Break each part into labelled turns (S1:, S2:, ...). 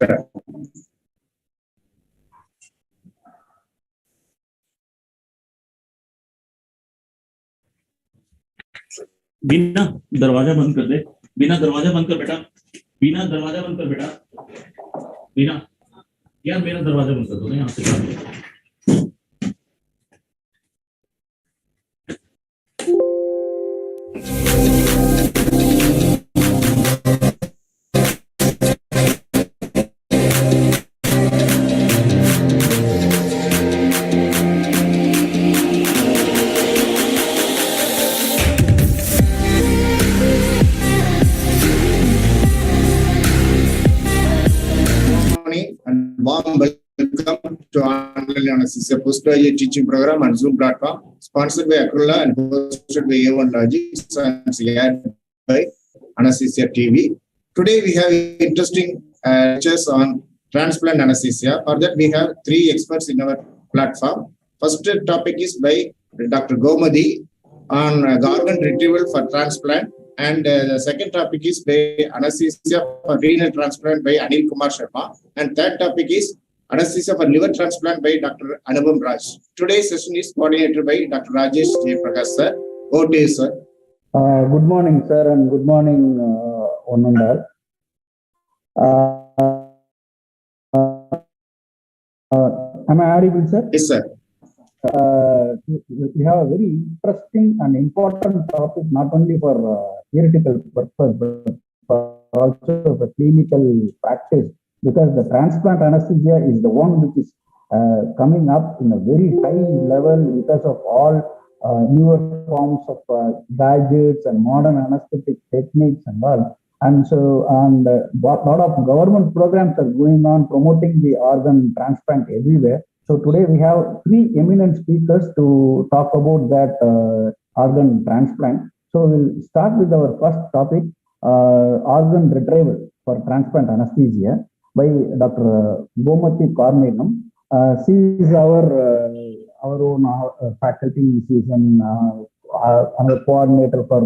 S1: बीना दरवाजा बंद कर दे। बीना दरवाजा बंद कर बेटा। बीना दरवाजा बंद कर बेटा। बीना यार मेरा दरवाजा बंद कर दो ना यहाँ से।
S2: Warm welcome to Online Anaesthesia Postgraduate Teaching Program and Zoom platform, sponsored by Acrola and hosted by A1 Rajesh and aired by Anaesthesia TV. Today we have interesting lectures on transplant anesthesia. For that we have three experts in our platform. First topic is by Dr. GOMATHI on organ retrieval for transplant. And the second topic is by anesthesia for renal transplant by Anilkumar Sharma. And third topic is anesthesia for liver transplant by Dr. Anilkumar. Today's session is coordinated by Dr. Rajesh Jeyaprakash, sir. Over to you, sir.
S3: Good morning, sir, and good morning, one and all. Am I audible, sir?
S2: Yes, sir.
S3: We have a very interesting and important topic, not only for theoretical purpose, but also for clinical practice, because the transplant anesthesia is the one which is coming up in a very high level because of all newer forms of gadgets and modern anesthetic techniques and all. And so, a lot of government programs are going on promoting the organ transplant everywhere. So today we have three eminent speakers to talk about that organ transplant. So we'll start with our first topic, organ retrieval for transplant anesthesia by Dr. GOMATHI KARMEGAM. She is our own faculty. She is our coordinator for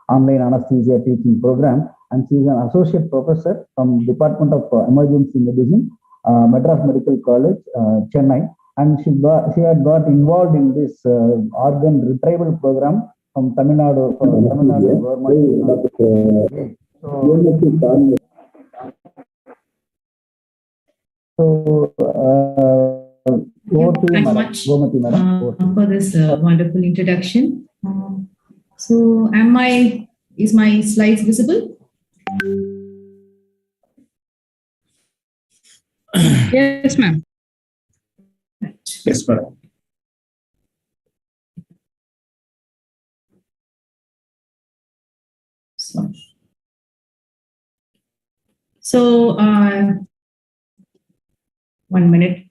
S3: online anesthesia teaching program, and she is an associate professor from Department of Emergency Medicine, Madras Medical College, Chennai, and she had got involved in this organ retrieval program from Tamil Nadu government.
S4: Thank you very much for this wonderful introduction. So, is my slides visible? Yes, ma'am.
S2: Yes, ma'am.
S4: So 1 minute.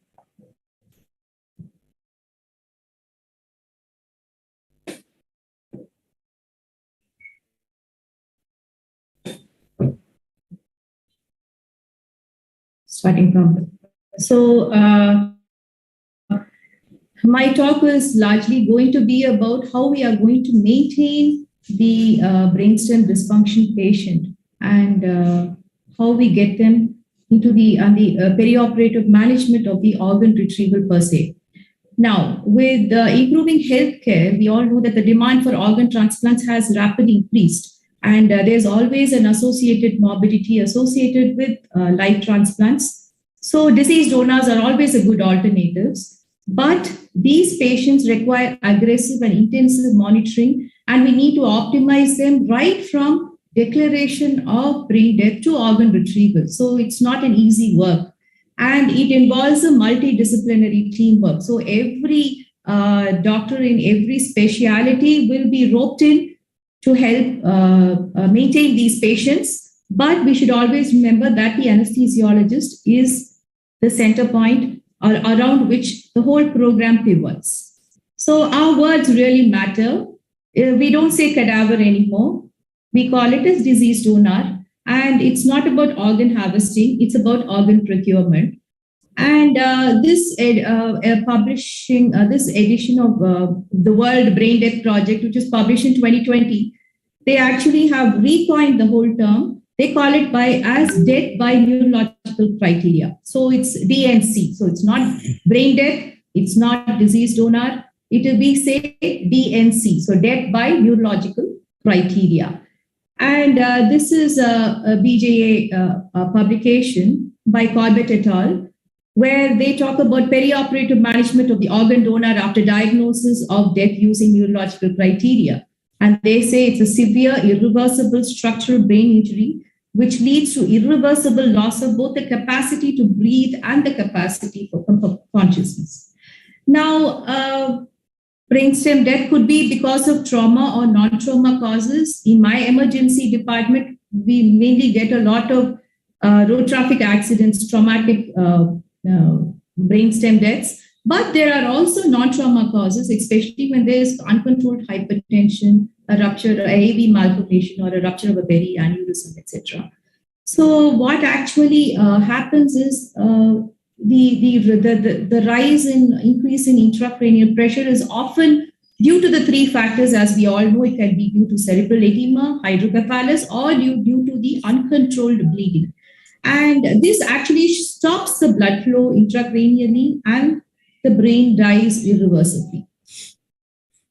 S4: Starting from. So my talk is largely going to be about how we are going to maintain the brainstem dysfunction patient and how we get them into the perioperative management of the organ retrieval per se. Now, with improving healthcare, we all know that the demand for organ transplants has rapidly increased. And there's always an associated morbidity associated with live transplants. So deceased donors are always a good alternatives. But these patients require aggressive and intensive monitoring, and we need to optimize them right from declaration of brain death to organ retrieval. So it's not an easy work. And it involves a multidisciplinary teamwork. So every doctor in every specialty will be roped in to help maintain these patients. But we should always remember that the anesthesiologist is the center point around which the whole program pivots. So our words really matter. We don't say cadaver anymore. We call it as disease donor. And it's not about organ harvesting, it's about organ procurement. And this edition of the World Brain Death Project, which was published in 2020, they actually have recoined the whole term. They call it as death by neurological neurological criteria. So it's DNC. So it's not brain death, it's not disease donor. It will be, say, DNC. So death by neurological criteria. And this is a BJA publication by Corbett et al., where they talk about perioperative management of the organ donor after diagnosis of death using neurological criteria. And they say it's a severe, irreversible structural brain injury, which leads to irreversible loss of both the capacity to breathe and the capacity for consciousness. Now, brainstem death could be because of trauma or non-trauma causes. In my emergency department, we mainly get a lot of road traffic accidents, traumatic brainstem deaths. But there are also non-trauma causes, especially when there is uncontrolled hypertension, a rupture, a AV malformation, or a rupture of a perianeurysm, etc. So what actually happens is the rise in increase in intracranial pressure is often due to the three factors. As we all know, it can be due to cerebral edema, hydrocephalus, or due to the uncontrolled bleeding. And this actually stops the blood flow intracranially and the brain dies irreversibly.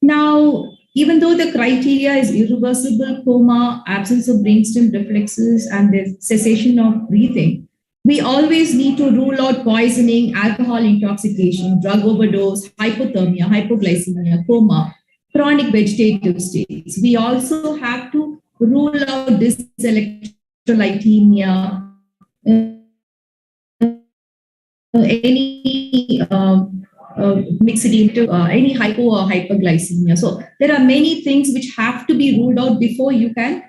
S4: Now, even though the criteria is irreversible coma, absence of brainstem reflexes, and the cessation of breathing, we always need to rule out poisoning, alcohol intoxication, drug overdose, hypothermia, hypoglycemia, coma, chronic vegetative states. We also have to rule out dyselectrolytemia, any mixed any hypo or hyperglycemia. So there are many things which have to be ruled out before you can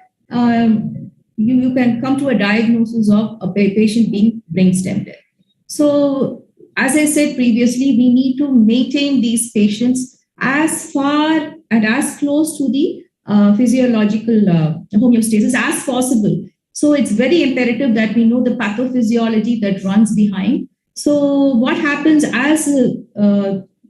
S4: you can come to a diagnosis of a patient being brainstem dead. So as I said previously, we need to maintain these patients as far and as close to the physiological homeostasis as possible. So it's very imperative that we know the pathophysiology that runs behind. So what happens as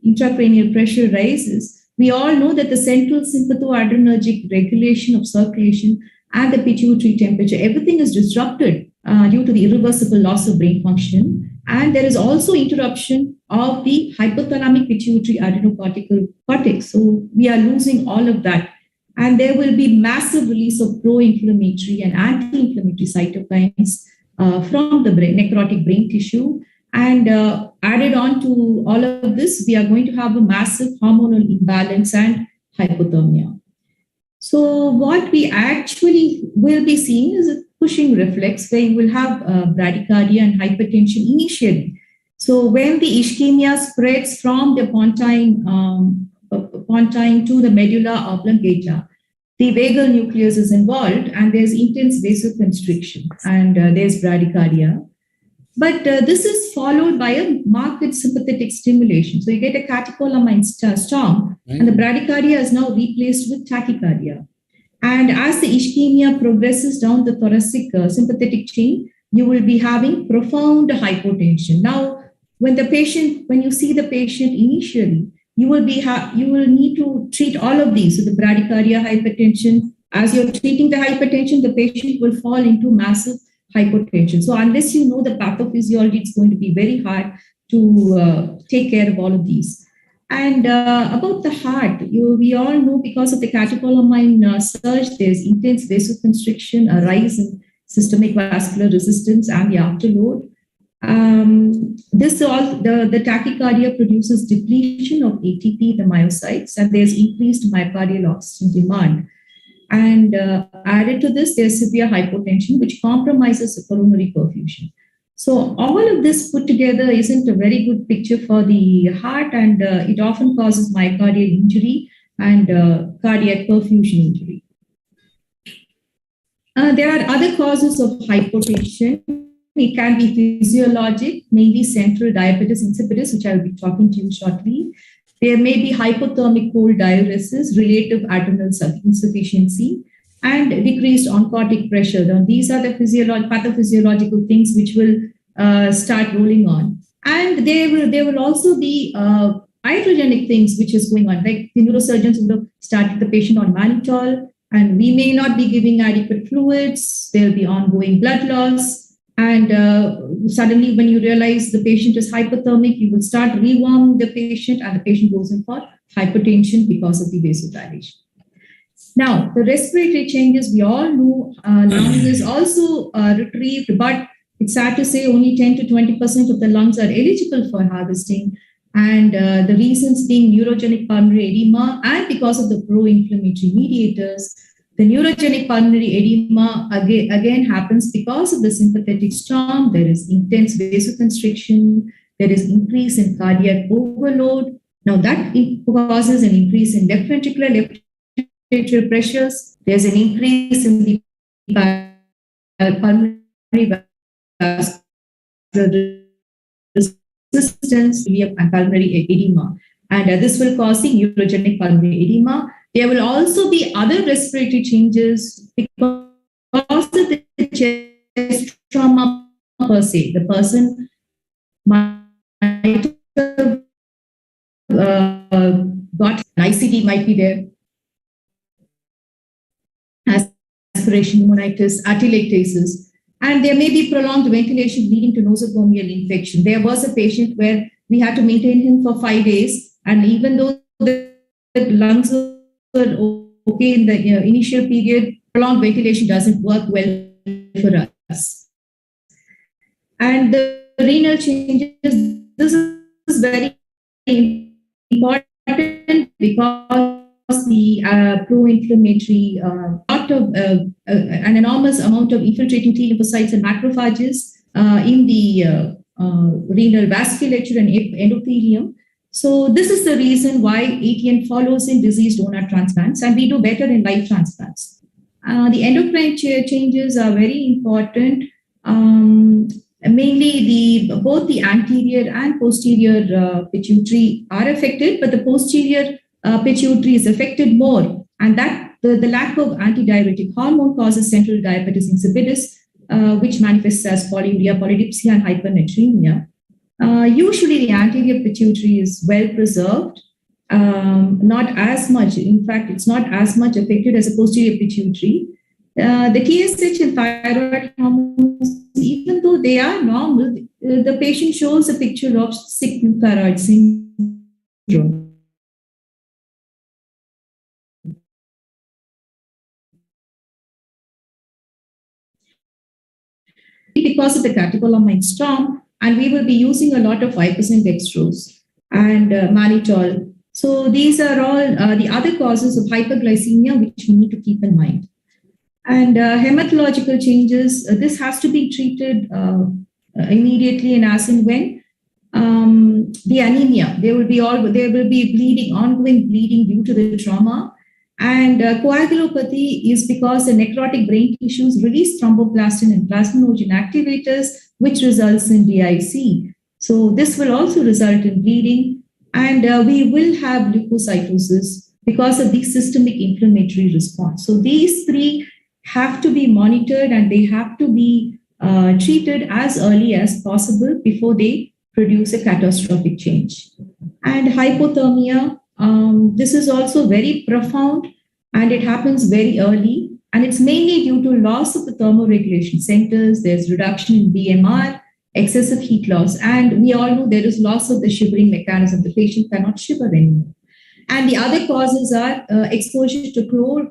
S4: intracranial pressure rises, we all know that the central sympathoadrenergic regulation of circulation and the pituitary temperature, everything is disrupted due to the irreversible loss of brain function. And there is also interruption of the hypothalamic pituitary adrenocortical cortex. So we are losing all of that. And there will be massive release of pro-inflammatory and anti-inflammatory cytokines from the brain, necrotic brain tissue. And added on to all of this, we are going to have a massive hormonal imbalance and hypothermia. So what we actually will be seeing is a pushing reflex where you will have bradycardia and hypertension initially. So when the ischemia spreads from the pontine to the medulla oblongata, the vagal nucleus is involved and there's intense vasoconstriction and there's bradycardia. But this is followed by a marked sympathetic stimulation. So you get a catecholamine storm, and the bradycardia is now replaced with tachycardia. And as the ischemia progresses down the thoracic sympathetic chain, you will be having profound hypotension. Now, when you see the patient initially, you will need to treat all of these. So the bradycardia, hypertension. As you're treating the hypertension, the patient will fall into massive hypotension. So unless you know the pathophysiology, it's going to be very hard to take care of all of these. And about the heart, we all know because of the catecholamine surge, there's intense vasoconstriction, a rise in systemic vascular resistance, and the afterload. The tachycardia produces depletion of ATP, the myocytes, and there's increased myocardial oxygen demand. And added to this, there's severe hypotension, which compromises the coronary perfusion. So all of this put together isn't a very good picture for the heart, and it often causes myocardial injury and cardiac perfusion injury. There are other causes of hypotension. It can be physiologic, mainly central diabetes insipidus, which I will be talking to you shortly. There may be hypothermic cold diuresis, relative adrenal insufficiency, and decreased oncotic pressure. Now, these are the pathophysiological things which will start rolling on. And there will also be iatrogenic things which is going on, like the neurosurgeons would have started the patient on mannitol, and we may not be giving adequate fluids. There will be ongoing blood loss. And suddenly, when you realize the patient is hypothermic, you will start rewarming the patient, and the patient goes in for hypertension because of the vasodilation. Now, the respiratory changes, we all know lung is also retrieved, but it's sad to say only 10 to 20% of the lungs are eligible for harvesting. And the reasons being neurogenic pulmonary edema, and because of the pro-inflammatory mediators. The neurogenic pulmonary edema again happens because of the sympathetic storm. There is intense vasoconstriction. There is increase in cardiac overload. Now that causes an increase in left ventricular, left atrial pressures. There's an increase in the pulmonary vascular resistance and pulmonary edema. And this will cause the neurogenic pulmonary edema. There will also be other respiratory changes because of the chest trauma per se. The person might have got ICD might be there, aspiration pneumonitis, atelectasis, and there may be prolonged ventilation leading to nosocomial infection. There was a patient where we had to maintain him for 5 days, and even though the lungs were okay in the initial period, prolonged ventilation doesn't work well for us. And the renal changes, this is very important because the pro-inflammatory, an enormous amount of infiltrating T lymphocytes and macrophages in the renal vasculature and endothelium. So this is the reason why ATN follows in diseased donor transplants, and we do better in live transplants. The endocrine changes are very important. Mainly both the anterior and posterior pituitary are affected, but the posterior pituitary is affected more, and that the lack of antidiuretic hormone causes central diabetes insipidus, which manifests as polyuria, polydipsia, and hypernatremia. Usually the anterior pituitary is well preserved, not as much. In fact, it's not as much affected as a posterior pituitary. The TSH and thyroid hormones, even though they are normal, the patient shows a picture of sick thyroid syndrome. Because of the catecholamine storm, and we will be using a lot of 5% dextrose and mannitol. So these are all the other causes of hyperglycemia which we need to keep in mind. And hematological changes, this has to be treated immediately and as and when. The anemia, there will be bleeding, ongoing bleeding due to the trauma. And coagulopathy is because the necrotic brain tissues release thromboplastin and plasminogen activators, which results in DIC. So this will also result in bleeding, and we will have leukocytosis because of the systemic inflammatory response. So these three have to be monitored, and they have to be treated as early as possible before they produce a catastrophic change. And hypothermia, this is also very profound, and it happens very early, and it's mainly due to loss of the thermoregulation centers. There's reduction in BMR, excessive heat loss, and we all know there is loss of the shivering mechanism. The patient cannot shiver anymore. And the other causes are exposure to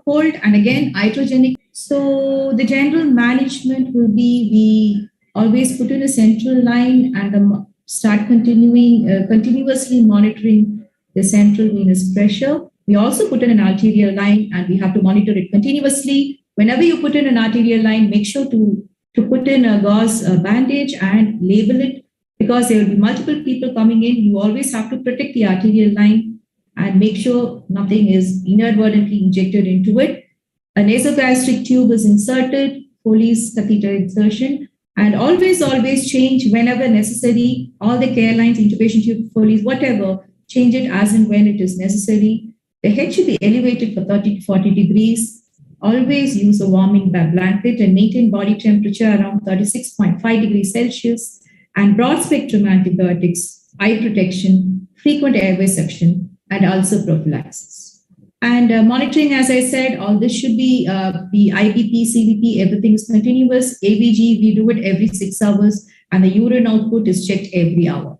S4: cold, and again, iatrogenic. So the general management will be, we always put in a central line and start continuously monitoring the central venous pressure. We also put in an arterial line, and we have to monitor it continuously. Whenever you put in an arterial line, make sure to put in a gauze bandage and label it, because there will be multiple people coming in. You always have to protect the arterial line and make sure nothing is inadvertently injected into it. A nasogastric tube is inserted, Foley's catheter insertion, and always change whenever necessary. All the care lines, intubation tube, Foley's, whatever, change it as and when it is necessary. The head should be elevated for 30 to 40 degrees. Always use a warming blanket and maintain body temperature around 36.5 degrees Celsius, and broad spectrum antibiotics, eye protection, frequent airway suction, and ulcer prophylaxis. And monitoring, as I said, all this should be IBP, CBP, everything is continuous. ABG, we do it every 6 hours, and the urine output is checked every hour.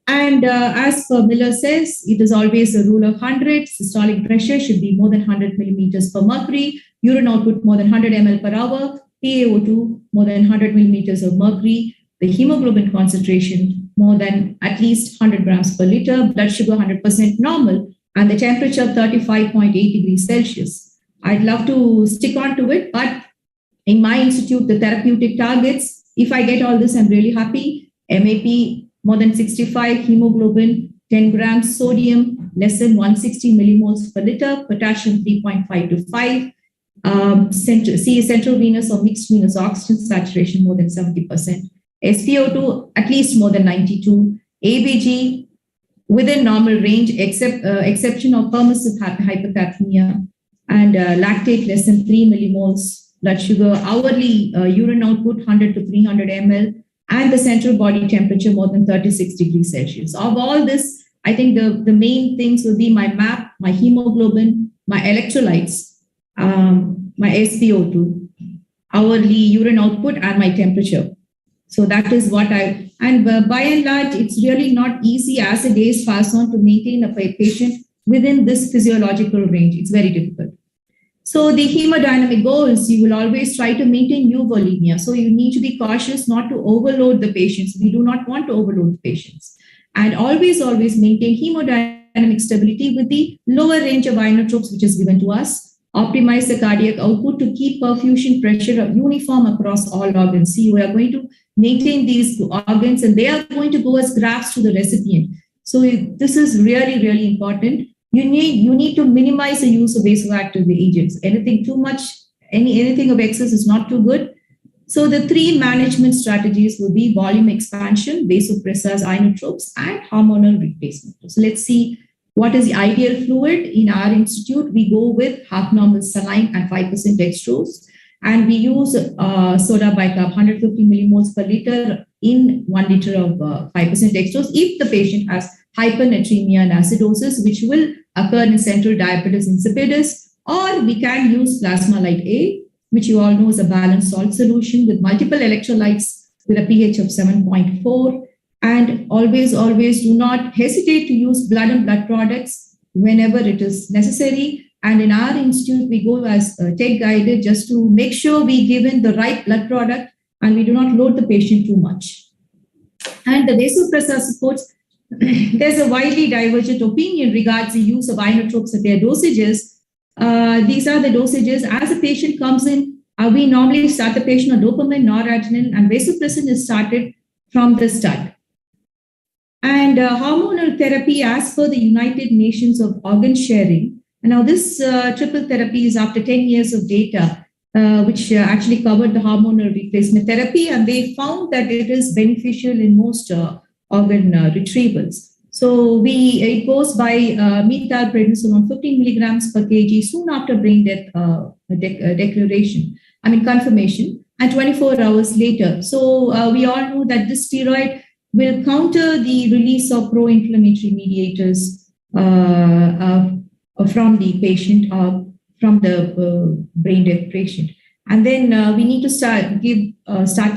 S4: And as Miller says, it is always a rule of 100. Systolic pressure should be more than 100 millimeters per mercury, urine output more than 100 ml per hour, PaO2 more than 100 millimeters of mercury, the hemoglobin concentration more than at least 100 grams per liter, blood sugar 100% normal, and the temperature 35.8 degrees Celsius. I'd love to stick on to it, but in my institute, the therapeutic targets, if I get all this, I'm really happy. MAP more than 65, hemoglobin 10 grams, sodium less than 160 millimoles per liter, potassium 3.5 to 5, central venous or mixed venous oxygen saturation more than 70%, SpO2 at least more than 92, ABG within normal range, exception of permissive hypercapnia, and lactate less than 3 millimoles, blood sugar, hourly urine output 100 to 300 ml, and the central body temperature more than 36 degrees Celsius. Of all this, I think the main things will be my MAP, my hemoglobin, my electrolytes, my SpO2, hourly urine output, and my temperature. So that is what and by and large, it's really not easy as the days pass on to maintain a patient within this physiological range. It's very difficult. So the hemodynamic goals, you will always try to maintain euvolemia. So you need to be cautious not to overload the patients. We do not want to overload the patients. And always maintain hemodynamic stability with the lower range of inotropes which is given to us. Optimize the cardiac output to keep perfusion pressure uniform across all organs. See, we are going to maintain these organs and they are going to go as grafts to the recipient. So this is really, really important. You need to minimize the use of vasoactive agents. Anything too much, anything of excess is not too good. So the 3 management strategies will be volume expansion, vasopressors, inotropes, and hormonal replacement. So let's see what is the ideal fluid. In our institute, we go with half normal saline and 5% dextrose. And we use soda bicarb 150 millimoles per liter in 1 liter of 5% dextrose if the patient has hypernatremia and acidosis, which will occur in central diabetes insipidus, or we can use plasma light A, which you all know is a balanced salt solution with multiple electrolytes with a pH of 7.4. And always do not hesitate to use blood and blood products whenever it is necessary. And in our institute, we go as tech guided just to make sure we give in the right blood product and we do not load the patient too much. And the vasopressor supports, there's a widely divergent opinion regards the use of inotropes at their dosages. These are the dosages. As a patient comes in, we normally start the patient on dopamine, noradrenaline, and vasopressin is started from the start. And hormonal therapy, as per the United Nations of Organ Sharing. And now this triple therapy is after 10 years of data, which actually covered the hormonal replacement therapy, and they found that it is beneficial in most organ retrievals. So it goes by methylprednisolone 15 milligrams per kg soon after brain death confirmation, and 24 hours later. So we all know that this steroid will counter the release of pro-inflammatory mediators from the patient, from the brain death patient. And then we need to start the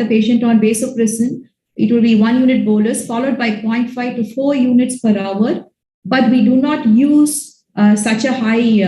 S4: patient on vasopressin. It will be 1 unit bolus followed by 0.5 to 4 units per hour. But we do not use such a high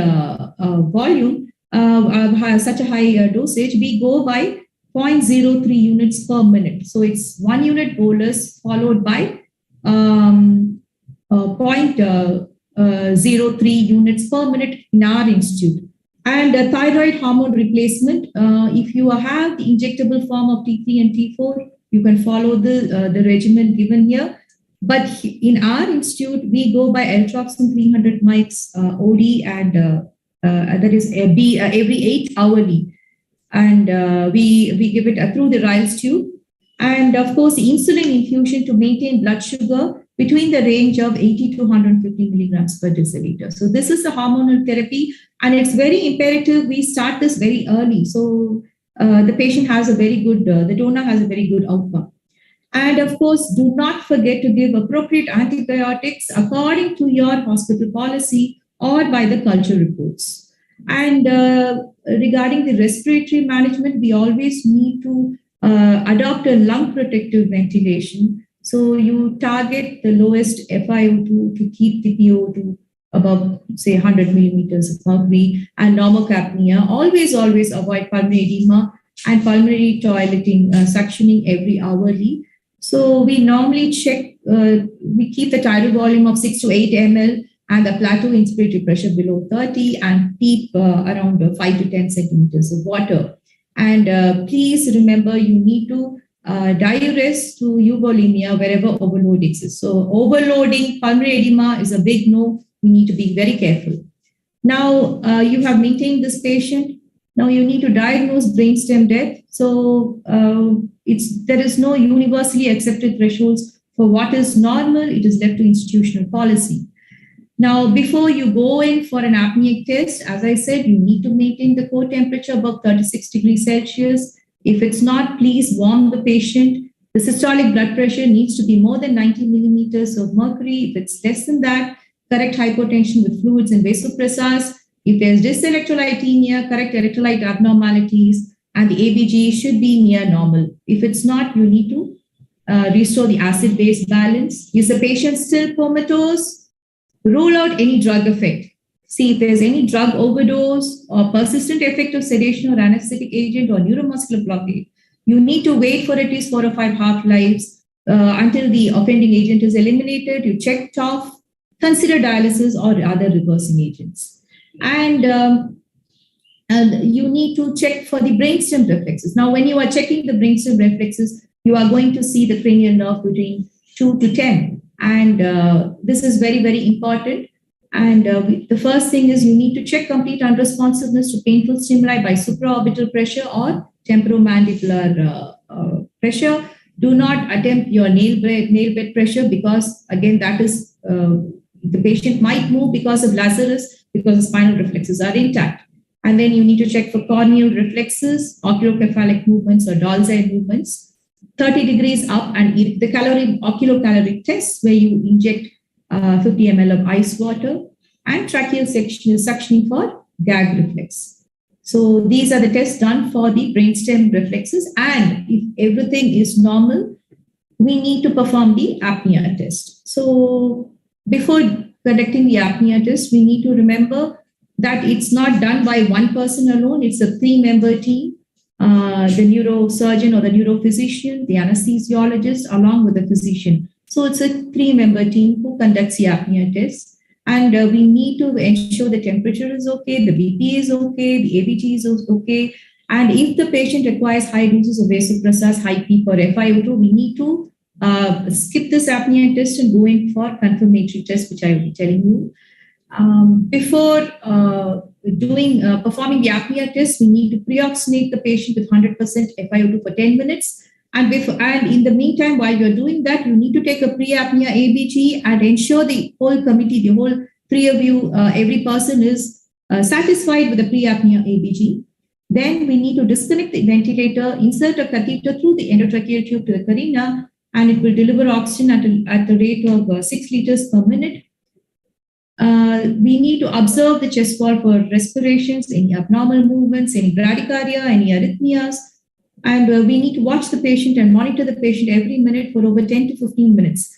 S4: volume, such a high dosage. We go by 0.03 units per minute. So it's 1 unit bolus followed by 0.03 units per minute in our institute. And thyroid hormone replacement, if you have the injectable form of T3 and T4, you can follow the regimen given here. But in our institute, we go by L-Troxin 300 mics OD, and that is every 8 hourly. And we give it through the Riles tube. And of course, insulin infusion to maintain blood sugar between the range of 80 to 150 milligrams per deciliter. So this is the hormonal therapy, and it's very imperative we start this very early. So the patient has a very good, the donor has a very good outcome. And of course, do not forget to give appropriate antibiotics according to your hospital policy or by the culture reports. And regarding the respiratory management, we always need to adopt a lung protective ventilation. So you target the lowest FiO2 to keep the PO2 above, say, 100 millimeters of mercury, and normocapnia. Always avoid pulmonary edema and pulmonary toileting, suctioning every hourly. So we normally check, we keep the tidal volume of 6 to 8 ml and the plateau inspiratory pressure below 30 and keep around 5 to 10 centimeters of water. And please remember, you need to diurese to euvolemia wherever overload exists. So overloading pulmonary edema is a big no. We need to be very careful. Now, you have maintained this patient. Now you need to diagnose brainstem death. So there is no universally accepted thresholds for what is normal. It is left to institutional policy. Now, before you go in for an apneic test, as I said, you need to maintain the core temperature above 36 degrees Celsius. If it's not, please warm the patient. The systolic blood pressure needs to be more than 90 millimeters of mercury. If it's less than that, correct hypotension with fluids and vasopressors. If there's dyselectrolytemia, correct electrolyte abnormalities, and the ABG should be near normal. If it's not, you need to restore the acid-base balance. Is the patient still comatose? Rule out any drug effect. See if there's any drug overdose or persistent effect of sedation or anesthetic agent or neuromuscular blockade. You need to wait for at least 4 or 5 half-lives until the offending agent is eliminated. You check TOF, consider dialysis or other reversing agents. And you need to check for the brainstem reflexes. Now, when you are checking the brainstem reflexes, you are going to see the cranial nerve between 2 to 10. And this is very, very important. And the first thing is you need to check complete unresponsiveness to painful stimuli by supraorbital pressure or temporomandibular pressure. Do not attempt your nail bed pressure because, again, that is the patient might move because of Lazarus because the spinal reflexes are intact. And then you need to check for corneal reflexes, oculocephalic movements or dorsal movements. 30 degrees up and the oculocaloric test where you inject 50 ml of ice water and tracheal suctioning for gag reflex. So these are the tests done for the brainstem reflexes. And if everything is normal, we need to perform the apnea test. So before conducting the apnea test, we need to remember that it's not done by one person alone. It's a 3-member team. The neurosurgeon or the neurophysician, the anesthesiologist, along with the physician. So it's a 3-member team who conducts the apnea test. And we need to ensure the temperature is okay, the BP is okay, the ABG is okay. And if the patient requires high doses of vasopressors, high PEEP or FiO2, we need to skip this apnea test and go in for confirmatory test, which I will be telling you. Before performing the apnea test, we need to pre-oxygenate the patient with 100% FiO2 for 10 minutes. And in the meantime, while you're doing that, you need to take a pre-apnea ABG and ensure the whole committee, the whole 3 of you, every person is satisfied with the pre-apnea ABG. Then we need to disconnect the ventilator, insert a catheter through the endotracheal tube to the carina, and it will deliver oxygen at the rate of 6 liters per minute. We need to observe the chest wall for respirations, any abnormal movements, any bradycardia, any arrhythmias. And we need to watch the patient and monitor the patient every minute for over 10 to 15 minutes.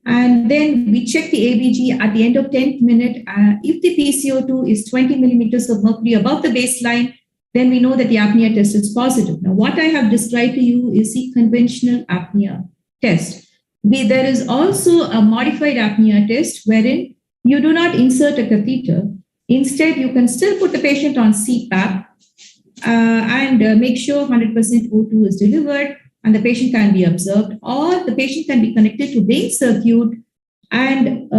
S4: And then we check the ABG at the end of 10th minute. If the PCO2 is 20 millimeters of mercury above the baseline, then we know that the apnea test is positive. Now, what I have described to you is the conventional apnea test. There is also a modified apnea test wherein you do not insert a catheter. Instead, you can still put the patient on CPAP and make sure 100% O2 is delivered and the patient can be observed, or the patient can be connected to vein circuit and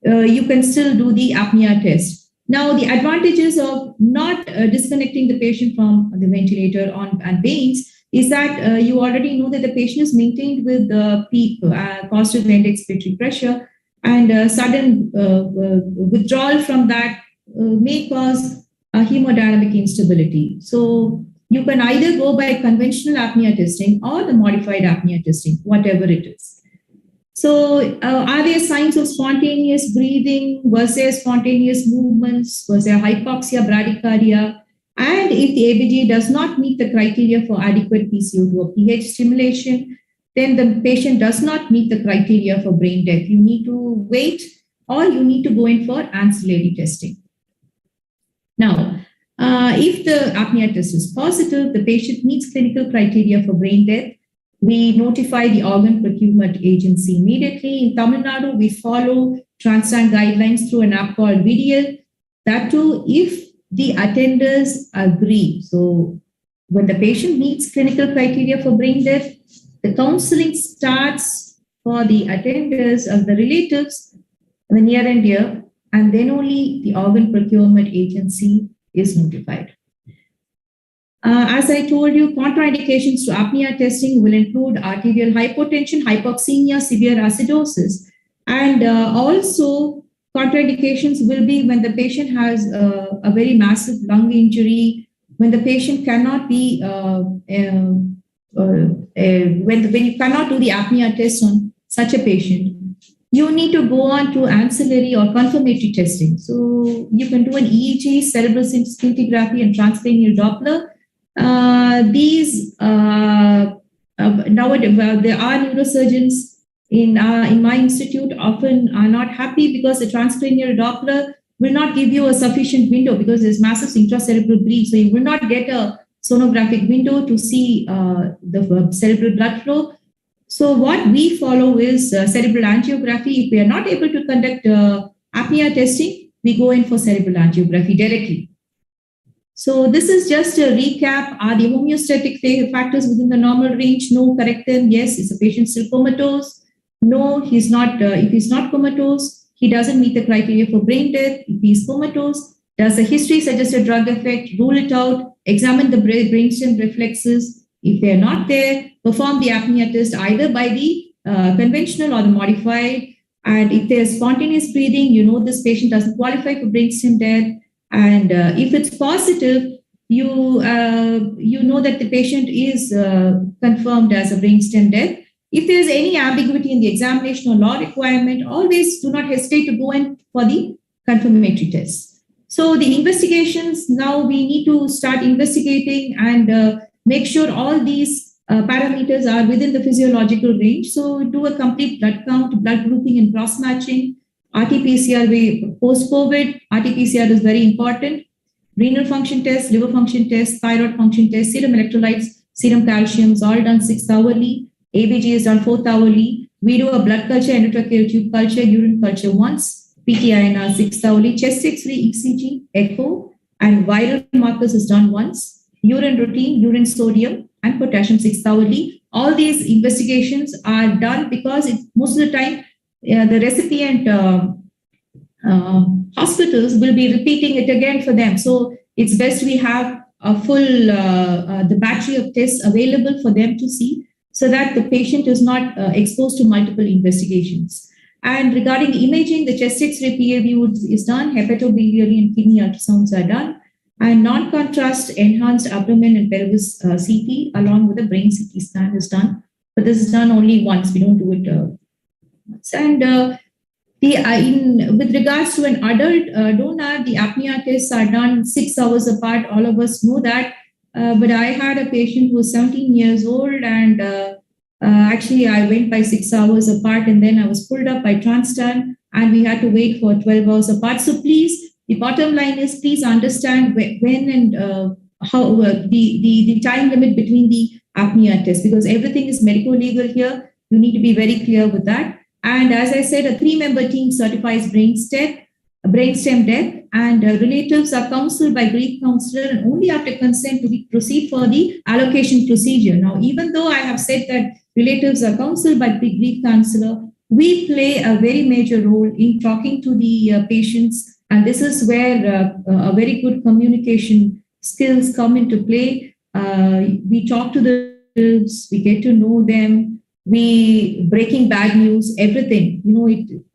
S4: you can still do the apnea test. Now, the advantages of not disconnecting the patient from the ventilator and veins is that you already know that the patient is maintained with the PEEP, positive end expiratory pressure, and sudden withdrawal from that may cause hemodynamic instability. So you can either go by conventional apnea testing or the modified apnea testing, whatever it is. So are there signs of spontaneous breathing? Was there spontaneous movements? Was there hypoxia, bradycardia? And if the ABG does not meet the criteria for adequate PCO2 or pH stimulation, then the patient does not meet the criteria for brain death. You need to wait or you need to go in for ancillary testing. Now, if the apnea test is positive, the patient meets clinical criteria for brain death, we notify the organ procurement agency immediately. In Tamil Nadu, we follow transplant guidelines through an app called VDL. That too, if the attenders agree. So when the patient meets clinical criteria for brain death, the counseling starts for the attenders of the relatives, the near and dear, and then only the organ procurement agency is notified. As I told you, contraindications to apnea testing will include arterial hypotension, hypoxemia, severe acidosis, and also contraindications will be when the patient has a very massive lung injury, when the patient cannot be, when you cannot do the apnea test on such a patient, you need to go on to ancillary or confirmatory testing. So you can do an EEG, cerebral scintigraphy, and transcranial Doppler. Nowadays, there are neurosurgeons in my institute often are not happy because the transcranial Doppler will not give you a sufficient window because there's massive intracerebral bleed. So you will not get a sonographic window to see the cerebral blood flow. So what we follow is cerebral angiography. If we are not able to conduct apnea testing, we go in for cerebral angiography directly. So this is just a recap. Are the homeostatic factors within the normal range? No, correct them. Yes, is the patient still comatose? No, he's not. If he's not comatose, he doesn't meet the criteria for brain death. If he's comatose, does the history suggest a drug effect? Rule it out. Examine the brainstem reflexes. If they're not there, perform the apnea test either by the conventional or the modified. And if there's spontaneous breathing, you know this patient doesn't qualify for brainstem death. And if it's positive, you know that the patient is confirmed as a brainstem death. If there's any ambiguity in the examination or law requirement, always do not hesitate to go in for the confirmatory test. So the investigations, now we need to start investigating and make sure all these parameters are within the physiological range. So do a complete blood count, blood grouping and cross-matching. RT-PCR post-COVID, RT-PCR is very important. Renal function test, liver function test, thyroid function test, serum electrolytes, serum calcium is all done 6th hourly. ABG is done 4th hourly. We do a blood culture, endotracheal tube culture, urine culture once, PT-INR 6th hourly, chest X-ray, ECG, echo, and viral markers is done once. Urine routine, urine sodium, and potassium 6th hourly. All these investigations are done because most of the time, the recipient hospitals will be repeating it again for them. So it's best we have a full, the battery of tests available for them to see so that the patient is not exposed to multiple investigations. And regarding the imaging, the chest X-ray PAV is done, hepatobiliary and kidney ultrasounds are done, and non-contrast enhanced abdomen and pelvis CT along with the brain CT scan is done. But this is done only once, we don't do it once. And with regards to an adult donor, the apnea tests are done 6 hours apart. All of us know that. But I had a patient who was 17 years old, and actually I went by 6 hours apart, and then I was pulled up by Transplant, and we had to wait for 12 hours apart. So please, the bottom line is please understand when and how the time limit between the apnea tests, because everything is medico-legal here. You need to be very clear with that. And as I said, a 3-member team certifies brainstem death, and relatives are counseled by grief counselor, and only after consent do we proceed for the allocation procedure. Now, even though I have said that relatives are counseled by the grief counselor, we play a very major role in talking to the patients, and this is where a very good communication skills come into play. We talk to the relatives, we get to know them, we breaking bad news, everything. You know,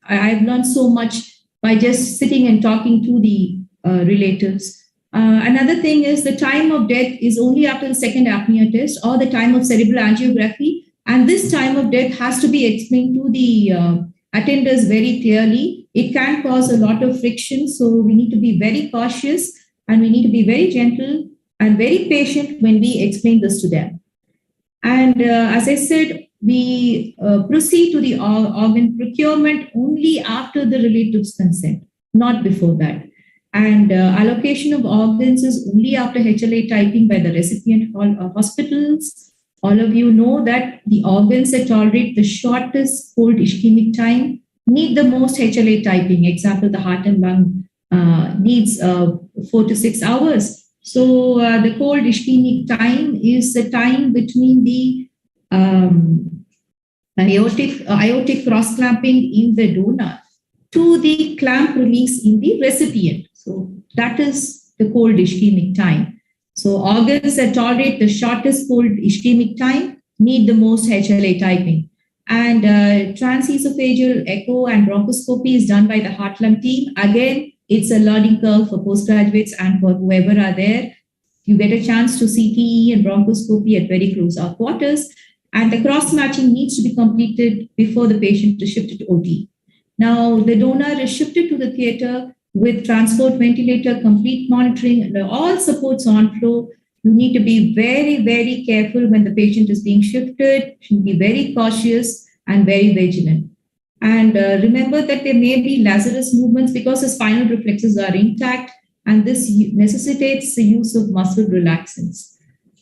S4: I've learned so much by just sitting and talking to the relatives. Another thing is the time of death is only after the second apnea test or the time of cerebral angiography. And this time of death has to be explained to the attenders very clearly. It can cause a lot of friction, so we need to be very cautious and we need to be very gentle and very patient when we explain this to them. And as I said, we proceed to the organ procurement only after the relative's consent, not before that. And allocation of organs is only after HLA typing by the recipient hospitals. All of you know that the organs that tolerate the shortest cold ischemic time need the most HLA typing. Example, the heart and lung needs 4 to 6 hours. So the cold ischemic time is the time between the aortic cross-clamping in the donor to the clamp release in the recipient. So that is the cold ischemic time. So organs that tolerate the shortest cold ischemic time need the most HLA typing. And transesophageal echo and bronchoscopy is done by the heart-lung team. Again, it's a learning curve for postgraduates and for whoever are there. You get a chance to see TE and bronchoscopy at very close quarters. And the cross-matching needs to be completed before the patient is shifted to OT. Now, the donor is shifted to the theater with transport ventilator, complete monitoring, and all supports on flow. You need to be very, very careful when the patient is being shifted. You should be very cautious and very vigilant. And remember that there may be Lazarus movements because the spinal reflexes are intact, and this necessitates the use of muscle relaxants.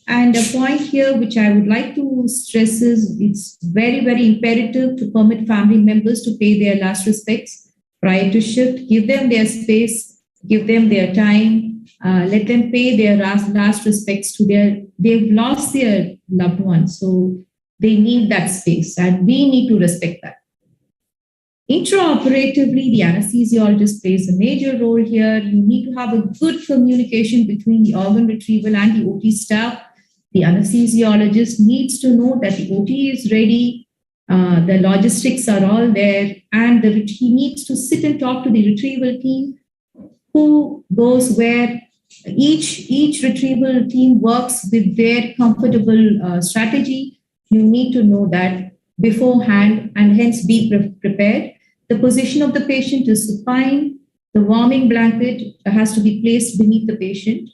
S4: And a point here which I would like to stress is it's very, very imperative to permit family members to pay their last respects prior to shift. Give them their space, give them their time, let them pay their last respects to they've lost their loved ones. So they need that space and we need to respect that. Intraoperatively, the anesthesiologist plays a major role here. You need to have a good communication between the organ retrieval and the OT staff. The anesthesiologist needs to know that the OT is ready, the logistics are all there, and he needs to sit and talk to the retrieval team who goes where. Each retrieval team works with their comfortable strategy. You need to know that beforehand and hence be prepared. The position of the patient is supine. The warming blanket has to be placed beneath the patient.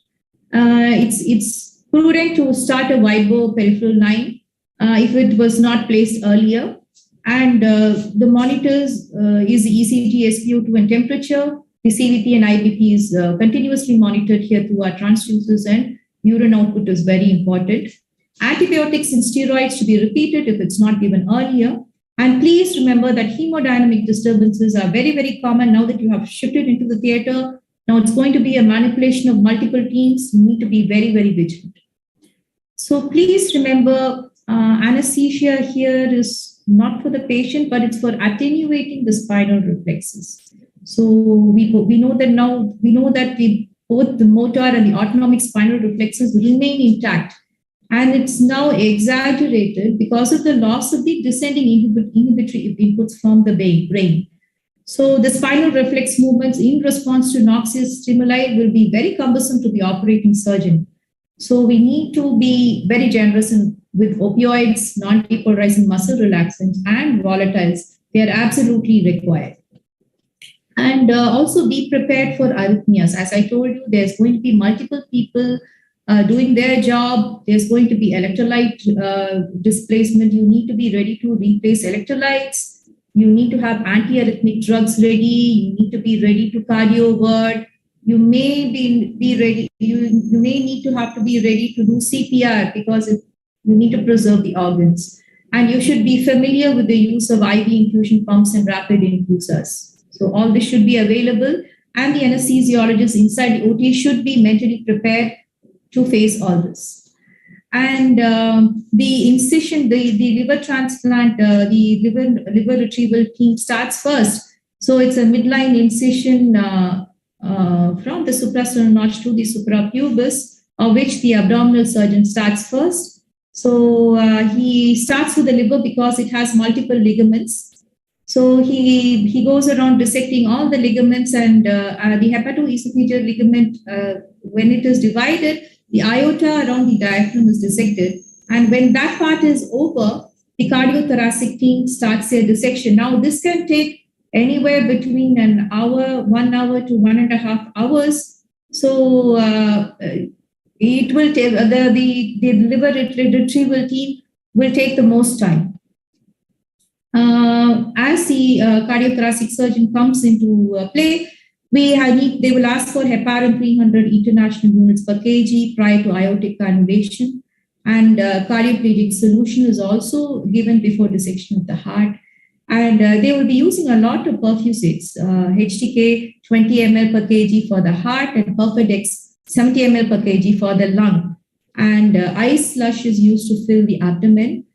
S4: It's prudent to start a wide bore peripheral line if it was not placed earlier. And the monitors is the ECG, SpO2 and temperature. The CVP and IBP is continuously monitored here through our transducers, and urine output is very important. Antibiotics and steroids to be repeated if it's not given earlier. And please remember that hemodynamic disturbances are very, very common now that you have shifted into the theater. Now it's going to be a manipulation of multiple teams. You need to be very, very vigilant. So please remember, anesthesia here is not for the patient, but it's for attenuating the spinal reflexes. So we know that now, we know that both the motor and the autonomic spinal reflexes remain intact. And it's now exaggerated because of the loss of the descending inhibitory inputs from the brain. So the spinal reflex movements in response to noxious stimuli will be very cumbersome to the operating surgeon. So we need to be very generous with opioids, non-depolarizing muscle relaxants, and volatiles. They are absolutely required. And also be prepared for arrhythmias. As I told you, there's going to be multiple people doing their job. There's going to be electrolyte displacement. You need to be ready to replace electrolytes. You need to have antiarrhythmic drugs ready. You need to be ready to cardio ward. You may be ready. You may need to have to be ready to do CPR because you need to preserve the organs. And you should be familiar with the use of IV infusion pumps and rapid infusers. So all this should be available, and the anesthesiologist inside the OT should be mentally prepared to face all this. And the incision, the liver transplant, the liver retrieval team starts first. So it's a midline incision from the suprasternal notch to the suprapubis, of which the abdominal surgeon starts first. So he starts with the liver because it has multiple ligaments. So he goes around dissecting all the ligaments, and the hepatoesophageal ligament, when it is divided, the aorta around the diaphragm is dissected. And when that part is over, the cardiothoracic team starts their dissection. Now, this can take anywhere between an hour, 1 hour to 1.5 hours. So it will take the liver retrieval team will take the most time. As the cardiothoracic surgeon comes into play, they will ask for heparin 300 international units per kg prior to aortic cannulation, and cardioplegic solution is also given before dissection of the heart. And they will be using a lot of perfusates, HTK 20 ml per kg for the heart and Perfadex 70 ml per kg for the lung. And ice slush is used to fill the abdomen.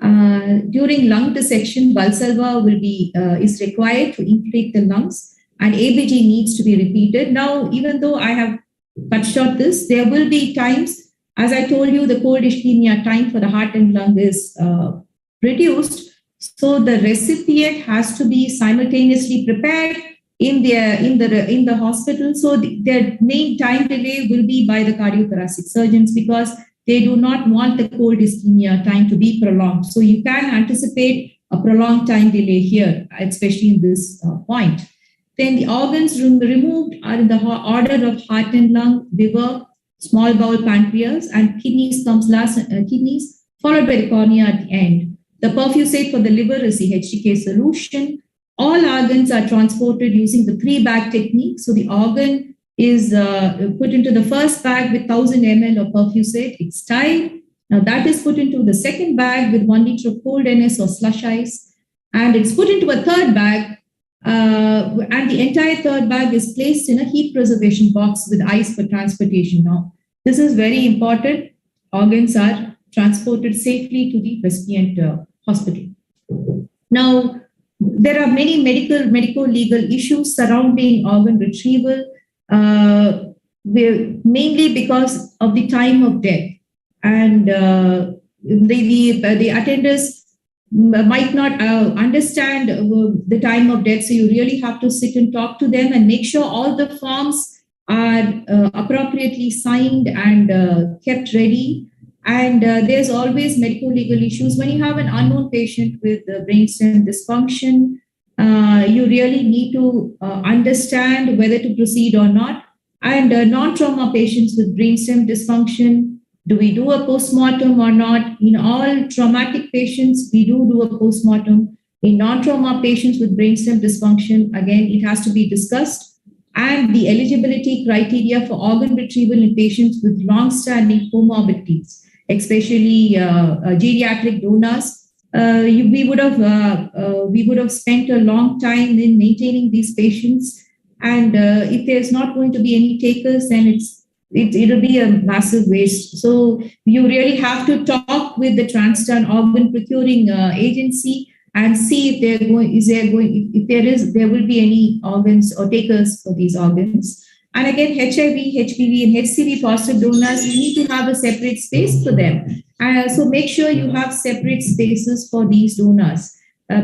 S4: During lung dissection, Valsalva is required to inflate the lungs, and ABG needs to be repeated. Now, even though I have cut short this, there will be times, as I told you, the cold ischemia time for the heart and lung is reduced. So the recipient has to be simultaneously prepared in the hospital. So their main time delay will be by the cardiothoracic surgeons, because they do not want the cold ischemia time to be prolonged. So you can anticipate a prolonged time delay here, especially in this point. Then the organs removed are in the order of heart and lung, liver, small bowel, pancreas, and kidneys comes last, kidneys, followed by the cornea at the end. The perfusate for the liver is the HTK solution. All organs are transported using the 3-bag technique. So the organ is put into the first bag with 1000 ml of perfusate. It's tied. Now that is put into the second bag with 1 liter of cold NS or slush ice. And it's put into a third bag. And the entire third bag is placed in a heat preservation box with ice for transportation. Now, this is very important. Organs are transported safely to the recipient hospital. Now, there are many medico-legal issues surrounding organ retrieval, mainly because of the time of death. And the attenders might not understand the time of death. So you really have to sit and talk to them and make sure all the forms are appropriately signed and kept ready. And there's always medical legal issues. When you have an unknown patient with brainstem dysfunction, you really need to understand whether to proceed or not. And non-trauma patients with brainstem dysfunction, do we do a postmortem or not? In all traumatic patients, we do a postmortem. In non-trauma patients with brainstem dysfunction, again, it has to be discussed. And the eligibility criteria for organ retrieval in patients with long-standing comorbidities, especially geriatric donors. We would have spent a long time in maintaining these patients. And if there's not going to be any takers, then it'll be a massive waste. So you really have to talk with the transplant organ procuring agency and see if there will be any organs or takers for these organs. And again, HIV, HPV, and HCV positive donors, you need to have a separate space for them. So make sure you have separate spaces for these donors,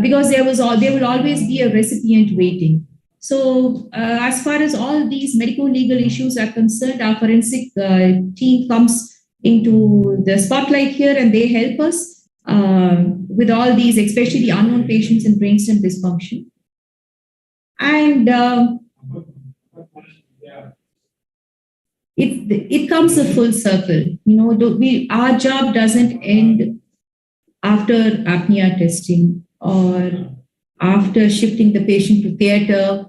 S4: because there will always be a recipient waiting. So as far as all these medical legal issues are concerned, our forensic team comes into the spotlight here, and they help us with all these, especially the unknown patients in brainstem dysfunction. And it comes a full circle. You know, our job doesn't end after apnea testing or after shifting the patient to theater,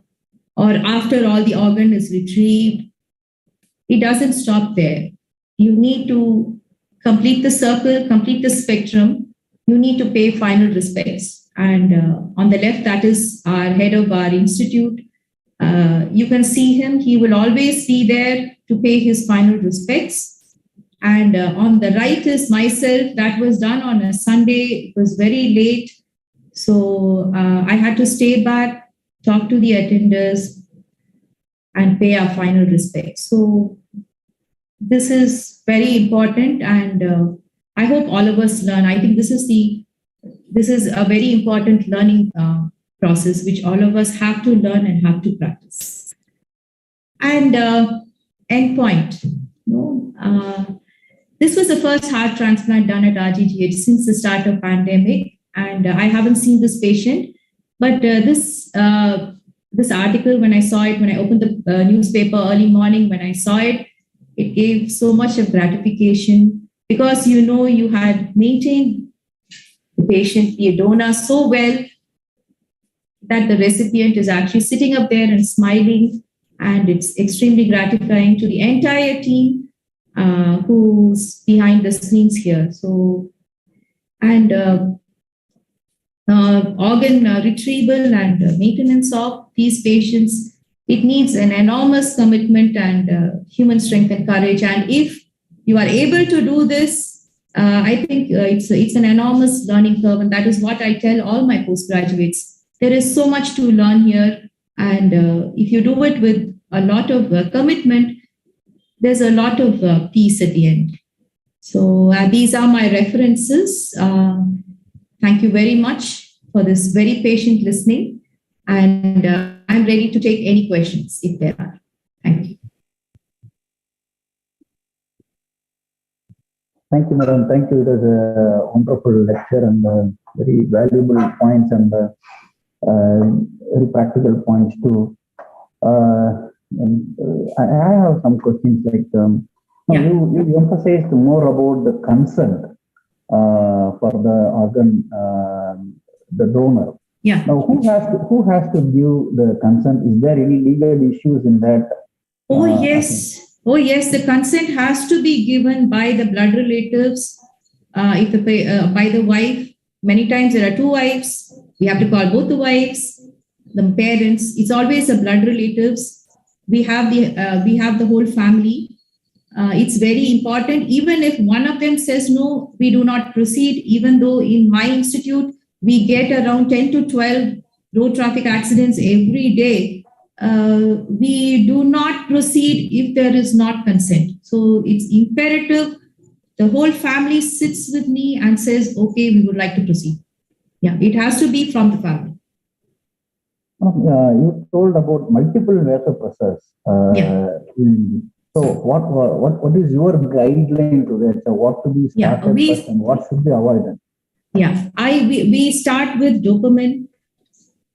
S4: or after all the organ is retrieved. It doesn't stop there. You need to complete the circle, complete the spectrum. You need to pay final respects. And on the left, that is our head of our institute. You can see him. He will always be there to pay his final respects. And on the right is myself. That was done on a Sunday. It was very late. So I had to stay back, talk to the attenders, and pay our final respects. So this is very important, and I hope all of us learn. I think this is a very important learning process, which all of us have to learn and have to practice. And endpoint. This was the first heart transplant done at RGGH since the start of pandemic. and I haven't seen this patient, but this article, when I saw it, when I opened the newspaper early morning, when I saw it, it gave so much of gratification, because you had maintained the patient, the donor, so well that the recipient is actually sitting up there and smiling, and it's extremely gratifying to the entire team who's behind the scenes here. So, and organ retrieval and maintenance of these patients, it needs an enormous commitment and human strength and courage. And if you are able to do this, I think it's an enormous learning curve, and that is what I tell all my postgraduates. There is so much to learn here, and if you do it with a lot of commitment, there's a lot of peace at the end. So these are my references. Thank you very much for this very patient listening, and I'm ready to take any questions if there are. Thank you.
S3: Thank you, madam. Thank you. It was a wonderful lecture and very valuable points and very practical points too. I have some questions like you emphasized more about the consent for the organ, the donor.
S4: Yeah.
S3: Now, who has to give the consent? Is there any legal issues in that?
S4: Oh yes. Oh yes. The consent has to be given by the blood relatives. If by the wife. Many times there are two wives. We have to call both the wives, the parents. It's always the blood relatives. We have the whole family. It's very important. Even if one of them says no, we do not proceed. Even though in my institute we get around 10 to 12 road traffic accidents every day, we do not proceed if there is not consent. So it's imperative. The whole family sits with me and says, okay, we would like to proceed. Yeah, it has to be from the family.
S3: You told about multiple vasopressors. So what is your guideline to that? So what to be started first and what should be avoided?
S4: Yeah, we start with dopamine,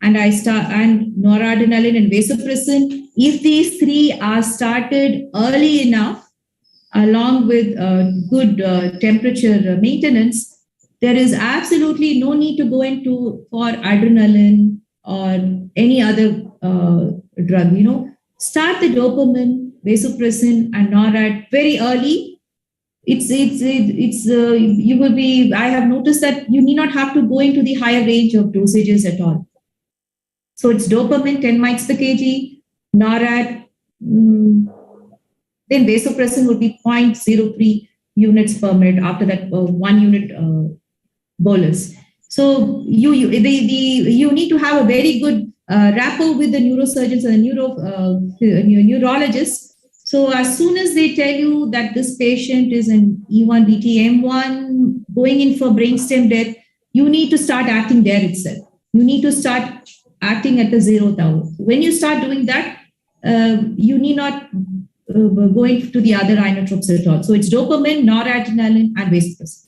S4: and noradrenaline and vasopressin. If these three are started early enough, along with good temperature maintenance, there is absolutely no need to go for adrenaline or any other drug. Start the dopamine, vasopressin, and NORAD very early. You will be. I have noticed that you need not have to go into the higher range of dosages at all. So it's dopamine 10 mics per kg, NORAD. Then vasopressin would be 0.03 units per minute after that 1 unit bolus. So you need to have a very good rapport with the neurosurgeons and the neurologists. So as soon as they tell you that this patient is an E1, BT, M1 going in for brainstem death, you need to start acting there itself. You need to start acting at the 0th hour. When you start doing that, you need not going to the other inotropes at all. So it's dopamine, noradrenaline, and vasopressin.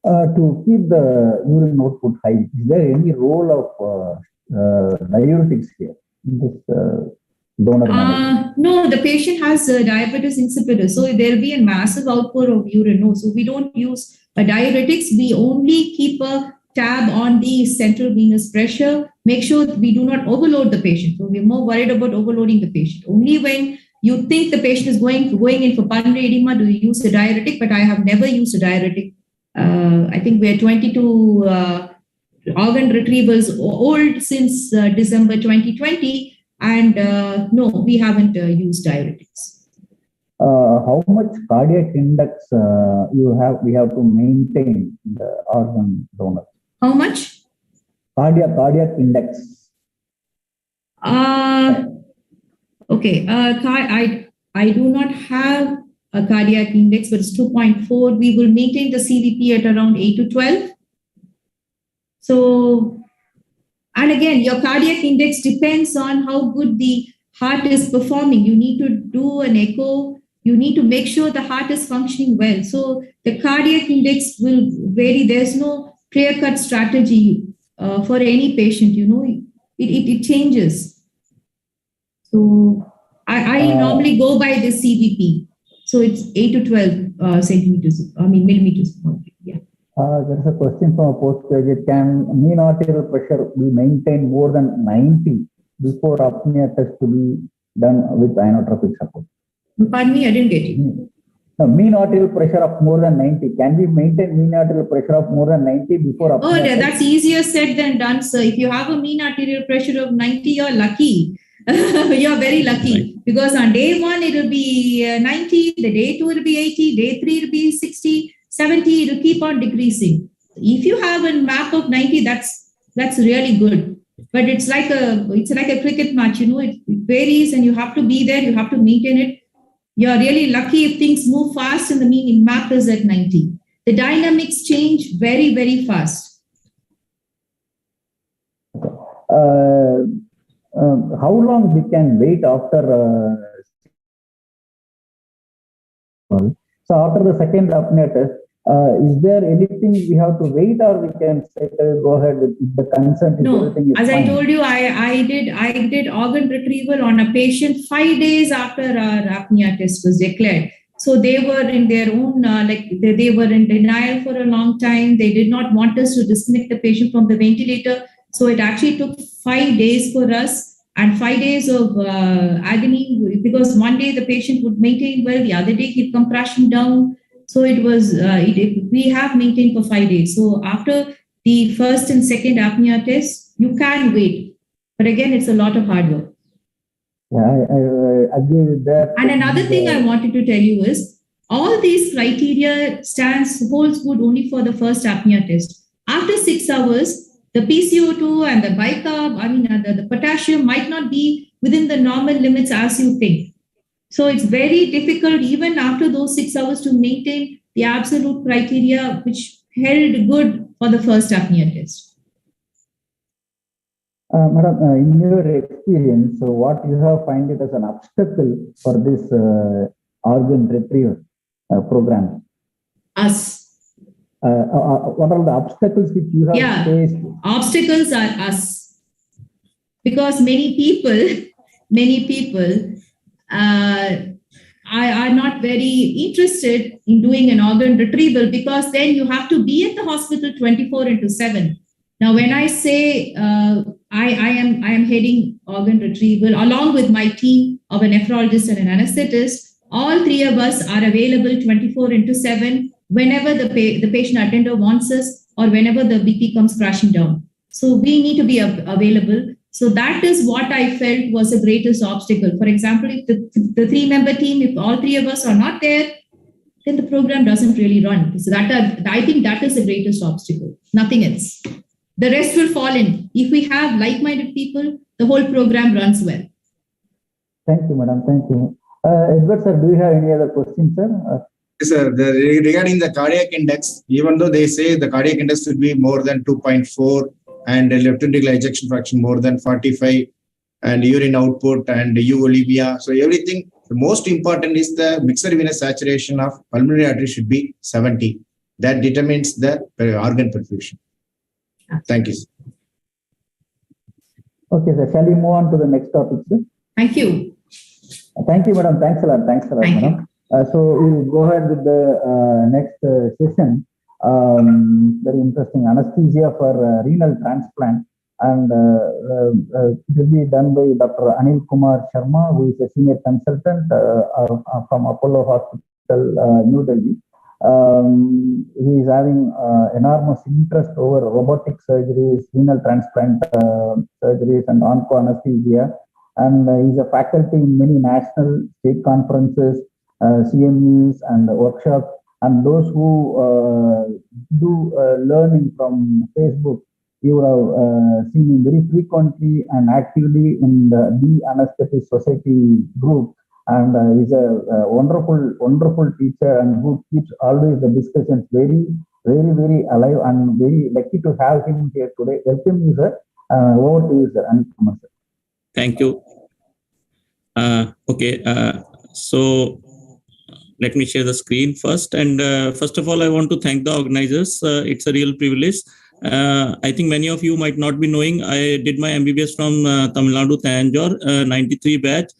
S3: To keep the urine output high, is there any role of diuretics here in this donor?
S4: No, the patient has diabetes insipidus, so there will be a massive output of urine. No, so we don't use diuretics. We only keep a tab on the central venous pressure. Make sure we do not overload the patient. So we're more worried about overloading the patient. Only when you think the patient is going in for pulmonary edema do you use a diuretic, but I have never used a diuretic. I think we are 22 organ retrievals old since December 2020, and no, we haven't used diuretics.
S3: How much cardiac index we have to maintain the organ donor?
S4: How much?
S3: Cardiac index.
S4: Okay. I do not have a cardiac index, but it's 2.4. We will maintain the CVP at around 8 to 12. So, and again, your cardiac index depends on how good the heart is performing. You need to do an echo. You need to make sure the heart is functioning well. So the cardiac index will vary. There's no clear-cut strategy for any patient. You know, it changes. So I normally go by the CBP. So it's 8 to 12 centimeters. I mean millimeters. Yeah.
S3: There is a question from a postgraduate. Can mean arterial pressure be maintained more than 90 before apnea test to be done with inotropic support?
S4: Pardon me, I didn't get you.
S3: No, mean arterial pressure of more than 90. Can we maintain mean arterial pressure of more than 90 before apnea?
S4: Oh, that's easier said than done, sir. If you have a mean arterial pressure of 90, you're lucky. You're very lucky, right? Because on day 1 it will be 90, the day 2 it will be 80, day 3 it will be 60, 70. It will keep on decreasing. If you have a map of 90, that's really good. But it's like a cricket match. You know, it varies, and you have to be there. You have to maintain it. You're really lucky if things move fast and the mean map is at 90. The dynamics change very, very fast.
S3: How long we can wait after? So after the second apnea test, is there anything we have to wait, or we can say, go ahead with the consent?
S4: No, as I told you, I did organ retrieval on a patient 5 days after our apnea test was declared. So they were in their own, they were in denial for a long time. They did not want us to disconnect the patient from the ventilator. So it actually took 5 days for us, and 5 days of agony, because one day the patient would maintain well, the other day he'd come crashing down. So it was, we have maintained for 5 days. So after the first and second apnea test, you can wait. But again, it's a lot of hard work.
S3: Yeah, I agree with that.
S4: And another thing I wanted to tell you is, all these criteria holds good only for the first apnea test. After 6 hours, the PCO2 and the bicarb, the potassium might not be within the normal limits as you think. So it's very difficult even after those 6 hours to maintain the absolute criteria which held good for the first apnea test.
S3: Madam, in your experience, what you have find it as an obstacle for this organ retrieval program?
S4: Us.
S3: What are the obstacles which you have faced?
S4: Obstacles are us. Because many people are not very interested in doing an organ retrieval, because then you have to be at the hospital 24/7. Now, when I say I am heading organ retrieval along with my team of a nephrologist and an anesthetist, all 3 of us are available 24/7 whenever the patient attender wants us, or whenever the BP comes crashing down. So we need to be available. So that is what I felt was the greatest obstacle. For example, if the 3-member team, if all 3 of us are not there, then the program doesn't really run. So I think that is the greatest obstacle, nothing else. The rest will fall in. If we have like-minded people, the whole program runs well.
S3: Thank you, madam. Thank you. Edward, sir, do you have any other questions, sir?
S2: Yes, sir. Regarding the cardiac index, even though they say the cardiac index should be more than 2.4 and left ventricular ejection fraction more than 45 and urine output and euvolivia. So everything, the most important is the mixed venous saturation of pulmonary artery should be 70. That determines the organ perfusion. Thank you, sir.
S3: Okay, sir. Shall we move on to the next topic, sir?
S4: Thank you.
S3: Thank you, madam. Thanks a lot. Thanks a lot, madam. So we'll go ahead with the next session. Very interesting, anesthesia for renal transplant, and it will be done by Dr. Anilkumar Sharma, who is a senior consultant from Apollo Hospital, New Delhi. He is having enormous interest over robotic surgeries, renal transplant surgeries, and onco anesthesia, and he's a faculty in many national, state conferences, CMEs, and workshops. And those who do learning from Facebook, you would have seen him very frequently and actively in the Anesthetic Society group. And he's a wonderful teacher, and who keeps always the discussions very, very, very alive, and very lucky to have him here today. Welcome you, sir. Over to you, sir. Anilkumar, sir.
S1: Thank you. Okay. So let me share the screen first. And first of all, I want to thank the organizers. It's a real privilege I think many of you might not be knowing, I did my MBBS from Tamil Nadu, Tanjore, 93 batch.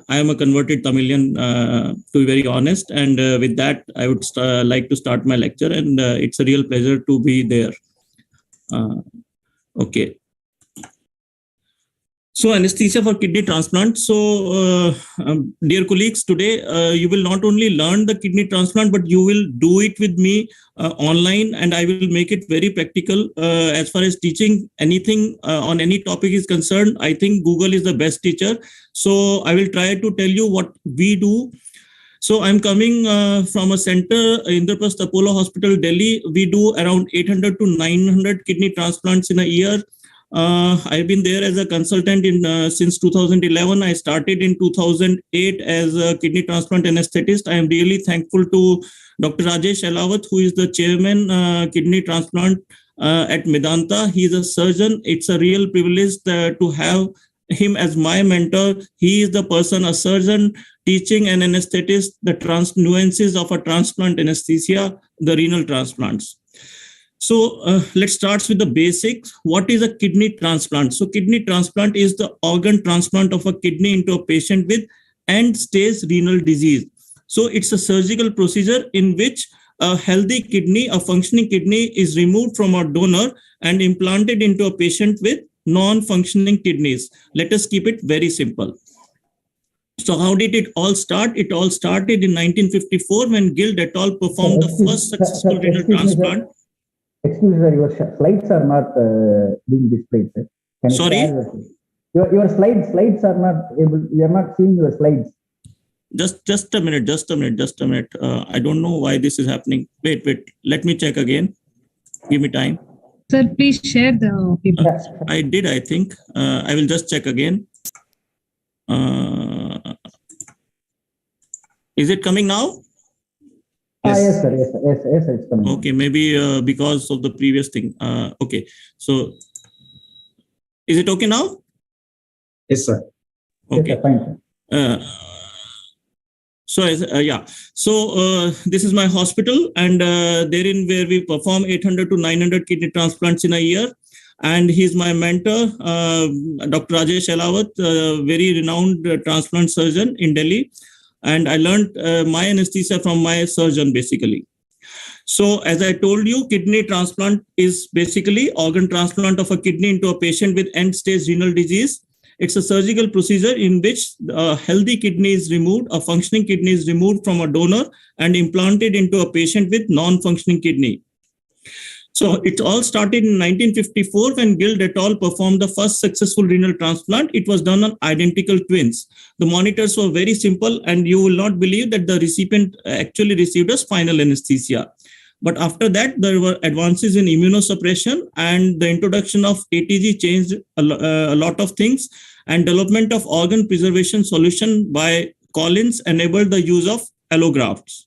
S1: I am a converted Tamilian, to be very honest. And with that, I would like to start my lecture, and it's a real pleasure to be there. Okay. So anesthesia for kidney transplant. So dear colleagues, today you will not only learn the kidney transplant, but you will do it with me online, and I will make it very practical. As far as teaching anything on any topic is concerned, I think Google is the best teacher. So I will try to tell you what we do. So I'm coming from a center, Indraprasth Apollo Hospital, Delhi. We do around 800 to 900 kidney transplants in a year. I've been there as a consultant since 2011. I started in 2008 as a kidney transplant anesthetist. I am really thankful to Dr. Rajesh, who is the chairman kidney transplant at Medanta. He is a surgeon. It's a real privilege to have him as my mentor. He is the person, a surgeon, teaching an anesthetist the nuances of a transplant anesthesia, the renal transplants. So let's start with the basics. What is a kidney transplant? So kidney transplant is the organ transplant of a kidney into a patient with end-stage renal disease. So it's a surgical procedure in which a healthy kidney, a functioning kidney, is removed from a donor and implanted into a patient with non-functioning kidneys. Let us keep it very simple. So how did it all start? It all started in 1954 when Gill et al. Performed the first successful renal transplant.
S3: Excuse me, sir, your slides are not being displayed, sir.
S1: Sorry?
S3: Your slides are not able, we are not seeing your slides.
S1: Just a minute. I don't know why this is happening. Wait. Let me check again. Give me time.
S4: Sir, please share the people.
S1: I did, I think. I will just check again. Is it coming now?
S3: Yes, sir. Yes, it's coming.
S1: Okay, maybe because of the previous thing. Okay, so is it okay now?
S2: Yes, sir.
S1: Okay.
S3: Yes, sir, fine, sir.
S1: So this is my hospital, and therein where we perform 800 to 900 kidney transplants in a year. And he's my mentor, Dr. Rajesh Elawat, very renowned transplant surgeon in Delhi. And I learned my anesthesia from my surgeon, basically. So as I told you, kidney transplant is basically organ transplant of a kidney into a patient with end-stage renal disease. It's a surgical procedure in which a healthy kidney is removed, a functioning kidney is removed from a donor and implanted into a patient with non-functioning kidney. So it all started in 1954 when Gill et al. Performed the first successful renal transplant. It was done on identical twins. The monitors were very simple, and you will not believe that the recipient actually received a spinal anesthesia. But after that, there were advances in immunosuppression, and the introduction of ATG changed a lot of things, and development of organ preservation solution by Collins enabled the use of allografts.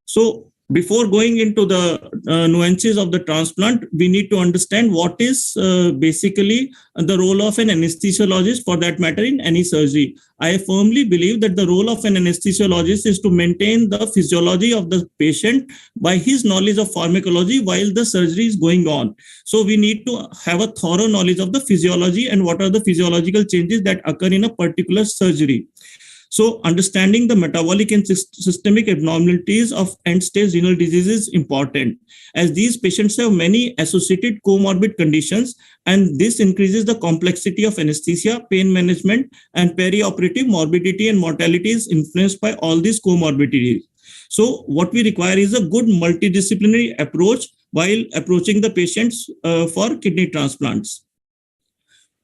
S1: So before going into the nuances of the transplant, we need to understand what is basically the role of an anesthesiologist, for that matter, in any surgery. I firmly believe that the role of an anesthesiologist is to maintain the physiology of the patient by his knowledge of pharmacology while the surgery is going on. So we need to have a thorough knowledge of the physiology and what are the physiological changes that occur in a particular surgery. So understanding the metabolic and systemic abnormalities of end-stage renal disease is important, as these patients have many associated comorbid conditions, and this increases the complexity of anesthesia, pain management, and perioperative morbidity and mortality is influenced by all these comorbidities. So what we require is a good multidisciplinary approach while approaching the patients for kidney transplants.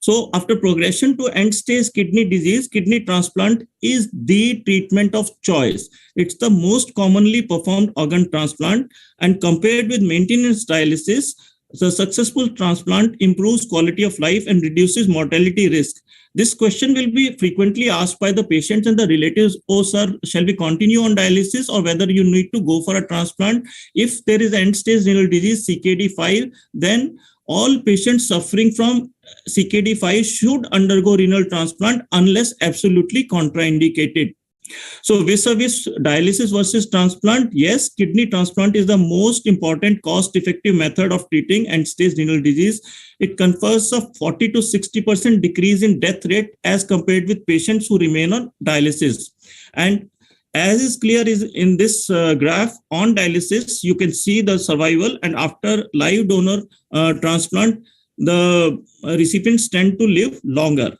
S1: So after progression to end-stage kidney disease, kidney transplant is the treatment of choice. It's the most commonly performed organ transplant, and compared with maintenance dialysis, the successful transplant improves quality of life and reduces mortality risk. This question will be frequently asked by the patients and the relatives. Oh, sir, shall we continue on dialysis or whether you need to go for a transplant? If there is end-stage renal disease, CKD5, then all patients suffering from CKD5 should undergo renal transplant unless absolutely contraindicated. So vis-a-vis dialysis versus transplant, yes, kidney transplant is the most important cost-effective method of treating end-stage renal disease. It confers a 40 to 60% decrease in death rate as compared with patients who remain on dialysis. And as is clear is in this graph, on dialysis, you can see the survival, and after live donor transplant, the recipients tend to live longer.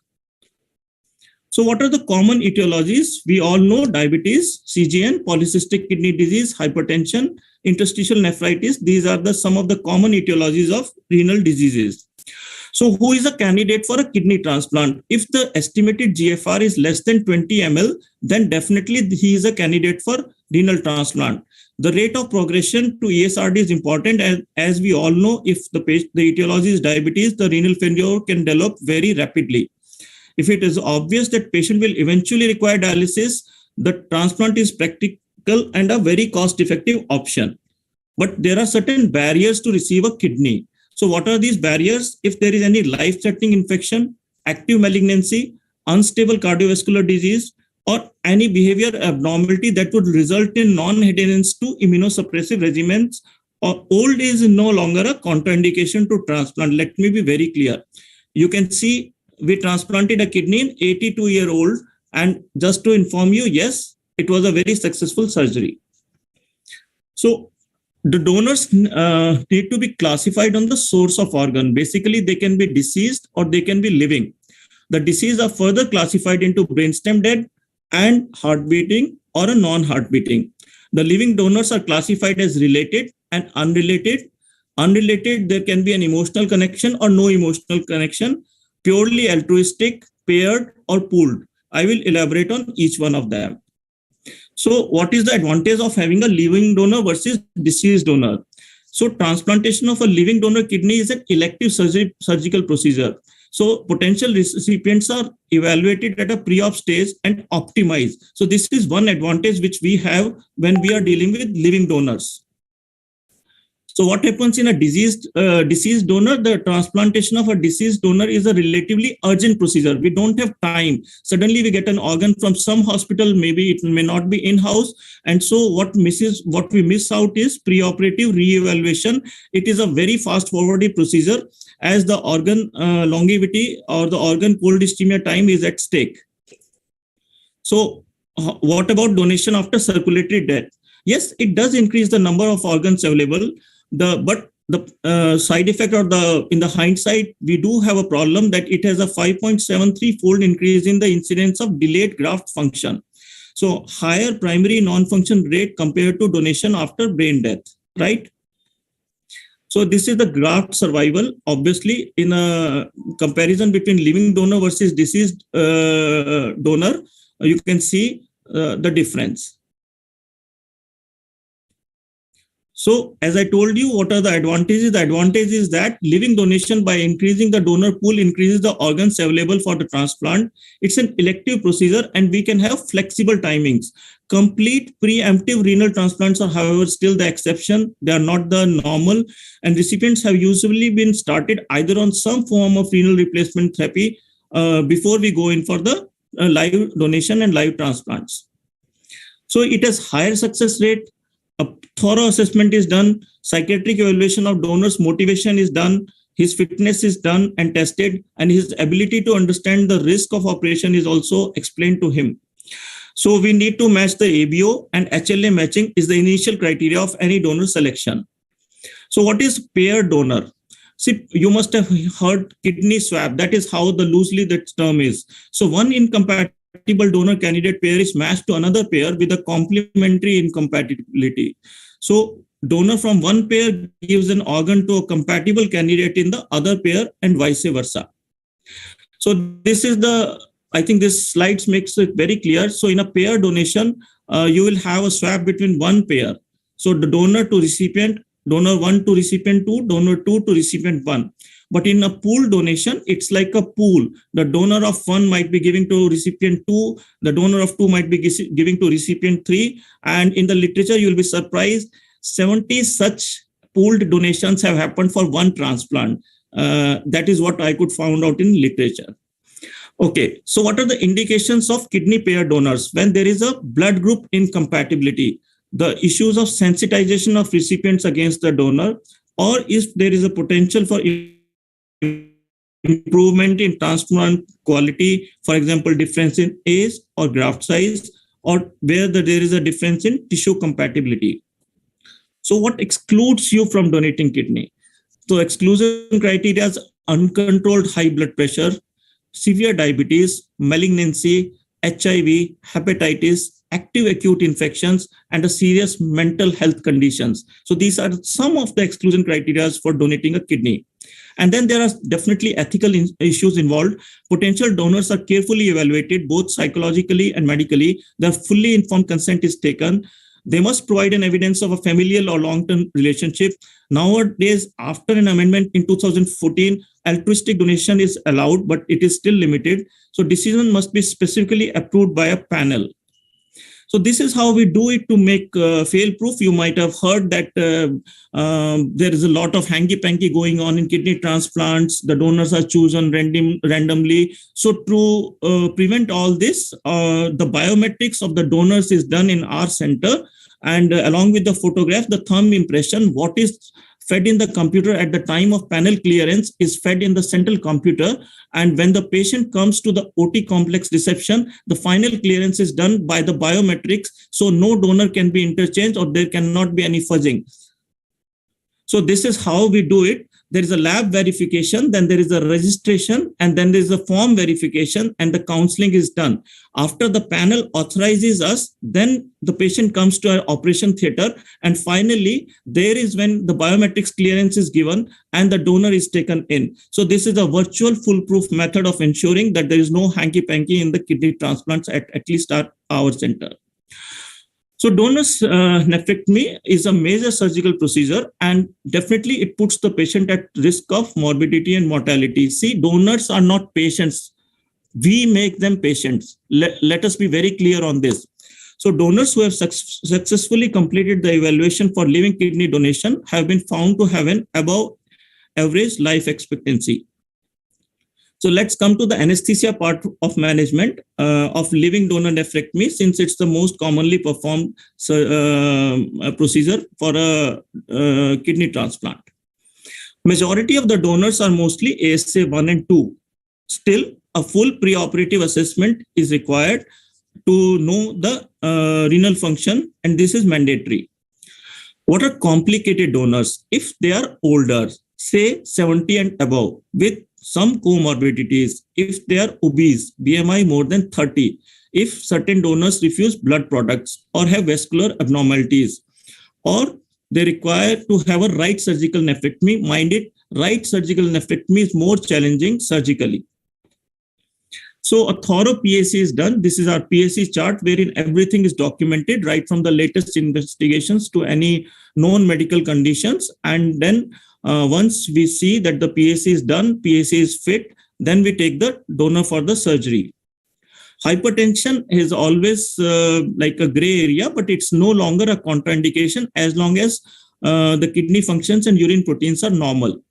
S1: So what are the common etiologies? We all know diabetes, CGN, polycystic kidney disease, hypertension, interstitial nephritis. These are some of the common etiologies of renal diseases. So who is a candidate for a kidney transplant? If the estimated GFR is less than 20 ml, then definitely he is a candidate for renal transplant. The rate of progression to ESRD is important, and as we all know, if the etiology is diabetes, the renal failure can develop very rapidly. If it is obvious that patient will eventually require dialysis, the transplant is practical and a very cost-effective option. But there are certain barriers to receive a kidney. So what are these barriers? If there is any life-threatening infection, active malignancy, unstable cardiovascular disease, or any behavior abnormality that would result in non-adherence to immunosuppressive regimens, or old age is no longer a contraindication to transplant. Let me be very clear. You can see we transplanted a kidney in 82-year-old, and just to inform you, yes, it was a very successful surgery. So the donors need to be classified on the source of organ. Basically, they can be deceased or they can be living. The deceased are further classified into brainstem dead and heart beating or a non-heart beating. The living donors are classified as related and unrelated. Unrelated, there can be an emotional connection or no emotional connection, purely altruistic, paired, or pooled. I will elaborate on each one of them. So what is the advantage of having a living donor versus deceased donor? So transplantation of a living donor kidney is an elective surgical procedure. So potential recipients are evaluated at a pre-op stage and optimized. So this is one advantage which we have when we are dealing with living donors. So what happens in a deceased donor? The transplantation of a deceased donor is a relatively urgent procedure. We don't have time. Suddenly we get an organ from some hospital, maybe it may not be in-house. And so what we miss out is preoperative re-evaluation. It is a very fast-forwarded procedure as the organ longevity or the organ cold ischemia time is at stake. So what about donation after circulatory death? Yes, it does increase the number of organs available. But the side effect or in the hindsight, we do have a problem that it has a 5.73-fold increase in the incidence of delayed graft function. So higher primary non-function rate compared to donation after brain death, right? So this is the graft survival. Obviously, in a comparison between living donor versus deceased donor, you can see the difference. So as I told you, what are the advantages? The advantage is that living donation by increasing the donor pool increases the organs available for the transplant. It's an elective procedure and we can have flexible timings. Complete preemptive renal transplants are, however, still the exception. They are not the normal, and recipients have usually been started either on some form of renal replacement therapy before we go in for the live donation and live transplants. So it has higher success rate. A thorough assessment is done, psychiatric evaluation of donors' motivation is done, his fitness is done and tested, and his ability to understand the risk of operation is also explained to him. So we need to match the ABO, and HLA matching is the initial criteria of any donor selection. So what is paired donor? See, you must have heard kidney swap. That is how loosely that term is. So one incompatible donor candidate pair is matched to another pair with a complementary incompatibility. So donor from one pair gives an organ to a compatible candidate in the other pair and vice versa. So this is I think this slides makes it very clear. So in a pair donation, you will have a swap between one pair. So the donor to recipient, donor 1 to recipient 2, donor 2 to recipient 1. But in a pool donation, it's like a pool. The donor of 1 might be giving to recipient 2. The donor of 2 might be giving to recipient 3. And in the literature, you'll be surprised, 70 such pooled donations have happened for one transplant. That is what I could find out in literature. Okay, so what are the indications of kidney pair donors? When there is a blood group incompatibility, the issues of sensitization of recipients against the donor, or if there is a potential for improvement in transplant quality, for example, difference in age or graft size, or where there is a difference in tissue compatibility. So what excludes you from donating kidney? So exclusion criteria is uncontrolled high blood pressure, severe diabetes, malignancy, HIV, hepatitis, active acute infections, and a serious mental health conditions. So these are some of the exclusion criteria for donating a kidney. And then there are definitely ethical issues involved. Potential donors are carefully evaluated, both psychologically and medically. Their fully informed consent is taken. They must provide an evidence of a familial or long-term relationship. Nowadays, after an amendment in 2014, altruistic donation is allowed, but it is still limited. So decision must be specifically approved by a panel. So this is how we do it to make fail-proof. You might have heard that there is a lot of hanky-panky going on in kidney transplants. The donors are chosen randomly. So to prevent all this, the biometrics of the donors is done in our center. And along with the photograph, the thumb impression, what is fed in the computer at the time of panel clearance is fed in the central computer. And when the patient comes to the OT complex reception, the final clearance is done by the biometrics. So no donor can be interchanged or there cannot be any fudging. So this is how we do it. There is a lab verification, then there is a registration, and then there is a form verification, and the counseling is done. After the panel authorizes us, then the patient comes to our operation theater, and finally, there is when the biometrics clearance is given and the donor is taken in. So this is a virtual foolproof method of ensuring that there is no hanky-panky in the kidney transplants at least at our center. So donors nephrectomy is a major surgical procedure, and definitely it puts the patient at risk of morbidity and mortality. See, donors are not patients. We make them patients. Let us be very clear on this. So donors who have successfully completed the evaluation for living kidney donation have been found to have an above average life expectancy. So let's come to the anesthesia part of management of living donor nephrectomy, since it's the most commonly performed procedure for a kidney transplant. Majority of the donors are mostly ASA 1 and 2. Still, a full preoperative assessment is required to know the renal function, and this is mandatory. What are complicated donors? If they are older, say 70 and above, with some comorbidities, if they are obese, BMI more than 30, if certain donors refuse blood products or have vascular abnormalities, or they require to have a right surgical nephrectomy. Mind it, right surgical nephrectomy is more challenging surgically. So a thorough PAC is done. This is our PAC chart wherein everything is documented right from the latest investigations to any known medical conditions. And then once we see that the PAC is done, PAC is fit, then we take the donor for the surgery. Hypertension is always like a gray area, but it's no longer a contraindication as long as the kidney functions and urine proteins are normal.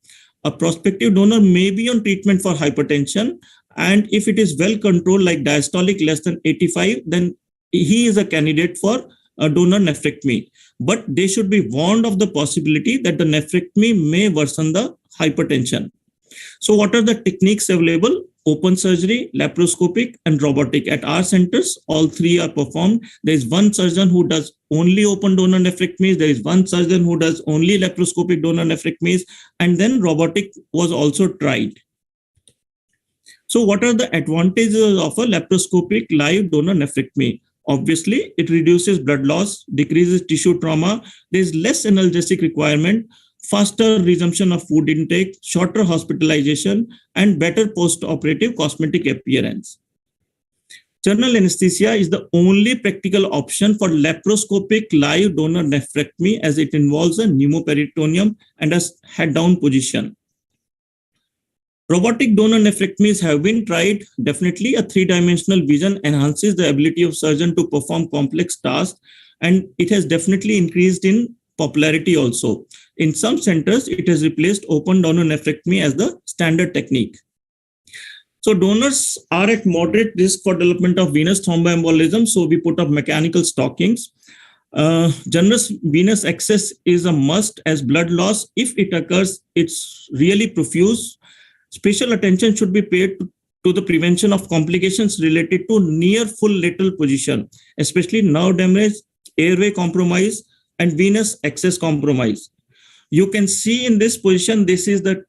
S1: A prospective donor may be on treatment for hypertension, and if it is well controlled, like diastolic less than 85, then he is a candidate for a donor nephrectomy. But they should be warned of the possibility that the nephrectomy may worsen the hypertension. So what are the techniques available? Open surgery, laparoscopic, and robotic. At our centers, all three are performed. There is one surgeon who does only open donor nephrectomies. There is one surgeon who does only laparoscopic donor nephrectomies. And then robotic was also tried. So what are the advantages of a laparoscopic live donor nephrectomy? Obviously, it reduces blood loss, decreases tissue trauma. There is less analgesic requirement, faster resumption of food intake, shorter hospitalization, and better post-operative cosmetic appearance. General anesthesia is the only practical option for laparoscopic live donor nephrectomy, as it involves a pneumoperitoneum and a head-down position. Robotic donor nephrectomies have been tried. Definitely, a three-dimensional vision enhances the ability of surgeon to perform complex tasks, and it has definitely increased in popularity also. In some centers, it has replaced open donor nephrectomy as the standard technique. So donors are at moderate risk for development of venous thromboembolism. So we put up mechanical stockings. Generous venous access is a must, as blood loss, if it occurs, it's really profuse. Special attention should be paid to the prevention of complications related to near full lateral position, especially nerve damage, airway compromise, and venous access compromise. You can see in this position, this is the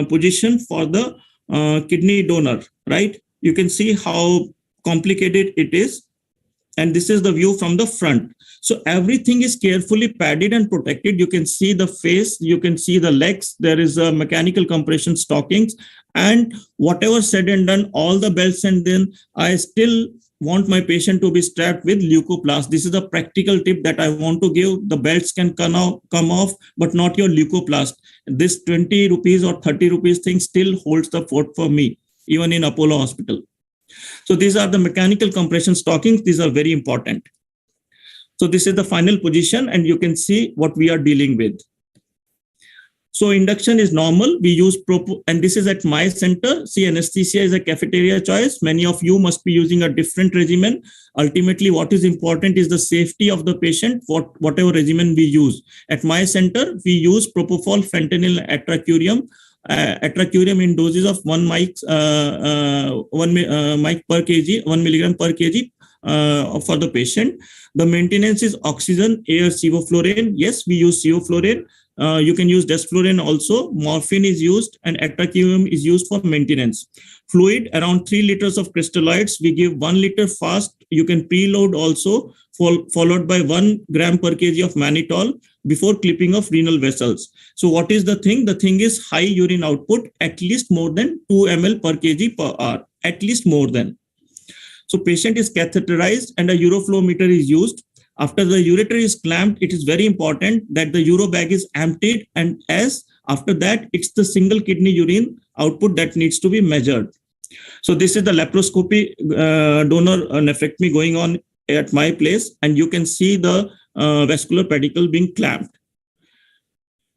S1: position for the kidney donor, right? You can see how complicated it is. And this is the view from the front. So everything is carefully padded and protected. You can see the face, you can see the legs, there is a mechanical compression stockings, and whatever said and done, all the belts, and then I still want my patient to be strapped with leukoplast. This is a practical tip that I want to give. The belts can come off, but not your leukoplast. This 20 rupees or 30 rupees thing still holds the fort for me, even in Apollo Hospital. So these are the mechanical compression stockings. These are very important. So this is the final position, and you can see what we are dealing with. So induction is normal. We use and this is at my center. See, anesthesia is a cafeteria choice. Many of you must be using a different regimen. Ultimately, what is important is the safety of the patient, whatever regimen we use. At my center, we use propofol, fentanyl, atracurium. Atracurium in doses of 1 mic per kg, 1 milligram per kg for the patient. The maintenance is oxygen, air, sevoflurane. Yes, we use sevoflurane. You can use desflurane also. Morphine is used, and atracurium is used for maintenance. Fluid, around 3 liters of crystalloids. We give 1 liter fast. You can preload also, followed by 1 gram per kg of mannitol before clipping of renal vessels. So what is the thing? The thing is high urine output, at least more than 2 ml per kg per hour, at least more than. So patient is catheterized and a uroflow meter is used. After the ureter is clamped, it is very important that the uro bag is emptied, and as after that, it's the single kidney urine output that needs to be measured. So this is the laparoscopy donor nephrectomy going on at my place, and you can see the vascular pedicle being clamped.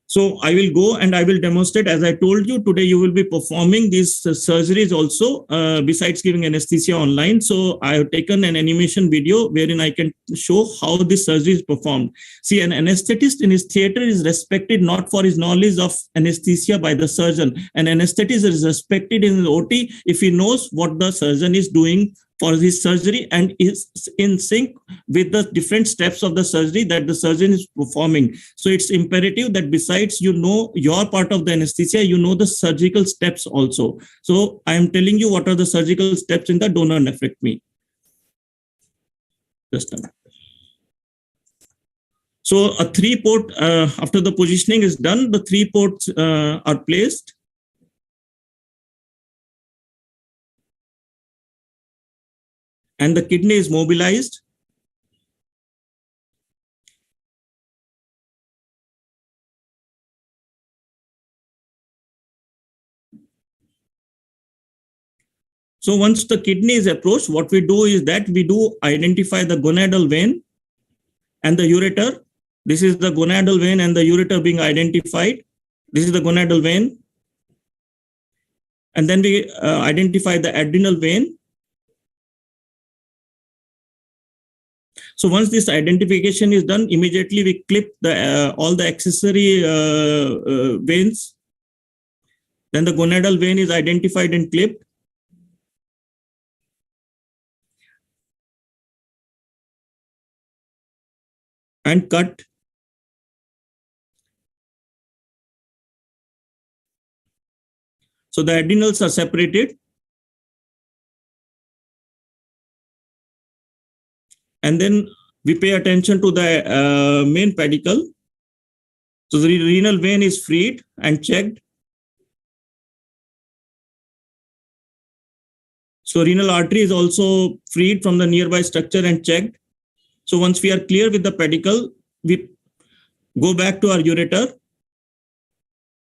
S1: So I will go and I will demonstrate. As I told you, today you will be performing these surgeries also, besides giving anesthesia online. So I have taken an animation video wherein I can show how this surgery is performed. See, an anesthetist in his theater is respected not for his knowledge of anesthesia by the surgeon. An anesthetist is respected in the OT if he knows what the surgeon is doing for his surgery and is in sync with the different steps of the surgery that the surgeon is performing. So it's imperative that besides you know your part of the anesthesia, you know the surgical steps also. So I am telling you what are the surgical steps in the donor nephrectomy. Just a minute. So a 3-port, after the positioning is done, the 3 ports are placed. And the kidney is mobilized. So once the kidney is approached, what we do is that we do identify the gonadal vein and the ureter. This is the gonadal vein and the ureter being identified. This is the gonadal vein. And then we identify the adrenal vein. So once this identification is done, immediately we clip the all the accessory veins. Then the gonadal vein is identified and clipped. And cut. So the adrenals are separated. And then we pay attention to the main pedicle. So the renal vein is freed and checked. So renal artery is also freed from the nearby structure and checked. So once we are clear with the pedicle, we go back to our ureter,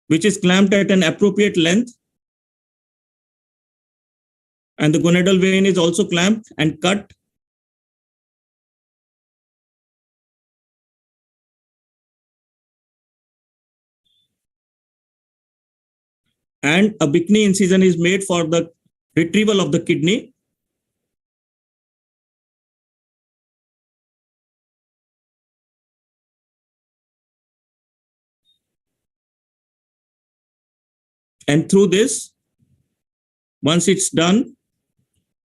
S1: which is clamped at an appropriate length. And the gonadal vein is also clamped and cut. And a bikini incision is made for the retrieval of the kidney. And through this, once it's done,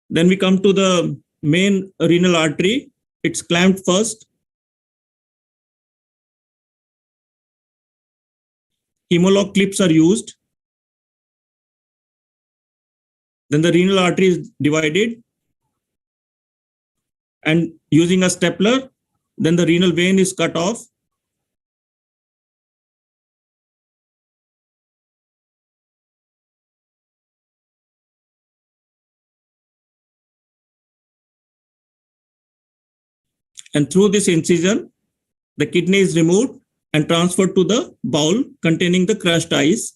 S1: then we come to the main renal artery. It's clamped first. Hemolog clips are used. Then the renal artery is divided. And using a stapler, then the renal vein is cut off. And through this incision, the kidney is removed and transferred to the bowl containing the crushed ice.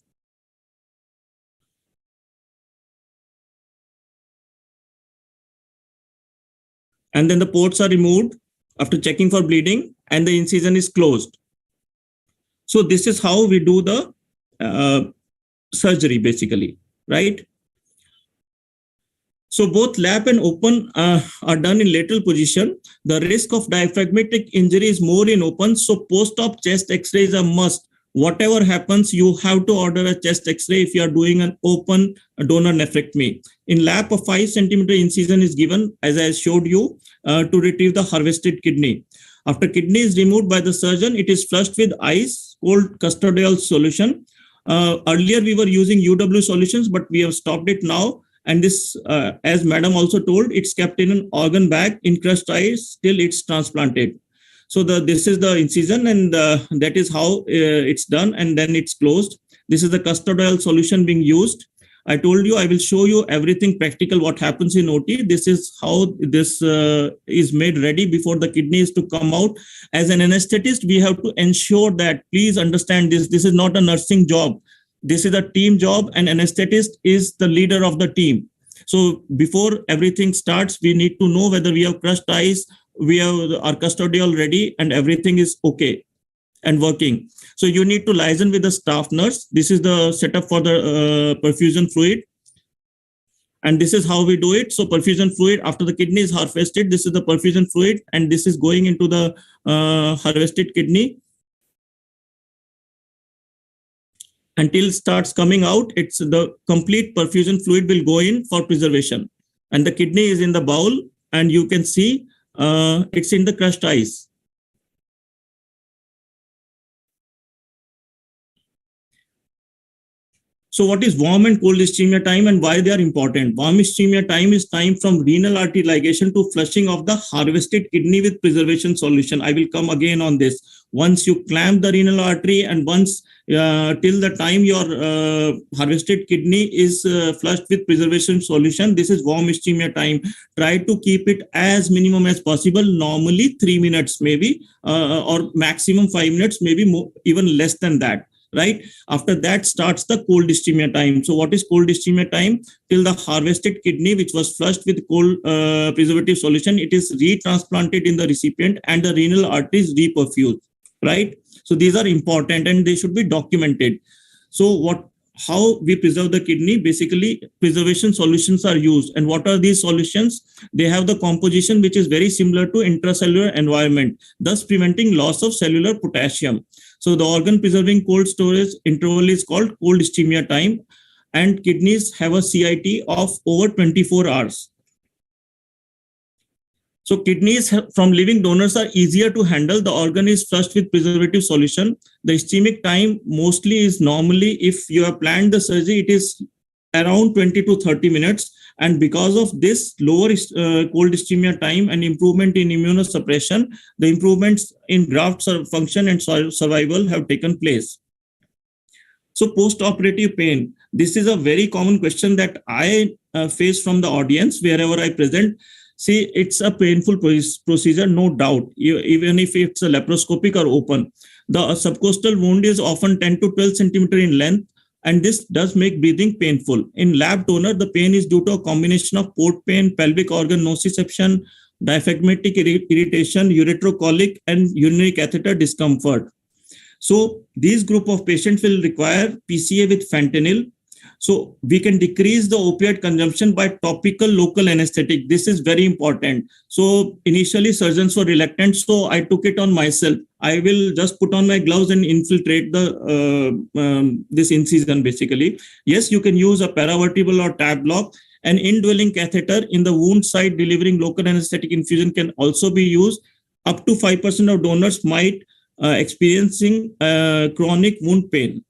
S1: And then the ports are removed after checking for bleeding and the incision is closed. So this is how we do the surgery basically, right? So both lap and open are done in lateral position. The risk of diaphragmatic injury is more in open. So post-op chest X-ray is a must. Whatever happens, you have to order a chest X-ray if you are doing an open donor nephrectomy. In lap, a 5 centimeter incision is given, as I showed you, to retrieve the harvested kidney. After kidney is removed by the surgeon, it is flushed with ice, cold custodial solution. Earlier, we were using UW solutions, but we have stopped it now. And this, as madam also told, it's kept in an organ bag in crushed ice till it's transplanted. So this is the incision, and that is how it's done, and then it's closed. This is the custodial solution being used. I told you I will show you everything practical what happens in OT. This is how this is made ready before the kidney is to come out. As an anesthetist, we have to ensure that, please understand this. This is not a nursing job. This is a team job, and anesthetist is the leader of the team. So before everything starts, we need to know whether we have crushed ice, we have our custodial ready, and everything is okay and working. So you need to liaison with the staff nurse. This is the setup for the perfusion fluid. And this is how we do it. So perfusion fluid, after the kidney is harvested, this is the perfusion fluid, and this is going into the harvested kidney. Until it starts coming out, it's the complete perfusion fluid will go in for preservation. And the kidney is in the bowl, and you can see it's in the crushed ice. So what is warm and cold ischemia time and why they are important? Warm ischemia time is time from renal artery ligation to flushing of the harvested kidney with preservation solution. I will come again on this. Once you clamp the renal artery and once till the time your harvested kidney is flushed with preservation solution, this is warm ischemia time. Try to keep it as minimum as possible, normally 3 minutes maybe, or maximum 5 minutes, maybe more, even less than that. Right after that starts the cold ischemia time. So what is cold ischemia time? Till the harvested kidney, which was flushed with cold preservative solution, it is retransplanted in the recipient and the renal artery is reperfused. Right. So these are important and they should be documented. So how we preserve the kidney? Basically, preservation solutions are used. And what are these solutions? They have the composition which is very similar to intracellular environment, thus preventing loss of cellular potassium. So the organ preserving cold storage interval is called cold ischemia time, and kidneys have a CIT of over 24 hours. So kidneys from living donors are easier to handle. The organ is flushed with preservative solution. The ischemic time mostly is normally, if you have planned the surgery, it is around 20 to 30 minutes. And because of this lower cold ischemia time and improvement in immunosuppression, the improvements in graft function and survival have taken place. So post-operative pain. This is a very common question that I face from the audience wherever I present. See, it's a painful procedure, no doubt, even if it's a laparoscopic or open. The subcostal wound is often 10 to 12 centimeter in length, and this does make breathing painful. In lap donor, the pain is due to a combination of port pain, pelvic organ nociception, diaphragmatic irritation, ureterocolic, and urinary catheter discomfort. So these group of patients will require PCA with fentanyl. So we can decrease the opioid consumption by topical local anesthetic. This is very important. So initially surgeons were reluctant, so I took it on myself. I will just put on my gloves and infiltrate the this incision basically. Yes, you can use a paravertebral or tab block. An indwelling catheter in the wound site delivering local anesthetic infusion can also be used. Up to 5% of donors might experiencing chronic wound pain.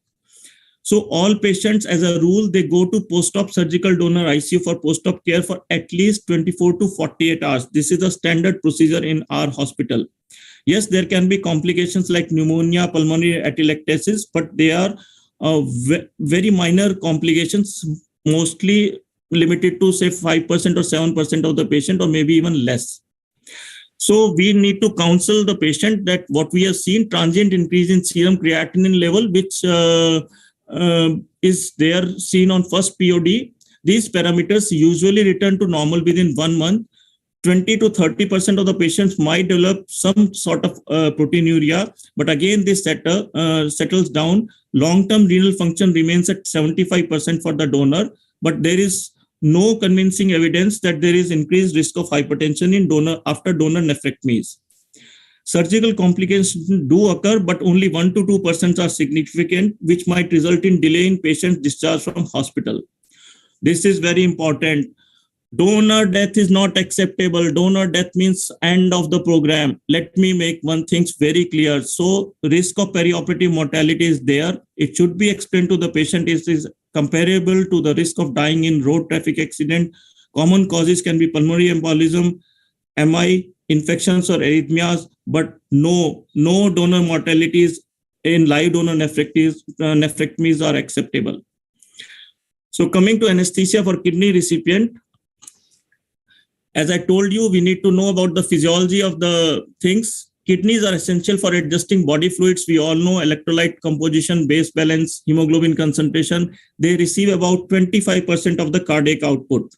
S1: So all patients, as a rule, they go to post-op surgical donor ICU for post-op care for at least 24 to 48 hours. This is a standard procedure in our hospital. Yes, there can be complications like pneumonia, pulmonary atelectasis, but they are very minor complications, mostly limited to say 5% or 7% of the patient, or maybe even less. So we need to counsel the patient that what we have seen, transient increase in serum creatinine level, which is there seen on first POD. These parameters usually return to normal within 1 month. 20 to 30% of the patients might develop some sort of proteinuria, but again this settles down. Long-term renal function remains at 75% for the donor, but there is no convincing evidence that there is increased risk of hypertension in donor after donor nephrectomies. Surgical complications do occur, but only 1 to 2% are significant, which might result in delay in patient's discharge from hospital. This is very important. Donor death is not acceptable. Donor death means end of the program. Let me make one thing very clear. So risk of perioperative mortality is there. It should be explained to the patient. It is comparable to the risk of dying in road traffic accident. Common causes can be pulmonary embolism, MI, infections or arrhythmias, but no donor mortalities in live donor nephrectomies are acceptable. So coming to anesthesia for kidney recipient, as I told you, we need to know about the physiology of the things. Kidneys are essential for adjusting body fluids. We all know electrolyte composition, base balance, hemoglobin concentration. They receive about 25% of the cardiac output.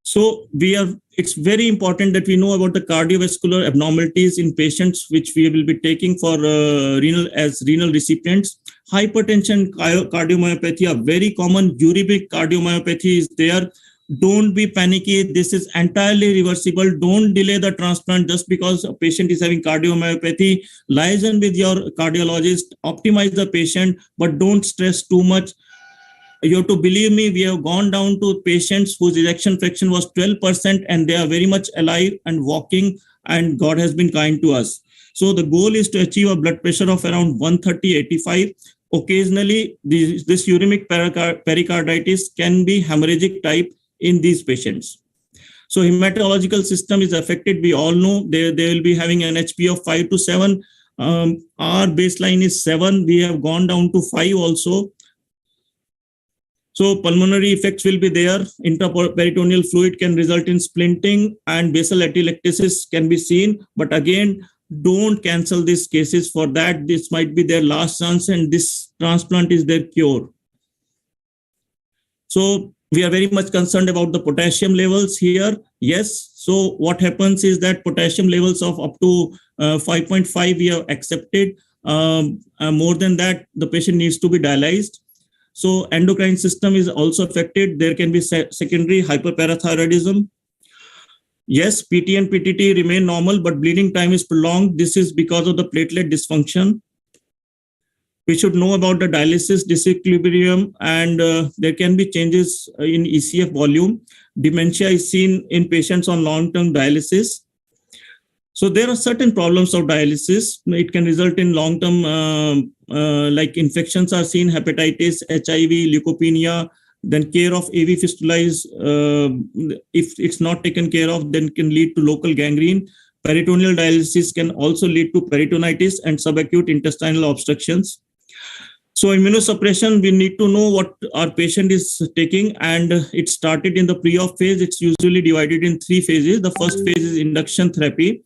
S1: So it's very important that we know about the cardiovascular abnormalities in patients, which we will be taking for renal recipients. Hypertension, cardiomyopathy are very common. Uremic cardiomyopathy is there. Don't be panicky. This is entirely reversible. Don't delay the transplant just because a patient is having cardiomyopathy. Liaison with your cardiologist, optimize the patient, but don't stress too much. You have to believe me, we have gone down to patients whose ejection fraction was 12% and they are very much alive and walking, and God has been kind to us. So the goal is to achieve a blood pressure of around 130/85. Occasionally, this uremic pericarditis can be hemorrhagic type in these patients. So hematological system is affected. We all know they will be having an HP of 5 to 7. Our baseline is 7. We have gone down to 5 also. So pulmonary effects will be there. Intraperitoneal fluid can result in splinting and basal atelectasis can be seen. But again, don't cancel these cases. For that, this might be their last chance and this transplant is their cure. So we are very much concerned about the potassium levels here. Yes. So what happens is that potassium levels of up to 5.5 we have accepted. More than that, the patient needs to be dialyzed. So endocrine system is also affected. There can be secondary hyperparathyroidism. Yes, PT and PTT remain normal, but bleeding time is prolonged. This is because of the platelet dysfunction. We should know about the dialysis disequilibrium, and there can be changes in ECF volume. Dementia is seen in patients on long-term dialysis. So there are certain problems of dialysis. It can result in long-term, like infections are seen, hepatitis, HIV, leukopenia. Then care of AV fistula is, if it's not taken care of, then can lead to local gangrene. Peritoneal dialysis can also lead to peritonitis and subacute intestinal obstructions. So immunosuppression, we need to know what our patient is taking, and it started in the pre-op phase. It's usually divided in 3 phases. The first phase is induction therapy,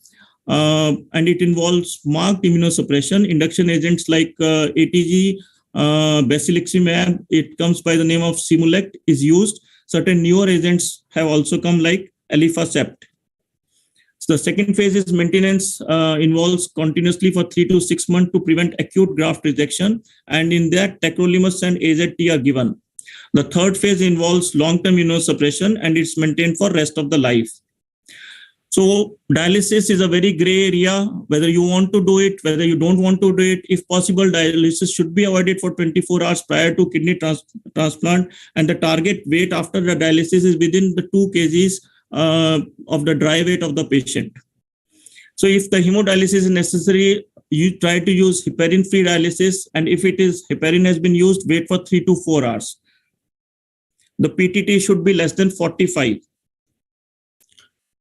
S1: and it involves marked immunosuppression. Induction agents like ATG, basiliximab, it comes by the name of Simulect, is used. Certain newer agents have also come like Elifasept. So the second phase is maintenance, involves continuously for 3 to 6 months to prevent acute graft rejection. And in that, tacrolimus and AZT are given. The third phase involves long-term immunosuppression and it's maintained for rest of the life. So dialysis is a very gray area, whether you want to do it, whether you don't want to do it. If possible, dialysis should be avoided for 24 hours prior to kidney transplant. And the target weight after the dialysis is within the 2 kgs of the dry weight of the patient. So if the hemodialysis is necessary, you try to use heparin-free dialysis. And if it is heparin has been used, wait for 3 to 4 hours. The PTT should be less than 45.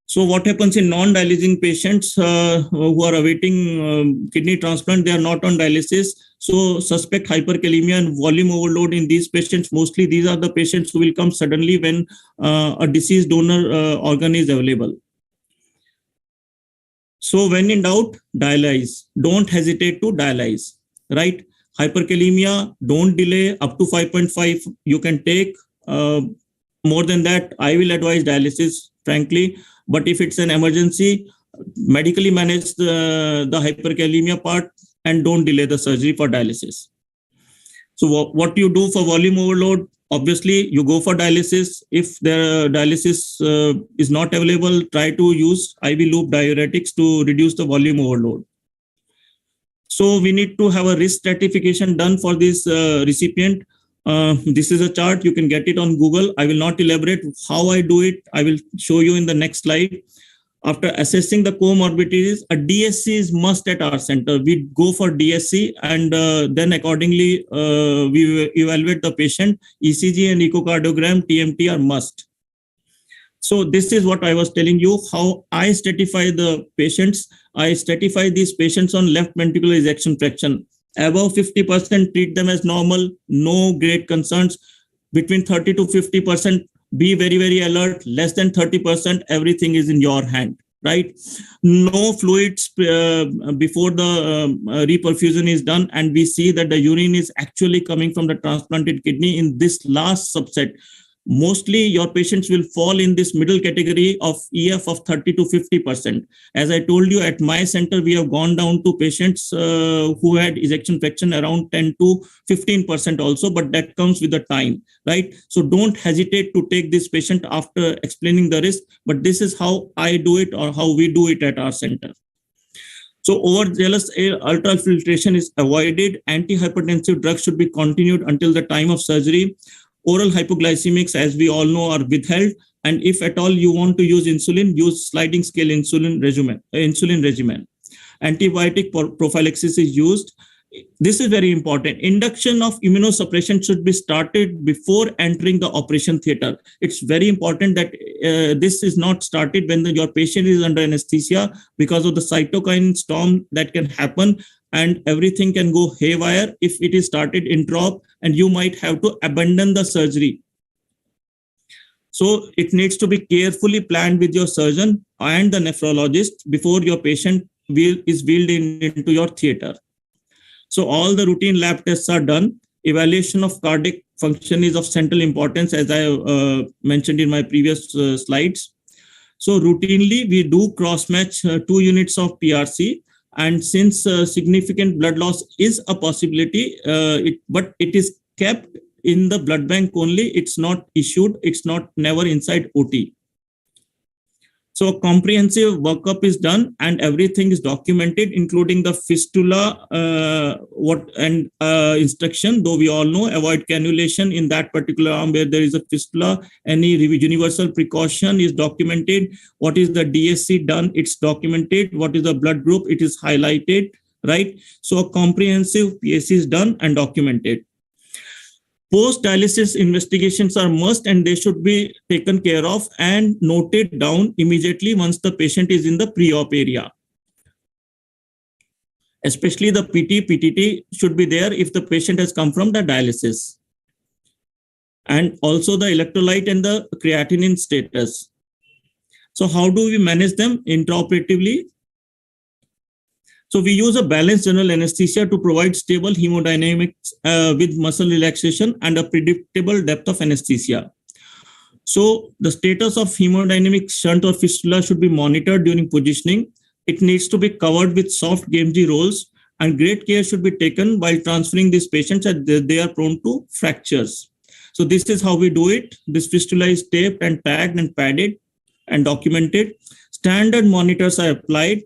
S1: So what happens in non-dialyzing patients who are awaiting kidney transplant, they are not on dialysis. So suspect hyperkalemia and volume overload in these patients. Mostly these are the patients who will come suddenly when a deceased donor organ is available. So when in doubt, dialyze. Don't hesitate to dialyze, right? Hyperkalemia, don't delay. Up to 5.5 you can take. More than that, I will advise dialysis, frankly. But if it's an emergency, medically manage the hyperkalemia part and don't delay the surgery for dialysis. So what you do for volume overload? Obviously, you go for dialysis. If the dialysis is not available, try to use IV loop diuretics to reduce the volume overload. So we need to have a risk stratification done for this recipient. This is a chart. You can get it on Google. I will not elaborate how I do it. I will show you in the next slide. After assessing the comorbidities, a DSC is must at our center. We go for DSC and then accordingly we evaluate the patient. ECG and echocardiogram, TMT are must. So this is what I was telling you, how I stratify the patients. I stratify these patients on left ventricular ejection fraction. Above 50%, treat them as normal, no great concerns. Between 30 to 50%, be very, very alert. Less than 30%, everything is in your hand, right? No fluids before the reperfusion is done. And we see that the urine is actually coming from the transplanted kidney in this last subset. Mostly your patients will fall in this middle category of EF of 30 to 50%. As I told you, at my center, we have gone down to patients who had ejection fraction around 10 to 15% also, but that comes with the time, right? So don't hesitate to take this patient after explaining the risk, but this is how I do it or how we do it at our center. So overzealous ultrafiltration is avoided. Antihypertensive drugs should be continued until the time of surgery. Oral hypoglycemics, as we all know, are withheld. And if at all you want to use insulin, use sliding scale insulin regimen. Antibiotic prophylaxis is used. This is very important. Induction of immunosuppression should be started before entering the operation theater. It's very important that this is not started when your patient is under anesthesia, because of the cytokine storm that can happen and everything can go haywire if it is started intra-op, and you might have to abandon the surgery. So it needs to be carefully planned with your surgeon and the nephrologist before your patient is wheeled into your theater. So all the routine lab tests are done. Evaluation of cardiac function is of central importance, as I mentioned in my previous slides. So routinely we do cross-match 2 units of PRC. And since significant blood loss is a possibility, but it is kept in the blood bank only. It's not issued. It's not never inside OT. So a comprehensive workup is done and everything is documented, including the fistula instruction. Though we all know, avoid cannulation in that particular arm where there is a fistula. Any universal precaution is documented. What is the DSC done? It's documented. What is the blood group? It is highlighted, right? So a comprehensive PAC is done and documented. Post-dialysis investigations are must and they should be taken care of and noted down immediately once the patient is in the pre-op area. Especially the PTT should be there if the patient has come from the dialysis. And also the electrolyte and the creatinine status. So how do we manage them intraoperatively? So we use a balanced general anesthesia to provide stable hemodynamics with muscle relaxation and a predictable depth of anesthesia. So the status of hemodynamic shunt or fistula should be monitored during positioning. It needs to be covered with soft Gamgee rolls, and great care should be taken while transferring these patients as they are prone to fractures. So this is how we do it. This fistula is taped and tagged and padded and documented. Standard monitors are applied.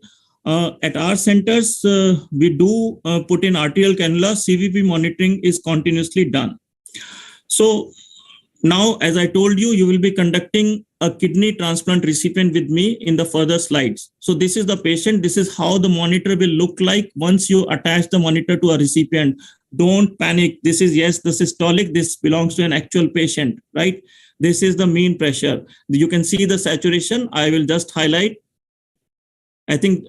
S1: At our centers, we do put in arterial cannula. CVP monitoring is continuously done. So now, as I told you, you will be conducting a kidney transplant recipient with me in the further slides. So this is the patient. This is how the monitor will look like once you attach the monitor to a recipient. Don't panic. This is, yes, the systolic. This belongs to an actual patient, right? This is the mean pressure. You can see the saturation. I will just highlight. I think,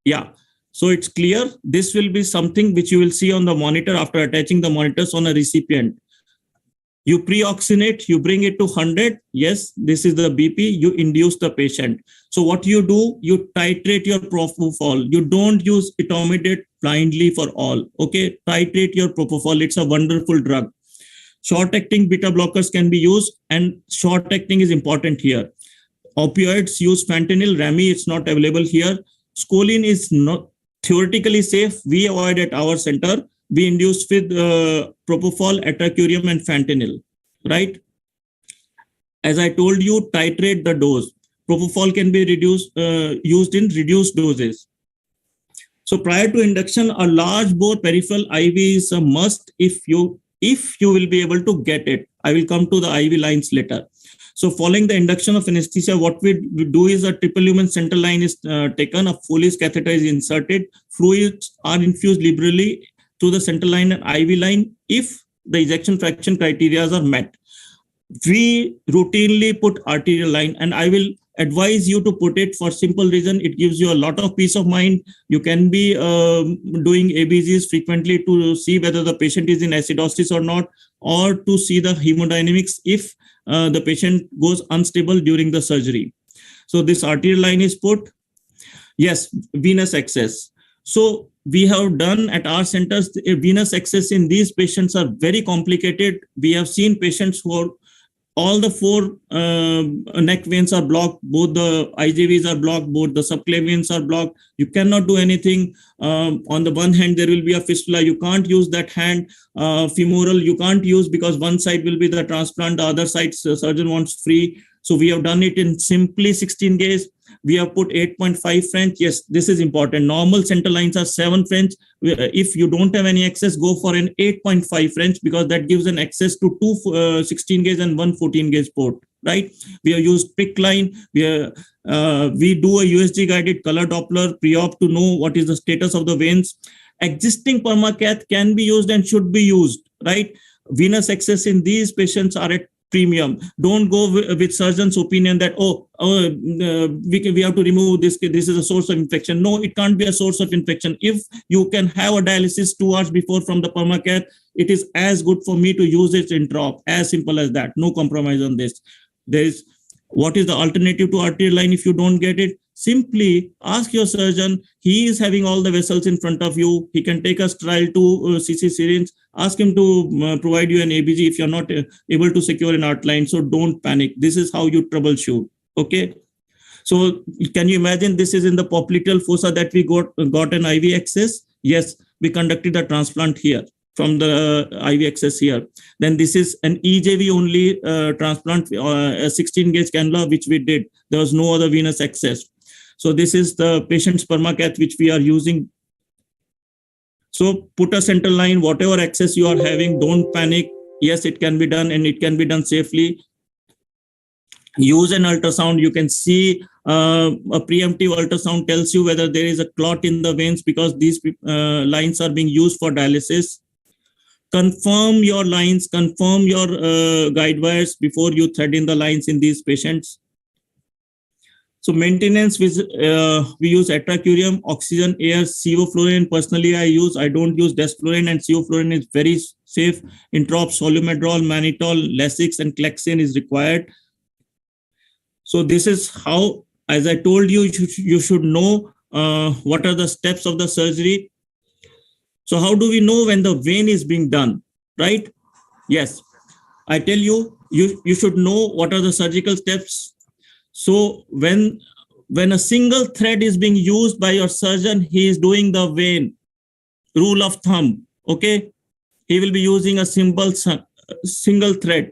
S1: yeah. So it's clear. This will be something which you will see on the monitor after attaching the monitors on a recipient. You pre-oxygenate, you bring it to 100. Yes, this is the BP. You induce the patient. So what you do, you titrate your propofol. You don't use etomidate blindly for all. Okay, titrate your propofol. It's a wonderful drug. Short-acting beta blockers can be used, and short-acting is important here. Opioids, use fentanyl, Rami, it's not available here. Scoline is not theoretically safe. We avoid at our center. We induce with propofol, atracurium, and fentanyl, right? As I told you, titrate the dose. Propofol can be used in reduced doses. So prior to induction, a large bore peripheral IV is a must if you will be able to get it. I will come to the IV lines later. So following the induction of anesthesia, what we do is a triple lumen central line is taken, a Foley's catheter is inserted, fluids are infused liberally to the central line and IV line if the ejection fraction criteria are met. We routinely put arterial line, and I will advise you to put it for simple reason. It gives you a lot of peace of mind. You can be doing ABGs frequently to see whether the patient is in acidosis or not, or to see the hemodynamics if the patient goes unstable during the surgery. So this arterial line is put. Yes, venous access. So we have done at our centers, venous access in these patients are very complicated. We have seen patients who are, all the four neck veins are blocked, both the IJVs are blocked, both the subclavians are blocked. You cannot do anything. On the one hand, there will be a fistula. You can't use that hand. Femoral, you can't use because one side will be the transplant, the other side surgeon wants free. So we have done it in simply 16 gauge. We have put 8.5 French. Yes, this is important. Normal center lines are 7 French. If you don't have any access, go for an 8.5 French because that gives an access to two 16 gauge and one 14 gauge port, right? We have used PIC line. We do a USG guided color Doppler pre-op to know what is the status of the veins. Existing permacath can be used and should be used, right? Venous access in these patients are at premium. Don't go with surgeon's opinion that, we have to remove this. This is a source of infection. No, it can't be a source of infection. If you can have a dialysis 2 hours before from the permacath, it is as good for me to use it in drop. As simple as that. No compromise on this. There is, what is the alternative to arterial line if you don't get it? Simply ask your surgeon. He is having all the vessels in front of you. He can take a sterile 2 cc syringe. Ask him to provide you an ABG if you're not able to secure an art line. So don't panic. This is how you troubleshoot. Okay. So can you imagine this is in the popliteal fossa that we got an IV access? Yes, we conducted a transplant here from the IV access here. Then this is an EJV only transplant, a 16 gauge cannula, which we did. There was no other venous access. So this is the patient's permacath, which we are using. So put a central line, whatever access you are having, don't panic. Yes, it can be done and it can be done safely. Use an ultrasound. You can see a preemptive ultrasound tells you whether there is a clot in the veins because these lines are being used for dialysis. Confirm your lines, confirm your guide wires before you thread in the lines in these patients. So maintenance, we use atracurium, oxygen, air, sevoflurane. Personally, I don't use desflurane, and sevoflurane is very safe. Introp, solumedrol, mannitol, Lasix, and Clexane is required. So this is how, as I told you, you should know what are the steps of the surgery. So how do we know when the vein is being done, right? Yes, I tell you, you should know what are the surgical steps. So when a single thread is being used by your surgeon, he is doing the vein. Rule of thumb, okay? He will be using a simple single thread.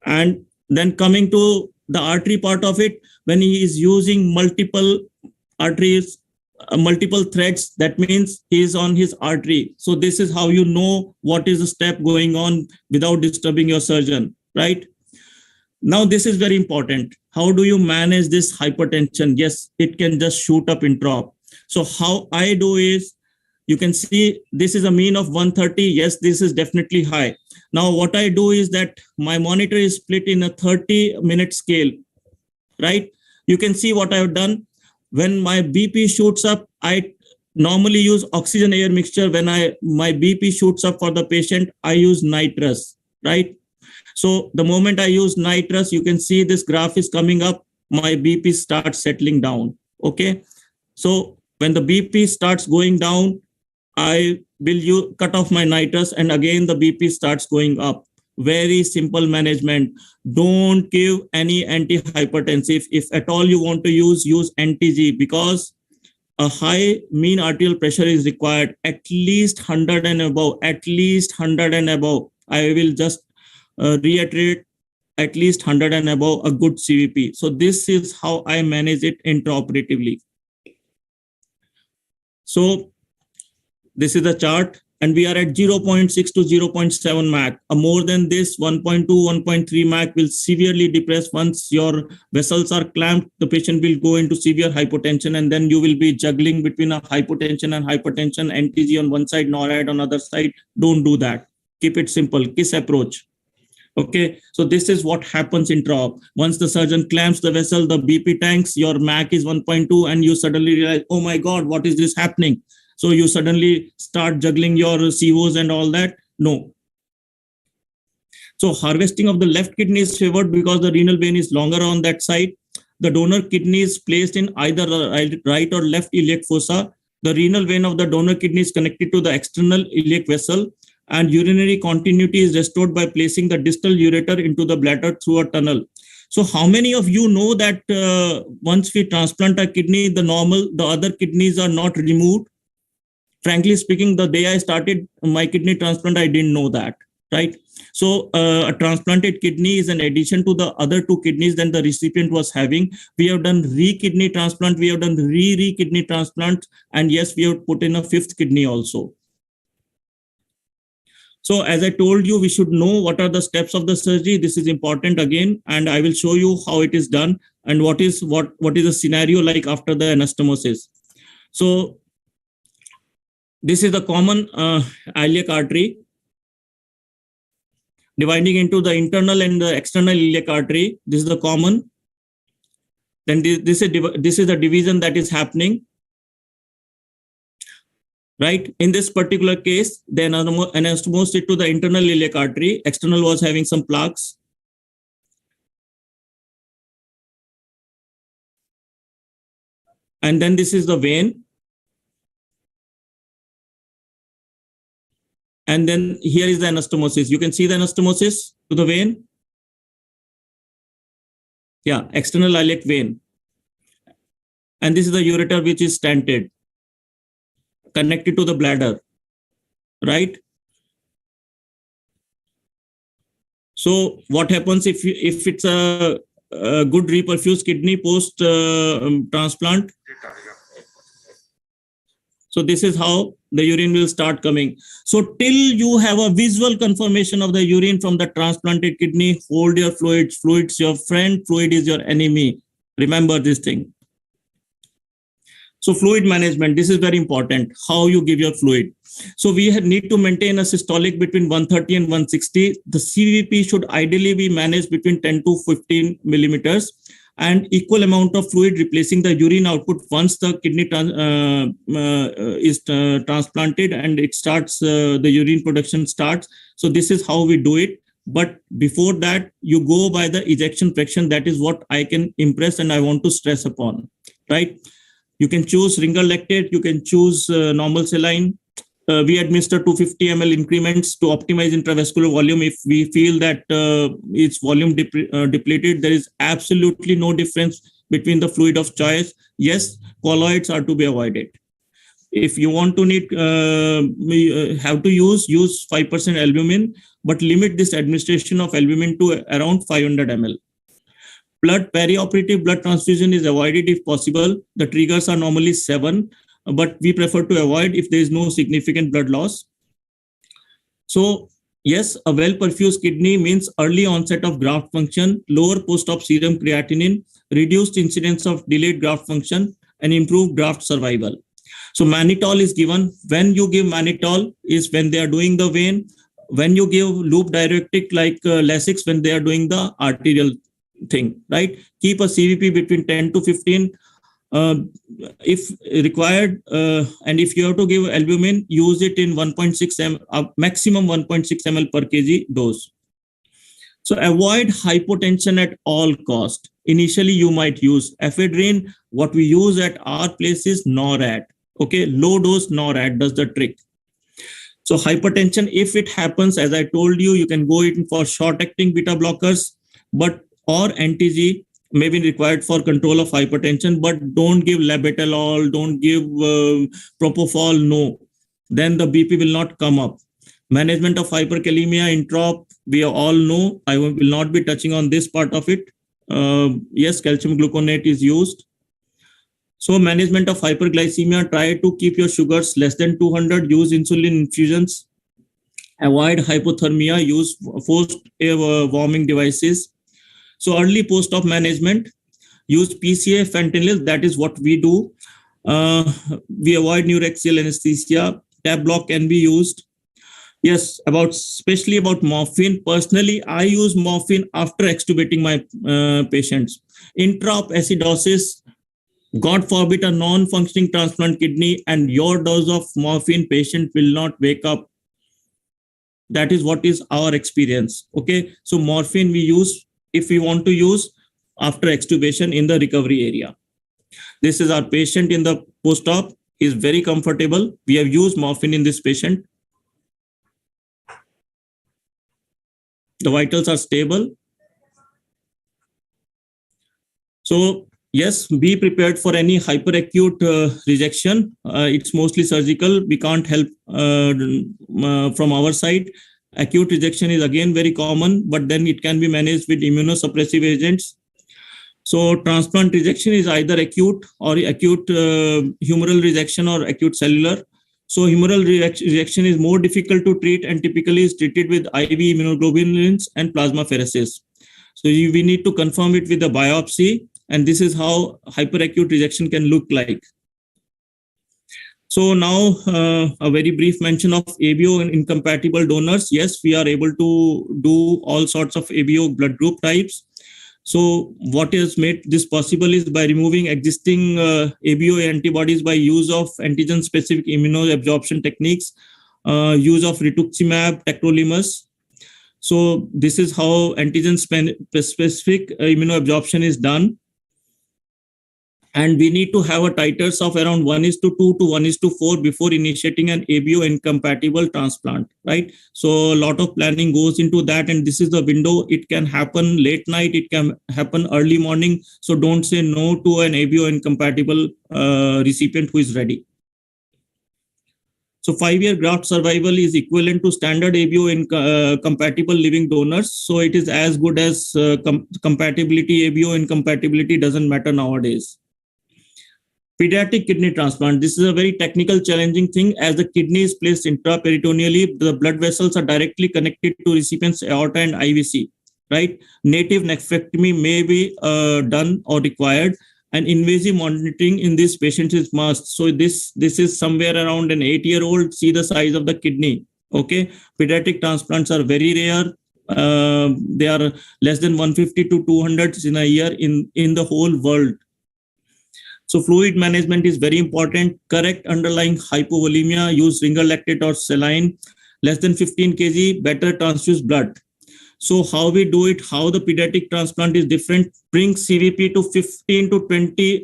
S1: And then coming to the artery part of it, when he is using multiple arteries, multiple threads, that means he is on his artery. So this is how you know what is the step going on without disturbing your surgeon, right? Now this is very important. How do you manage this hypertension? Yes, it can just shoot up intra-op. So how I do is, you can see this is a mean of 130. Yes, this is definitely high. Now what I do is that my monitor is split in a 30-minute scale, right? You can see what I've done. When my BP shoots up, I normally use oxygen air mixture. When my BP shoots up for the patient, I use nitrous, right? So the moment I use nitrous, you can see this graph is coming up, my BP starts settling down, okay? So when the BP starts going down, I will cut off my nitrous, and again the BP starts going up. Very simple management. Don't give any antihypertensive. If at all you want to use NTG, because a high mean arterial pressure is required, at least 100 and above, at least 100 and above. I will just reiterate, at least 100 and above, a good CVP. So this is how I manage it intraoperatively. So this is the chart, and we are at 0.6 to 0.7 MAC. More than this, 1.2, 1.3 MAC will severely depress. Once your vessels are clamped, the patient will go into severe hypotension, and then you will be juggling between a hypotension and hypertension, NTG on one side, NORAD on other side. Don't do that. Keep it simple, KISS approach. Okay, so this is what happens intra-op. Once the surgeon clamps the vessel, the BP tanks, your MAC is 1.2, and you suddenly realize, oh my God, what is this happening? So you suddenly start juggling your COs and all that. No. So harvesting of the left kidney is favored because the renal vein is longer on that side. The donor kidney is placed in either right or left iliac fossa. The renal vein of the donor kidney is connected to the external iliac vessel, and urinary continuity is restored by placing the distal ureter into the bladder through a tunnel. So how many of you know that once we transplant a kidney, the other kidneys are not removed? Frankly speaking, the day I started my kidney transplant, I didn't know that, right? So a transplanted kidney is an addition to the other two kidneys than the recipient was having. We have done re-kidney transplant, we have done re-kidney transplant, and yes, we have put in a fifth kidney also. So as I told you, we should know what are the steps of the surgery. This is important again, and I will show you how it is done and what is the scenario like after the anastomosis. So this is the common iliac artery dividing into the internal and the external iliac artery. This is the common. Then this is the division that is happening. Right. In this particular case, the anastomosis to the internal iliac artery. External was having some plaques. And then this is the vein. And then here is the anastomosis. You can see the anastomosis to the vein. Yeah, external iliac vein. And this is the ureter which is stented, connected to the bladder, right? So what happens if it's a good reperfused kidney post transplant? So this is how the urine will start coming. So till you have a visual confirmation of the urine from the transplanted kidney, hold your fluids. Fluid's your friend, fluid is your enemy. Remember this thing. So fluid management, this is very important, how you give your fluid. So we need to maintain a systolic between 130 and 160. The CVP should ideally be managed between 10 to 15 millimeters, and equal amount of fluid replacing the urine output once the kidney is transplanted and it starts, the urine production starts. So this is how we do it. But before that, you go by the ejection fraction. That is what I can impress and I want to stress upon, right? You can choose Ringer lactate, you can choose normal saline. We administer 250 ml increments to optimize intravascular volume. If we feel that it's volume depleted, there is absolutely no difference between the fluid of choice. Yes, colloids are to be avoided. If you want to need, have to use 5% albumin, but limit this administration of albumin to around 500 ml. Perioperative blood transfusion is avoided if possible. The triggers are normally 7, but we prefer to avoid if there is no significant blood loss. So yes, a well-perfused kidney means early onset of graft function, lower post-op serum creatinine, reduced incidence of delayed graft function, and improved graft survival. So mannitol is given. When you give mannitol is when they are doing the vein. When you give loop diuretic like Lasix, when they are doing the arterial thing, right? Keep a CVP between 10 to 15 if required, and if you have to give albumin, use it in 1.6 ml, maximum 1.6 ml per kg dose. So avoid hypotension at all cost. Initially, you might use ephedrine. What we use at our place is NORAD. Okay, low dose NORAD does the trick. So hypertension, if it happens, as I told you, you can go in for short-acting beta blockers, or anti-G may be required for control of hypertension, but don't give labetalol, don't give propofol, no. Then the BP will not come up. Management of hyperkalemia, introp, we all know. I will not be touching on this part of it. Yes, calcium gluconate is used. So management of hyperglycemia, try to keep your sugars less than 200, use insulin infusions, avoid hypothermia, use forced warming devices. So early post-op management, use PCA, fentanyl, that is what we do. We avoid neuraxial anesthesia, tab block can be used. Yes, especially about morphine. Personally, I use morphine after extubating my patients. Introp acidosis, God forbid a non-functioning transplant kidney and your dose of morphine, patient will not wake up. That is what is our experience. Okay, so morphine we use if we want to use after extubation in the recovery area. This is our patient in the post-op. He is very comfortable. We have used morphine in this patient. The vitals are stable. So yes, be prepared for any hyperacute rejection. It's mostly surgical. We can't help from our side. Acute rejection is again very common, but then it can be managed with immunosuppressive agents. So transplant rejection is either acute or acute humoral rejection or acute cellular. So humoral rejection is more difficult to treat and typically is treated with IV immunoglobulins and plasmapheresis. So we need to confirm it with a biopsy, and this is how hyperacute rejection can look like. So now a very brief mention of ABO and incompatible donors. Yes, we are able to do all sorts of ABO blood group types. So what has made this possible is by removing existing ABO antibodies by use of antigen-specific immunoabsorption techniques, use of rituximab, tacrolimus. So this is how antigen-specific immunoabsorption is done. And we need to have a titers of around 1:2 to 1:4 before initiating an ABO incompatible transplant, right? So a lot of planning goes into that, and this is the window. It can happen late night, it can happen early morning. So don't say no to an ABO incompatible recipient who is ready. So 5-year graft survival is equivalent to standard ABO compatible living donors. So it is as good as compatibility. ABO incompatibility doesn't matter nowadays. Pediatric kidney transplant. This is a very technical, challenging thing. As the kidney is placed intraperitoneally, the blood vessels are directly connected to recipient's aorta and IVC, right? Native nephrectomy may be done or required, and invasive monitoring in these patients is must. So this is somewhere around an 8-year-old. See the size of the kidney. Okay, pediatric transplants are very rare. They are less than 150 to 200 in a year in the whole world. So fluid management is very important. Correct underlying hypovolemia, use ringer lactate or saline. Less than 15 kg, better transfuse blood. So how we do it, how the pediatric transplant is different, bring CVP to 15 to 20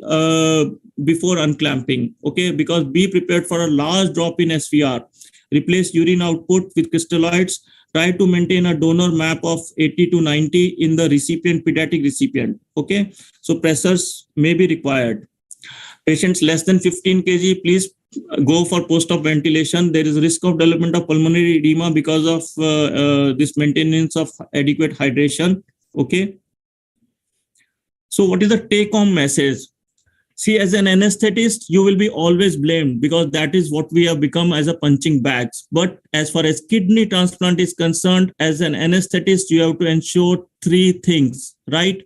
S1: before unclamping. Okay, because be prepared for a large drop in SVR. Replace urine output with crystalloids. Try to maintain a donor map of 80 to 90 in the recipient, pediatric recipient. Okay, so pressors may be required. Patients less than 15 kg, please go for post-op ventilation. There is risk of development of pulmonary edema because of this maintenance of adequate hydration. Okay. So what is the take-home message? See, as an anesthetist, you will be always blamed because that is what we have become as a punching bags. But as far as kidney transplant is concerned, as an anesthetist, you have to ensure three things, right?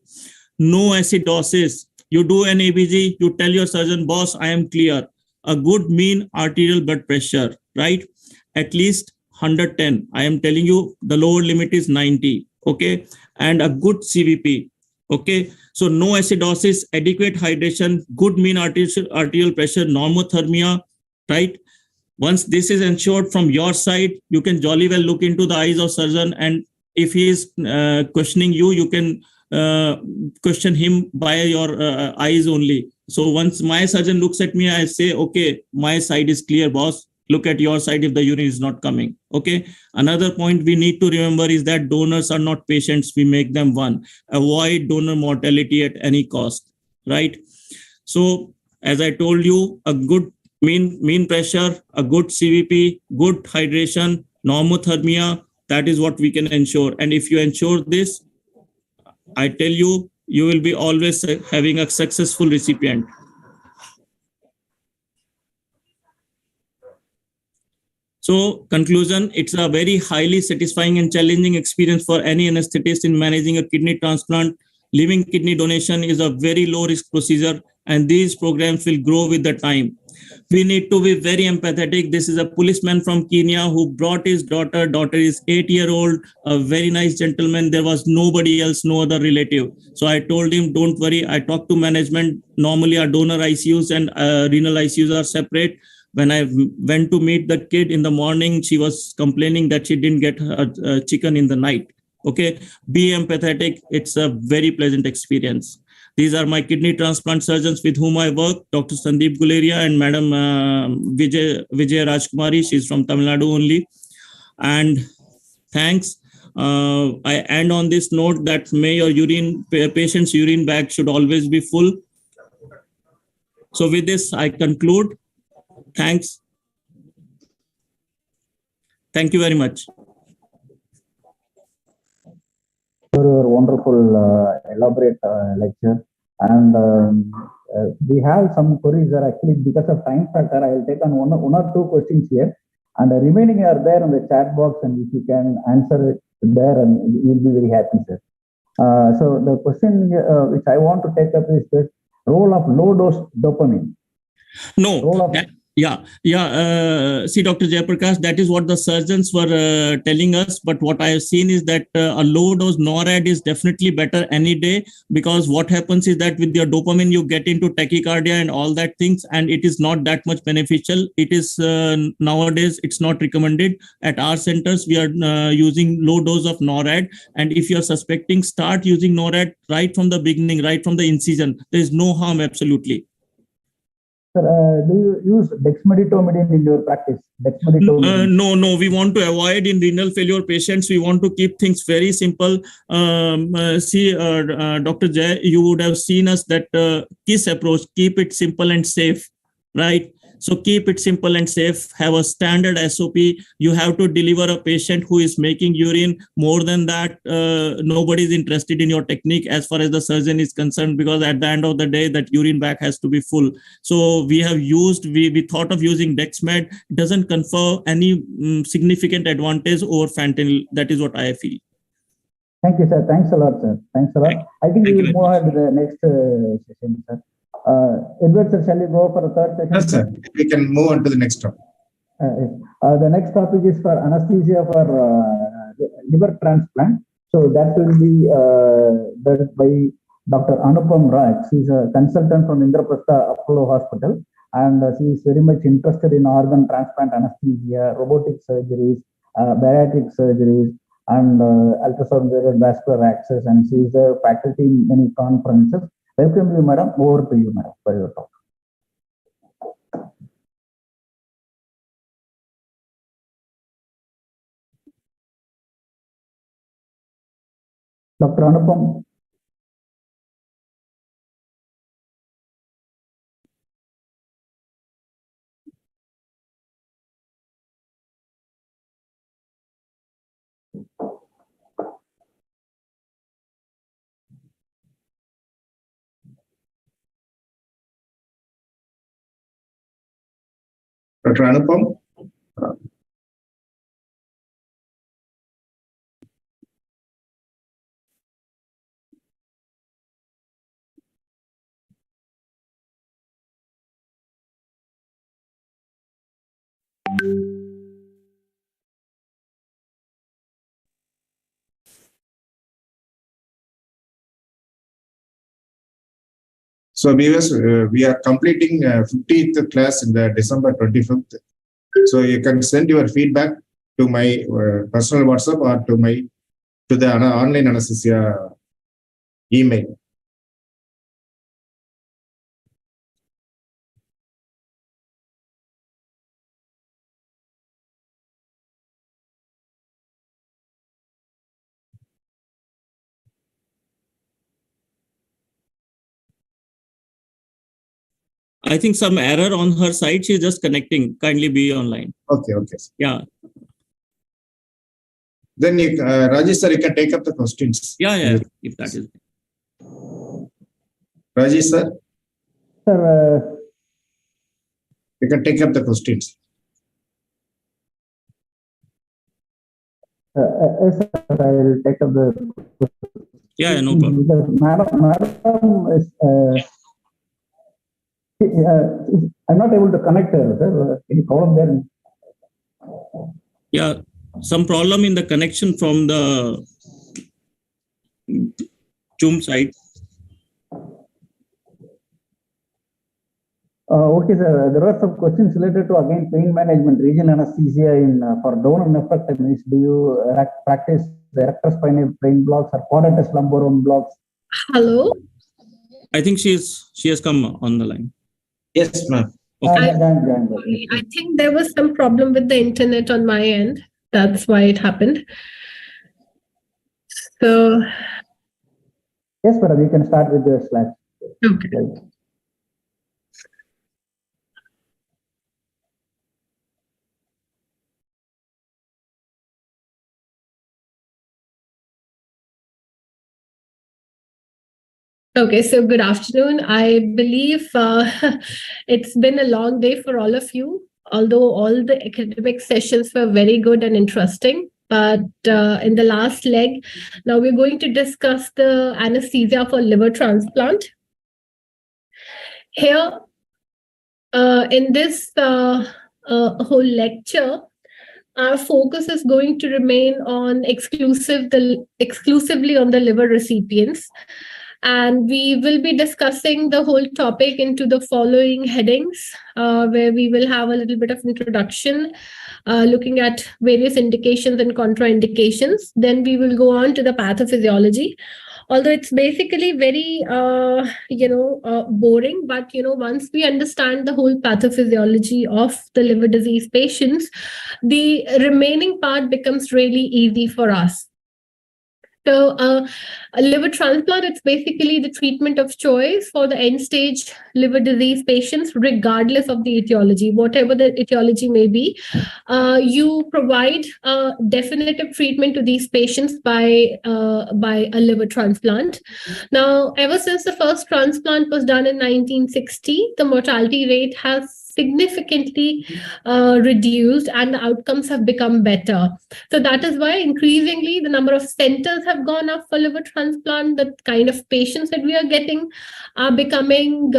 S1: No acidosis. You do an ABG, you tell your surgeon, boss, I am clear. A good mean arterial blood pressure, right? At least 110. I am telling you, the lower limit is 90, okay? And a good CVP, okay? So no acidosis, adequate hydration, good mean arterial pressure, normothermia, right? Once this is ensured from your side, you can jolly well look into the eyes of surgeon, and if he is questioning you, you can question him by your eyes only. So once my surgeon looks at me, I say, okay, my side is clear, boss. Look at your side if the urine is not coming. Okay. Another point we need to remember is that donors are not patients. We make them one. Avoid donor mortality at any cost. Right. So as I told you, a good mean pressure, a good CVP, good hydration, normothermia, that is what we can ensure. And if you ensure this, I tell you, you will be always having a successful recipient. So conclusion, it's a very highly satisfying and challenging experience for any anesthetist in managing a kidney transplant. Living kidney donation is a very low risk procedure, and these programs will grow with the time. We need to be very empathetic. This is a policeman from Kenya who brought his daughter. Daughter is 8-year-old, a very nice gentleman. There was nobody else, no other relative. So I told him, don't worry. I talked to management. Normally our donor ICUs and renal ICUs are separate. When I went to meet the kid in the morning, she was complaining that she didn't get her chicken in the night. Okay, be empathetic. It's a very pleasant experience. These are my kidney transplant surgeons with whom I work, Dr. Sandeep Guleria and Madam Vijay Rajkumari. She's from Tamil Nadu only. And thanks. I end on this note that may your patient's urine bag should always be full. So with this, I conclude. Thanks. Thank you very much.
S3: For your wonderful elaborate lecture, and we have some queries there. Actually, because of time factor, I will take on one or two questions here, and the remaining are there in the chat box, and if you can answer it there, and you'll be very happy, sir. So the question which I want to take up is the role of low dose dopamine.
S1: No. See, Dr. Jeyaprakash, that is what the surgeons were telling us. But what I have seen is that a low dose NORAD is definitely better any day, because what happens is that with your dopamine, you get into tachycardia and all that things, and it is not that much beneficial. It is nowadays, it's not recommended. At our centers, we are using low dose of NORAD. And if you are suspecting, start using NORAD right from the beginning, right from the incision. There is no harm, absolutely.
S3: Sir, do you use dexmedetomidine in your practice?
S1: No, we want to avoid in renal failure patients. We want to keep things very simple. Dr. Jay, you would have seen us that KISS approach, keep it simple and safe, right? So keep it simple and safe. Have a standard SOP. You have to deliver a patient who is making urine. More than that, nobody is interested in your technique as far as the surgeon is concerned, because at the end of the day, that urine bag has to be full. So we thought of using Dexmed. It doesn't confer any significant advantage over fentanyl. That is what I feel.
S3: Thank you, sir. Thanks a lot, sir. Thanks a lot. I think we will move ahead to the next session, sir. Edward, sir, shall we go for the third session?
S2: Yes, sir. We can move on to the next topic.
S3: The next topic is for anesthesia for liver transplant. So that will be done by Dr. Anupam Raj. She's a consultant from Indraprastha Apollo Hospital, and she is very much interested in organ transplant anesthesia, robotic surgeries, bariatric surgeries, and ultrasound vascular access, and she is a faculty in many conferences. Welcome you, madam. Over to you, madam, for your talk. Dr. Anupam.
S2: Dr. Anupam? So viewers, we are completing 50th class in the December 25th. So you can send your feedback to my personal WhatsApp or to the online anesthesia email.
S1: I think some error on her side. She's just connecting. Kindly be online.
S2: Okay.
S1: Yeah.
S2: Then Rajesh sir, you can take up the questions.
S1: Yeah. If that is.
S2: Rajesh sir.
S3: Sir,
S2: you can take up the questions.
S3: Yes, sir, I will take up the.
S1: Yeah, no problem.
S3: Because madam is. I'm not able to connect her, sir. Can you call up there?
S1: Yeah, some problem in the connection from the Zoom side.
S3: Okay, sir. There were some questions related to again pain management, regional anesthesia in for donor nephrectomies. Do you practice the erectrospinal pain blocks or quadratus lumborum blocks?
S5: Hello.
S1: I think she has come on the line.
S2: Yes, ma'am.
S1: Okay.
S5: I think there was some problem with the internet on my end. That's why it happened. So.
S3: Yes, but we can start with the slide.
S5: Okay. Okay, so good afternoon. I believe it's been a long day for all of you, although all the academic sessions were very good and interesting. But in the last leg, now we're going to discuss the anesthesia for liver transplant. Here, in this whole lecture, our focus is going to remain on exclusively on the liver recipients. And we will be discussing the whole topic into the following headings, where we will have a little bit of introduction, looking at various indications and contraindications. Then we will go on to the pathophysiology. Although it's basically very, boring, but, once we understand the whole pathophysiology of the liver disease patients, the remaining part becomes really easy for us. So a liver transplant, it's basically the treatment of choice for the end-stage liver disease patients, regardless of the etiology, whatever the etiology may be. You provide a definitive treatment to these patients by a liver transplant. Now, ever since the first transplant was done in 1960, the mortality rate has significantly reduced and the outcomes have become better. So that is why increasingly the number of centers have gone up for liver transplant. The kind of patients that we are getting are becoming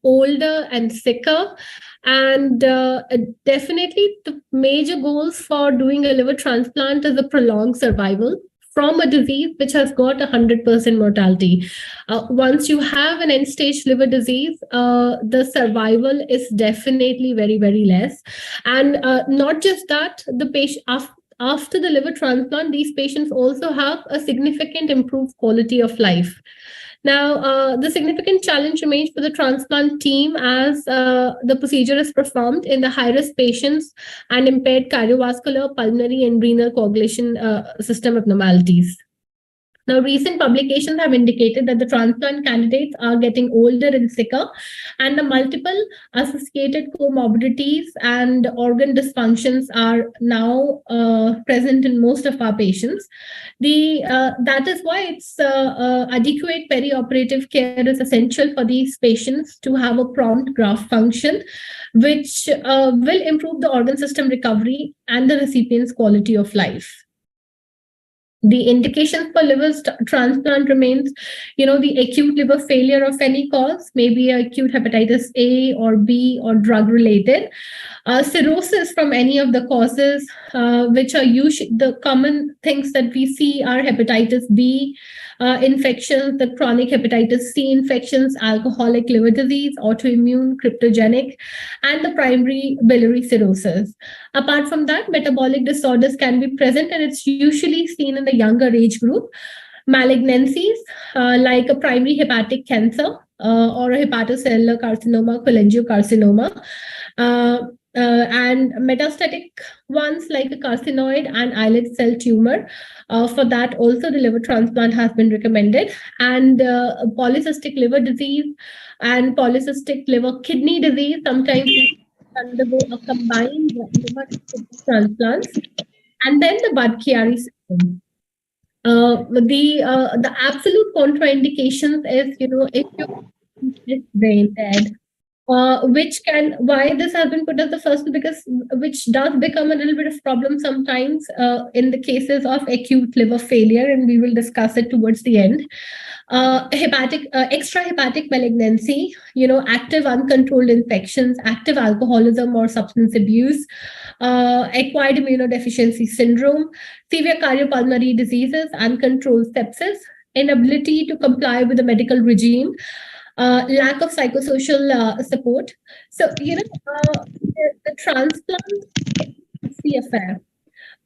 S5: older and sicker. And definitely the major goals for doing a liver transplant is a prolonged survival from a disease which has got 100% mortality. Once you have an end-stage liver disease, the survival is definitely very, very less. And not just that, the patient after the liver transplant, these patients also have a significant improved quality of life. Now, the significant challenge remains for the transplant team as the procedure is performed in the high-risk patients and impaired cardiovascular, pulmonary, and renal coagulation system abnormalities. Now, recent publications have indicated that the transplant candidates are getting older and sicker, and the multiple associated comorbidities and organ dysfunctions are now present in most of our patients. That is why it's adequate perioperative care is essential for these patients to have a prompt graft function, which will improve the organ system recovery and the recipient's quality of life. The indications for liver transplant remains, the acute liver failure of any cause, maybe acute hepatitis A or B or drug related, cirrhosis from any of the causes, which are usually the common things that we see are hepatitis B infections, the chronic hepatitis C infections, alcoholic liver disease, autoimmune, cryptogenic, and the primary biliary cirrhosis. Apart from that, metabolic disorders can be present, and it's usually seen in the younger age group. Malignancies like a primary hepatic cancer or a hepatocellular carcinoma, cholangiocarcinoma, and metastatic ones like a carcinoid and islet cell tumor. For that, also the liver transplant has been recommended. And polycystic liver disease and polycystic liver kidney disease sometimes undergo a combined liver transplants. And then the Budd-Chiari syndrome. The absolute contraindications is, if you're brain dead, why this has been put as the first, because which does become a little bit of problem sometimes in the cases of acute liver failure, and we will discuss it towards the end. Extrahepatic malignancy, active uncontrolled infections, active alcoholism or substance abuse, acquired immunodeficiency syndrome, severe cardiopulmonary diseases, uncontrolled sepsis, inability to comply with the medical regime, lack of psychosocial support. So, the transplant is the affair.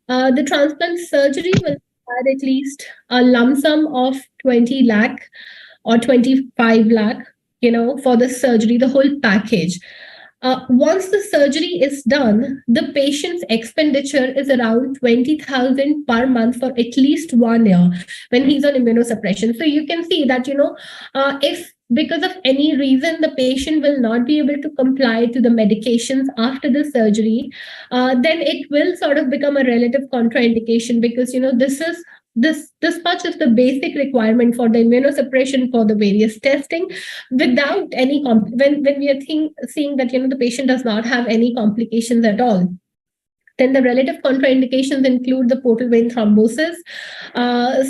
S5: The transplant surgery will require at least a lump sum of 20 lakh or 25 lakh, for the surgery, the whole package. Once the surgery is done, the patient's expenditure is around 20,000 per month for at least 1 year when he's on immunosuppression. So you can see that, if because of any reason the patient will not be able to comply to the medications after the surgery, then it will sort of become a relative contraindication, because this much is the basic requirement for the immunosuppression for the various testing, without any when we are seeing that the patient does not have any complications at all. Then the relative contraindications include the portal vein thrombosis,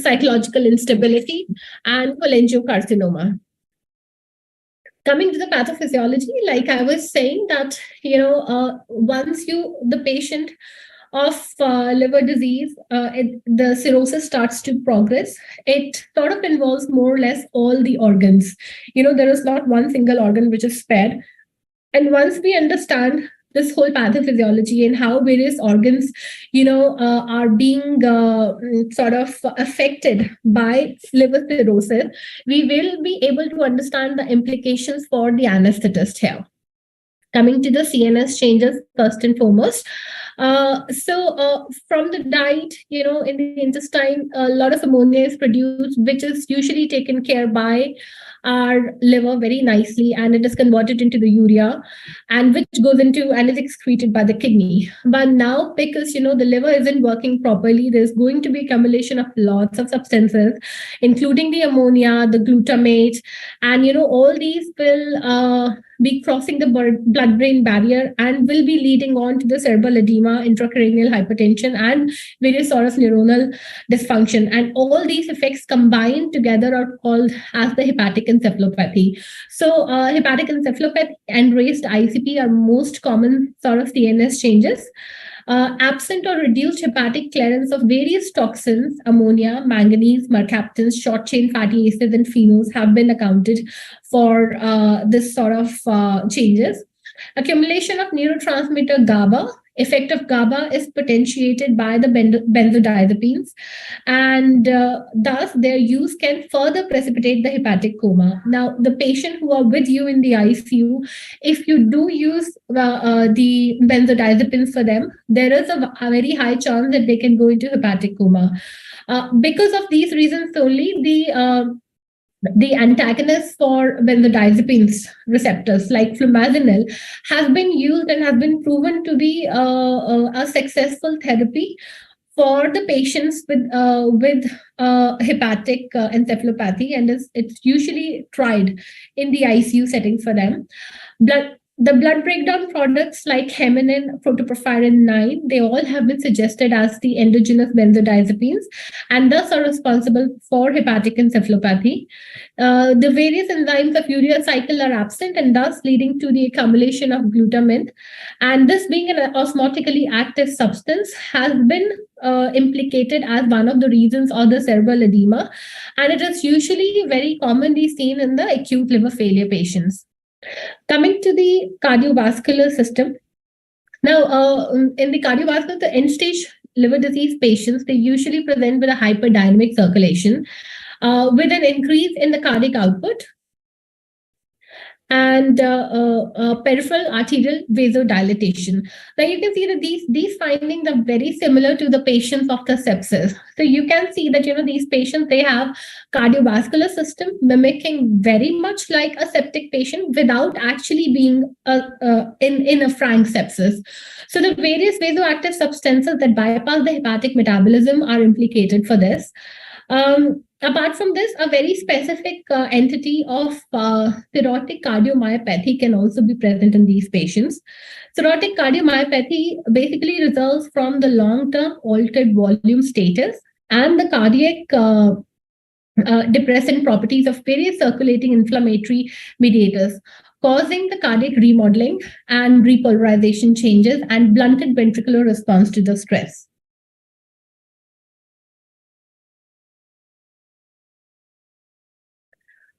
S5: psychological instability, and cholangiocarcinoma. Coming to the pathophysiology, like I was saying that, once the patient of liver disease, the cirrhosis starts to progress, it sort of involves more or less all the organs. There is not one single organ which is spared. And once we understand this whole pathophysiology and how various organs, are being sort of affected by liver cirrhosis, we will be able to understand the implications for the anesthetist here. Coming to the CNS changes, first and foremost. From the diet, in the intestine, a lot of ammonia is produced, which is usually taken care by our liver very nicely, and it is converted into the urea, and which goes into and is excreted by the kidney. But now, because the liver isn't working properly, there's going to be accumulation of lots of substances, including the ammonia, the glutamate, and all these will be crossing the blood-brain barrier and will be leading on to the cerebral edema, intracranial hypertension, and various sort of neuronal dysfunction. And all these effects combined together are called as the hepatic encephalopathy. So hepatic encephalopathy and raised ICP are most common sort of CNS changes. Absent or reduced hepatic clearance of various toxins, ammonia, manganese, mercaptans, short-chain fatty acids, and phenols have been accounted for this sort of changes. Accumulation of neurotransmitter GABA, effect of GABA is potentiated by the benzodiazepines, and thus their use can further precipitate the hepatic coma. Now, the patient who are with you in the ICU, if you do use the benzodiazepines for them, there is a very high chance that they can go into hepatic coma. Because of these reasons only, the antagonists for benzodiazepines receptors like flumazenil has been used and has been proven to be a successful therapy for the patients with hepatic encephalopathy, and it's usually tried in the ICU setting for them. The blood breakdown products like hemonin, protoporphyrin 9, they all have been suggested as the endogenous benzodiazepines and thus are responsible for hepatic encephalopathy. The various enzymes of urea cycle are absent and thus leading to the accumulation of glutamate. And this being an osmotically active substance has been implicated as one of the reasons of the cerebral edema. And it is usually very commonly seen in the acute liver failure patients. Coming to the cardiovascular system. Now, in the cardiovascular, the end-stage liver disease patients, they usually present with a hyperdynamic circulation with an increase in the cardiac output and peripheral arterial vasodilatation. Now you can see that these findings are very similar to the patients of the sepsis. So you can see that these patients, they have cardiovascular system mimicking very much like a septic patient without actually being in a frank sepsis. So the various vasoactive substances that bypass the hepatic metabolism are implicated for this. Apart from this, a very specific entity of cirrhotic cardiomyopathy can also be present in these patients. Cirrhotic cardiomyopathy basically results from the long-term altered volume status and the cardiac depressant properties of various circulating inflammatory mediators, causing the cardiac remodeling and repolarization changes and blunted ventricular response to the stress.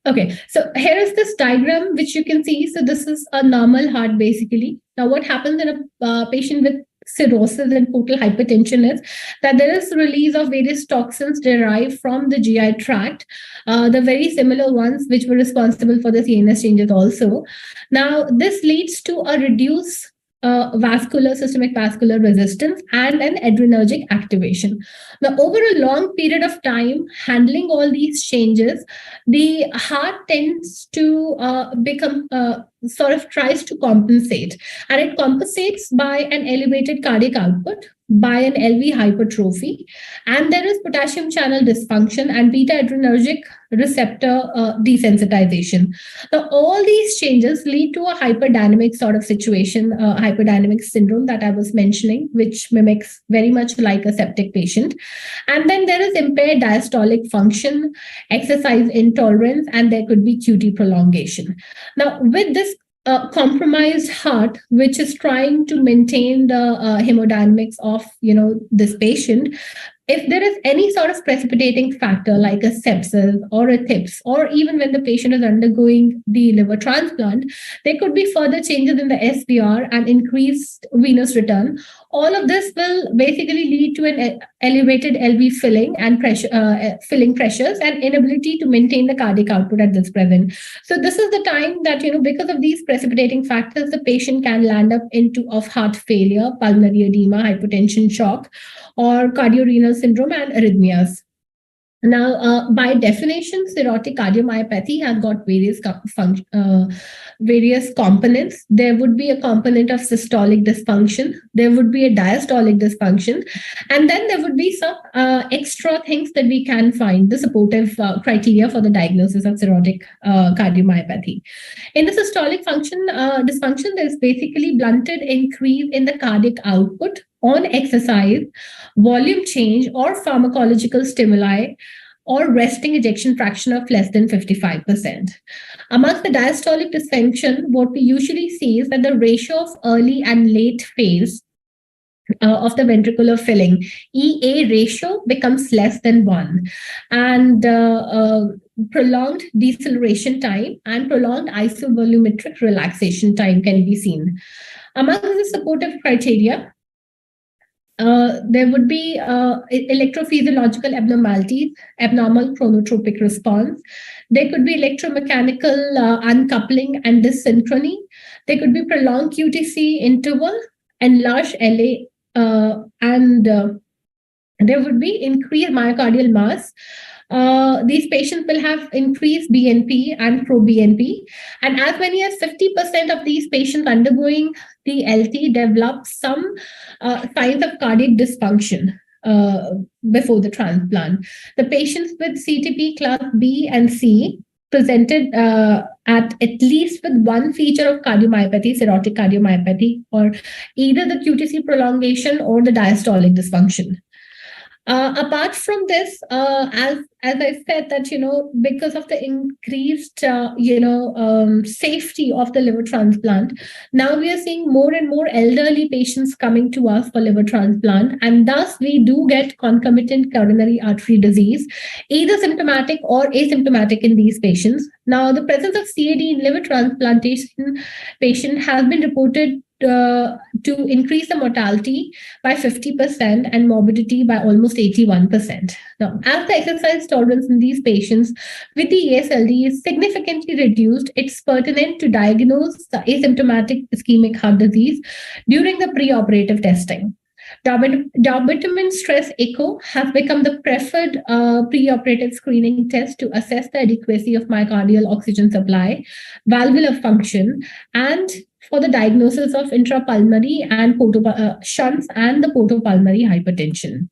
S5: Okay, so here is this diagram which you can see. So this is a normal heart basically. Now what happens in a patient with cirrhosis and portal hypertension is that there is release of various toxins derived from the GI tract, the very similar ones which were responsible for the CNS changes also. Now this leads to a reduced systemic vascular resistance and an adrenergic activation. Now, over a long period of time, handling all these changes, the heart tends to tries to compensate, and it compensates by an elevated cardiac output, by an LV hypertrophy, and there is potassium channel dysfunction and beta adrenergic receptor desensitization. Now, all these changes lead to a hyperdynamic sort of situation, hyperdynamic syndrome that I was mentioning, which mimics very much like a septic patient. And then there is impaired diastolic function, exercise intolerance, and there could be QT prolongation. Now, with this compromised heart, which is trying to maintain the hemodynamics of this patient, if there is any sort of precipitating factor like a sepsis or a TIPS, or even when the patient is undergoing the liver transplant, there could be further changes in the SVR and increased venous return. All of this will basically lead to an elevated LV filling and filling pressures and inability to maintain the cardiac output at this present. So this is the time that, because of these precipitating factors, the patient can land up of heart failure, pulmonary edema, hypertension, shock, or cardiorenal syndrome and arrhythmias. Now, by definition, cirrhotic cardiomyopathy has got various components. There would be a component of systolic dysfunction. There would be a diastolic dysfunction. And then there would be some extra things that we can find, the supportive criteria for the diagnosis of cirrhotic cardiomyopathy. In the systolic dysfunction, there's basically blunted increase in the cardiac output on exercise, volume change, or pharmacological stimuli, or resting ejection fraction of less than 55%. Amongst the diastolic dysfunction, what we usually see is that the ratio of early and late phase of the ventricular filling, EA ratio, becomes less than 1. And prolonged deceleration time and prolonged isovolumetric relaxation time can be seen. Among the supportive criteria, there would be electrophysiological abnormalities, abnormal chronotropic response. There could be electromechanical uncoupling and dyssynchrony. There could be prolonged QTC interval, enlarged LA, and there would be increased myocardial mass. These patients will have increased BNP and pro-BNP. And as many as 50% of these patients undergoing the LT develop some signs of cardiac dysfunction before the transplant. The patients with CTP class B and C presented at least with one feature of cardiomyopathy, cirrhotic cardiomyopathy, or either the QTC prolongation or the diastolic dysfunction. Apart from this, as I said, that because of the increased safety of the liver transplant, now we are seeing more and more elderly patients coming to us for liver transplant, and thus we do get concomitant coronary artery disease, either symptomatic or asymptomatic in these patients. Now, the presence of CAD in liver transplantation patient has been reported to increase the mortality by 50% and morbidity by almost 81%. Now, as the exercise tolerance in these patients with the ESLD is significantly reduced, it's pertinent to diagnose the asymptomatic ischemic heart disease during the preoperative testing. Dobutamine stress echo has become the preferred preoperative screening test to assess the adequacy of myocardial oxygen supply, valvular function, and for the diagnosis of intrapulmonary and shunts and the portopulmonary hypertension.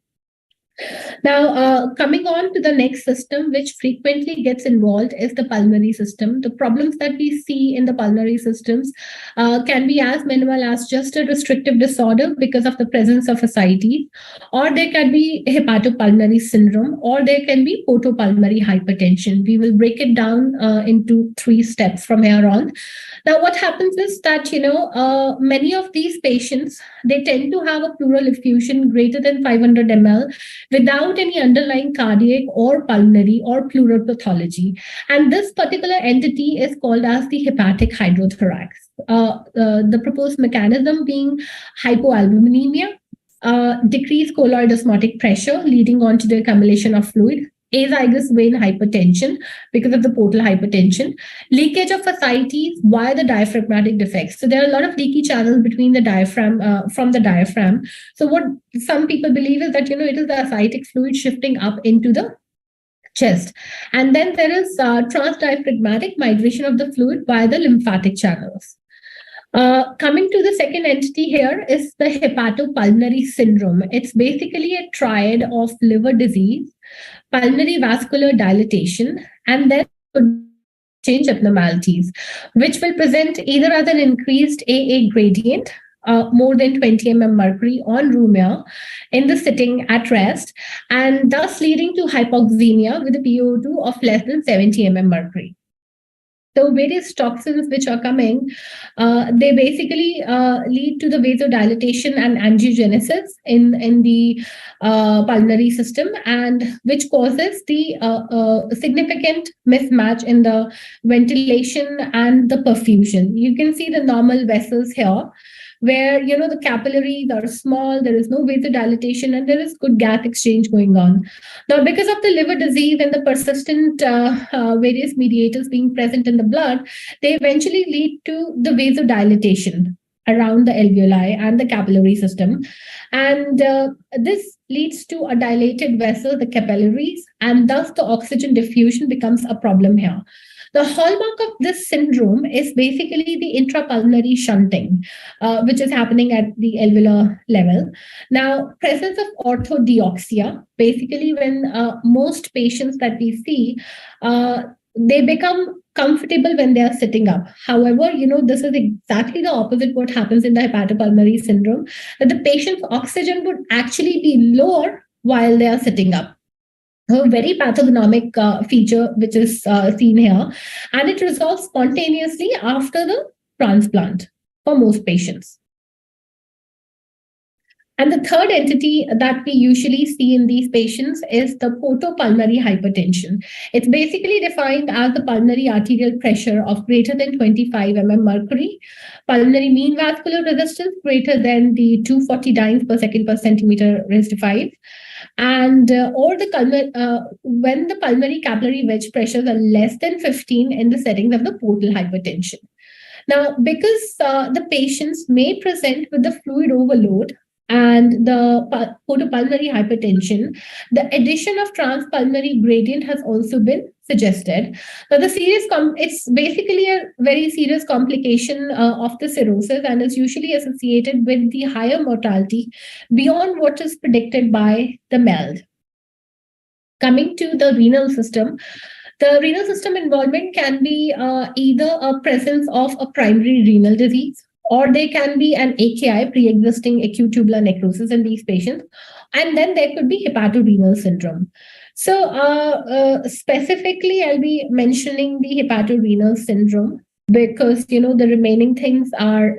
S5: Now, coming on to the next system, which frequently gets involved, is the pulmonary system. The problems that we see in the pulmonary systems can be as minimal as just a restrictive disorder because of the presence of ascites, or there can be hepatopulmonary syndrome, or there can be portopulmonary hypertension. We will break it down into 3 steps from here on. Now, what happens is that, many of these patients, they tend to have a pleural effusion greater than 500 ml without any underlying cardiac or pulmonary or pleural pathology. And this particular entity is called as the hepatic hydrothorax. The proposed mechanism being hypoalbuminemia, decreased colloid osmotic pressure leading on to the accumulation of fluid, azygous vein hypertension because of the portal hypertension, leakage of ascites via the diaphragmatic defects. So there are a lot of leaky channels between the diaphragm, from the diaphragm. So what some people believe is that, it is the ascitic fluid shifting up into the chest. And then there is transdiaphragmatic migration of the fluid via the lymphatic channels. Coming to the second entity here is the hepatopulmonary syndrome. It's basically a triad of liver disease, pulmonary vascular dilatation, and then change abnormalities, which will present either as an increased AA gradient, more than 20 mm mercury on room air in the sitting at rest, and thus leading to hypoxemia with a PO2 of less than 70 mm mercury. So various toxins which are coming, they basically lead to the vasodilatation and angiogenesis in the pulmonary system, and which causes the significant mismatch in the ventilation and the perfusion. You can see the normal vessels here, where the capillaries are small, there is no vasodilatation, and there is good gas exchange going on. Now, because of the liver disease and the persistent various mediators being present in the blood, they eventually lead to the vasodilatation around the alveoli and the capillary system. And this leads to a dilated vessel, the capillaries, and thus the oxygen diffusion becomes a problem here. The hallmark of this syndrome is basically the intrapulmonary shunting, which is happening at the alveolar level. Now, presence of orthodeoxia, basically when most patients that we see, they become comfortable when they are sitting up. However, this is exactly the opposite what happens in the hepatopulmonary syndrome, that the patient's oxygen would actually be lower while they are sitting up. A very pathognomic feature which is seen here, and it resolves spontaneously after the transplant for most patients. And the third entity that we usually see in these patients is the portopulmonary hypertension. It's basically defined as the pulmonary arterial pressure of greater than 25 mercury, pulmonary mean vascular resistance greater than the 240 dynes per second per centimeter raised to 5, and when the pulmonary capillary wedge pressures are less than 15 in the settings of the portal hypertension. Now, because the patients may present with the fluid overload and the portopulmonary hypertension, the addition of transpulmonary gradient has also been suggested. Now, it's basically a very serious complication of the cirrhosis and is usually associated with the higher mortality beyond what is predicted by the MELD. Coming to the renal system, the renal system involvement can be either a presence of a primary renal disease, or they can be an AKI, pre-existing acute tubular necrosis in these patients, and then there could be hepatorenal syndrome. So specifically, I'll be mentioning the hepatorenal syndrome because, the remaining things are,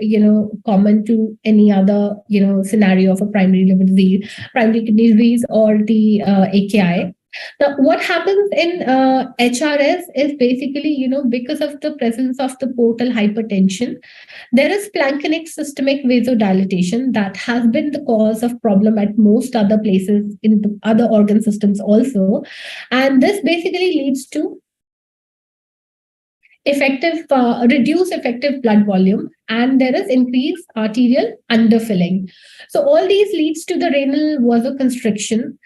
S5: common to any other, scenario of a primary liver disease, primary kidney disease, or the AKI. Now, what happens in HRS is basically, because of the presence of the portal hypertension, there is planktonic systemic vasodilatation that has been the cause of problem at most other places in the other organ systems also. And this basically leads to reduced effective blood volume, and there is increased arterial underfilling. So all these leads to the renal vasoconstriction,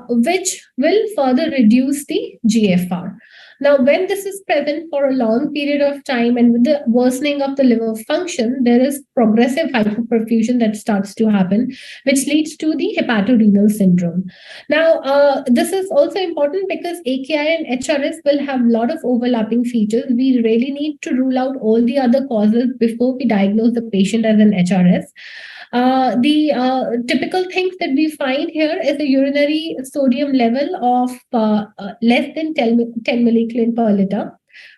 S5: which will further reduce the GFR. Now, when this is present for a long period of time and with the worsening of the liver function, there is progressive hypoperfusion that starts to happen, which leads to the hepatorenal syndrome. Now, this is also important because AKI and HRS will have a lot of overlapping features. We really need to rule out all the other causes before we diagnose the patient as an HRS. The typical things that we find here is a urinary sodium level of less than 10 milliclin per liter,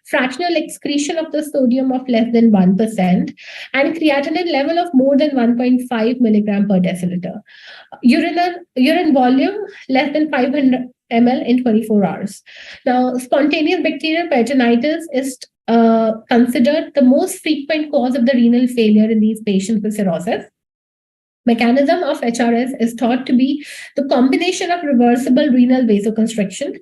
S5: fractional excretion of the sodium of less than 1%, and creatinine level of more than 1.5 milligram per deciliter. Urine volume less than 500 ml in 24 hours. Now, spontaneous bacterial peritonitis is considered the most frequent cause of the renal failure in these patients with cirrhosis. Mechanism of HRS is thought to be the combination of reversible renal vasoconstriction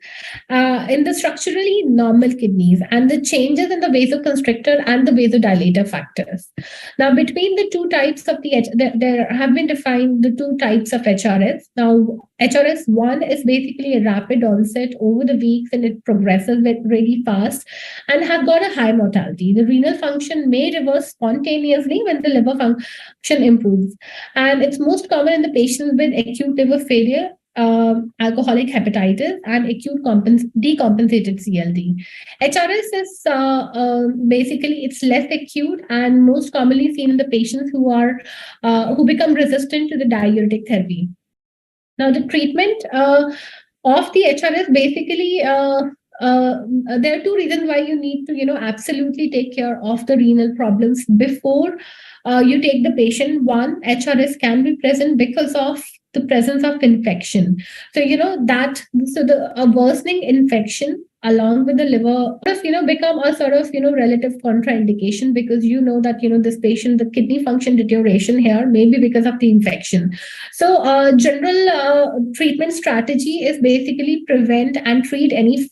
S5: in the structurally normal kidneys and the changes in the vasoconstrictor and the vasodilator factors. Now, between the two types of there have been defined the two types of HRS. Now, HRS1 is basically a rapid onset over the weeks and it progresses really fast and has got a high mortality. The renal function may reverse spontaneously when the liver function improves. And it's most common in the patients with acute liver failure, alcoholic hepatitis, and acute decompensated CLD. HRS is basically it's less acute and most commonly seen in the patients who become resistant to the diuretic therapy. Now, the treatment of the HRS basically there are two reasons why you need to absolutely take care of the renal problems before you take the patient. One, HRS can be present because of the presence of infection. So a worsening infection along with the liver become a sort of relative contraindication because that this patient, the kidney function deterioration here may be because of the infection. So general treatment strategy is basically prevent and treat any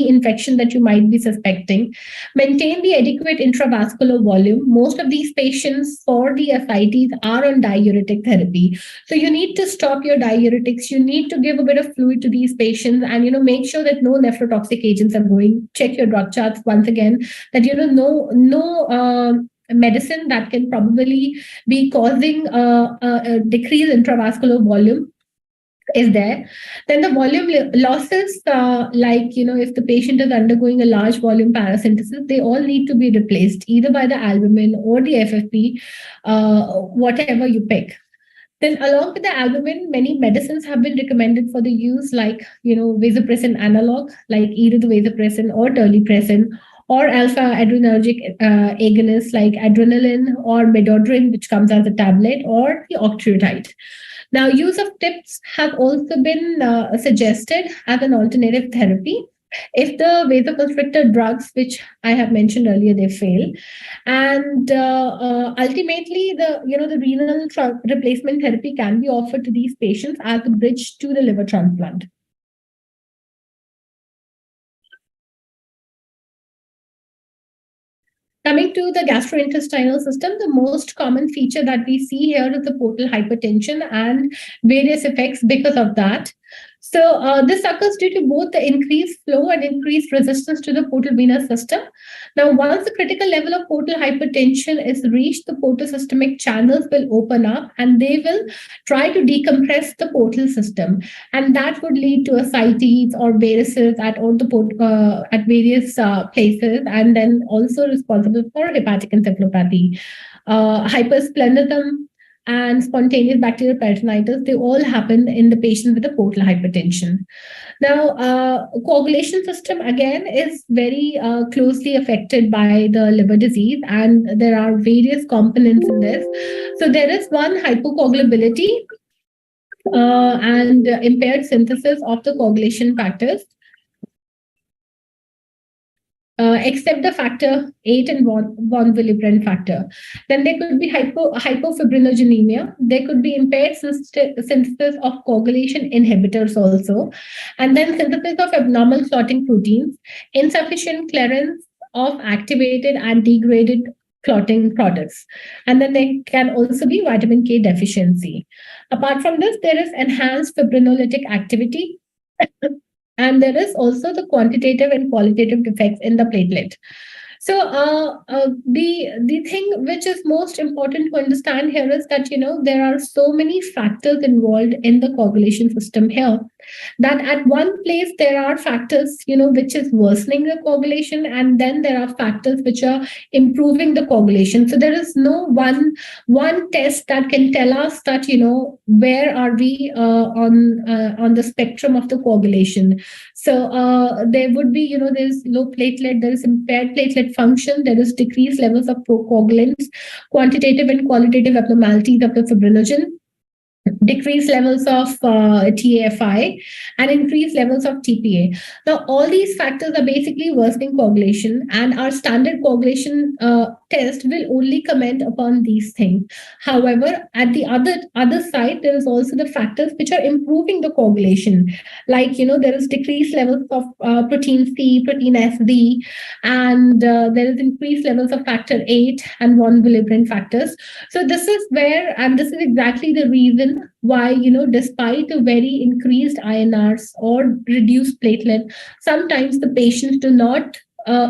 S5: infection that you might be suspecting. Maintain the adequate intravascular volume. Most of these patients for the ascites are on diuretic therapy, so you need to stop your diuretics. You need to give a bit of fluid to these patients and make sure that no nephrotoxic agents are going. Check your drug charts once again that no medicine that can probably be causing a decrease in intravascular volume is there. Then the volume losses, if the patient is undergoing a large volume parasynthesis, they all need to be replaced either by the albumin or the FFP, whatever you pick. Then along with the albumin, many medicines have been recommended for the use, like, vasopressin analog, like either the vasopressin or terlipressin, or alpha adrenergic agonists like adrenaline or midodrine, which comes as a tablet, or the octreotide. Now, use of TIPS have also been suggested as an alternative therapy if the vasoconstrictor drugs, which I have mentioned earlier, they fail. And ultimately, the renal replacement therapy can be offered to these patients as a bridge to the liver transplant. Coming to the gastrointestinal system, the most common feature that we see here is the portal hypertension and various effects because of that. So this occurs due to both the increased flow and increased resistance to the portal venous system. Now, once the critical level of portal hypertension is reached, the portal systemic channels will open up and they will try to decompress the portal system. And that would lead to ascites or varices at various places, and then also responsible for hepatic encephalopathy. Hypersplenism and spontaneous bacterial peritonitis, they all happen in the patient with a portal hypertension. Now, coagulation system, again, is very closely affected by the liver disease, and there are various components in this. So there is one, hypocoagulability and impaired synthesis of the coagulation factors. Except the factor 8 and von Willebrand factor. Then there could be hypofibrinogenemia. There could be impaired synthesis of coagulation inhibitors also. And then synthesis of abnormal clotting proteins, insufficient clearance of activated and degraded clotting products. And then there can also be vitamin K deficiency. Apart from this, there is enhanced fibrinolytic activity. And there is also the quantitative and qualitative defects in the platelet. So the thing which is most important to understand here is that, there are so many factors involved in the coagulation system here, that at one place there are factors, which is worsening the coagulation, and then there are factors which are improving the coagulation. So there is no one test that can tell us that, where are we on the spectrum of the coagulation. So there would be, there's low platelet, there is impaired platelet function, there is decreased levels of procoagulants, quantitative and qualitative abnormalities of the fibrinogen, decreased levels of TAFI, and increased levels of TPA. Now, all these factors are basically worsening coagulation, and our standard coagulation test will only comment upon these things. However, at the other side, there is also the factors which are improving the coagulation. Like, there is decreased levels of protein C, protein SD, and there is increased levels of factor 8 and von Willebrand factors. So this is where, and this is exactly the reason why, despite the very increased INRs or reduced platelet, sometimes the patients do not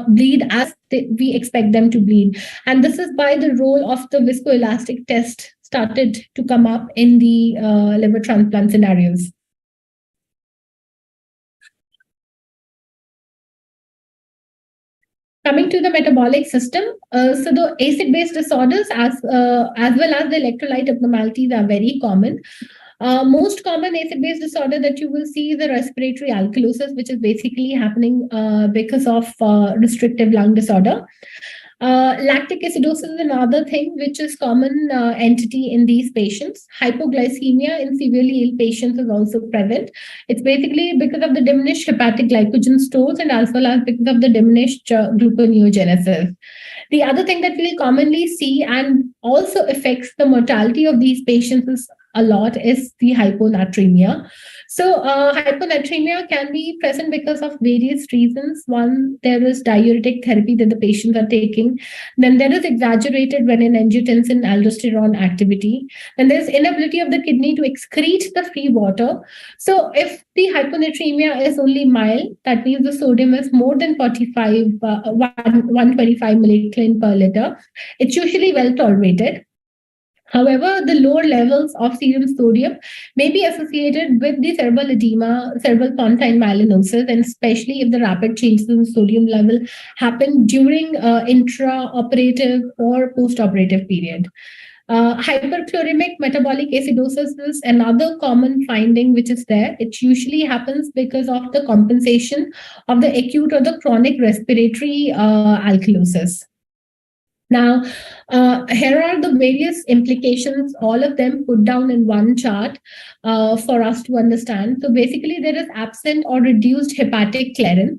S5: bleed as we expect them to bleed. And this is why the role of the viscoelastic test started to come up in the liver transplant scenarios. Coming to the metabolic system, so the acid-base disorders as well as the electrolyte abnormalities are very common. Most common acid-base disorder that you will see is the respiratory alkalosis, which is basically happening because of restrictive lung disorder. Lactic acidosis is another thing which is common entity in these patients. Hypoglycemia in severely ill patients is also present. It's basically because of the diminished hepatic glycogen stores and as well as because of the diminished gluconeogenesis. The other thing that we'll commonly see and also affects the mortality of these patients a lot is the hyponatremia. So hyponatremia can be present because of various reasons. One, there is diuretic therapy that the patients are taking. Then there is exaggerated renin-angiotensin aldosterone activity. Then there's inability of the kidney to excrete the free water. So if the hyponatremia is only mild, that means the sodium is more than 125 milliclean per liter. It's usually well tolerated. However, the lower levels of serum sodium may be associated with the cerebral edema, cerebral pontine myelinosis, and especially if the rapid changes in sodium level happen during intraoperative or postoperative period. Hyperchloremic metabolic acidosis is another common finding which is there. It usually happens because of the compensation of the acute or the chronic respiratory alkalosis. Now, here are the various implications, all of them put down in one chart for us to understand. So basically, there is absent or reduced hepatic clearance.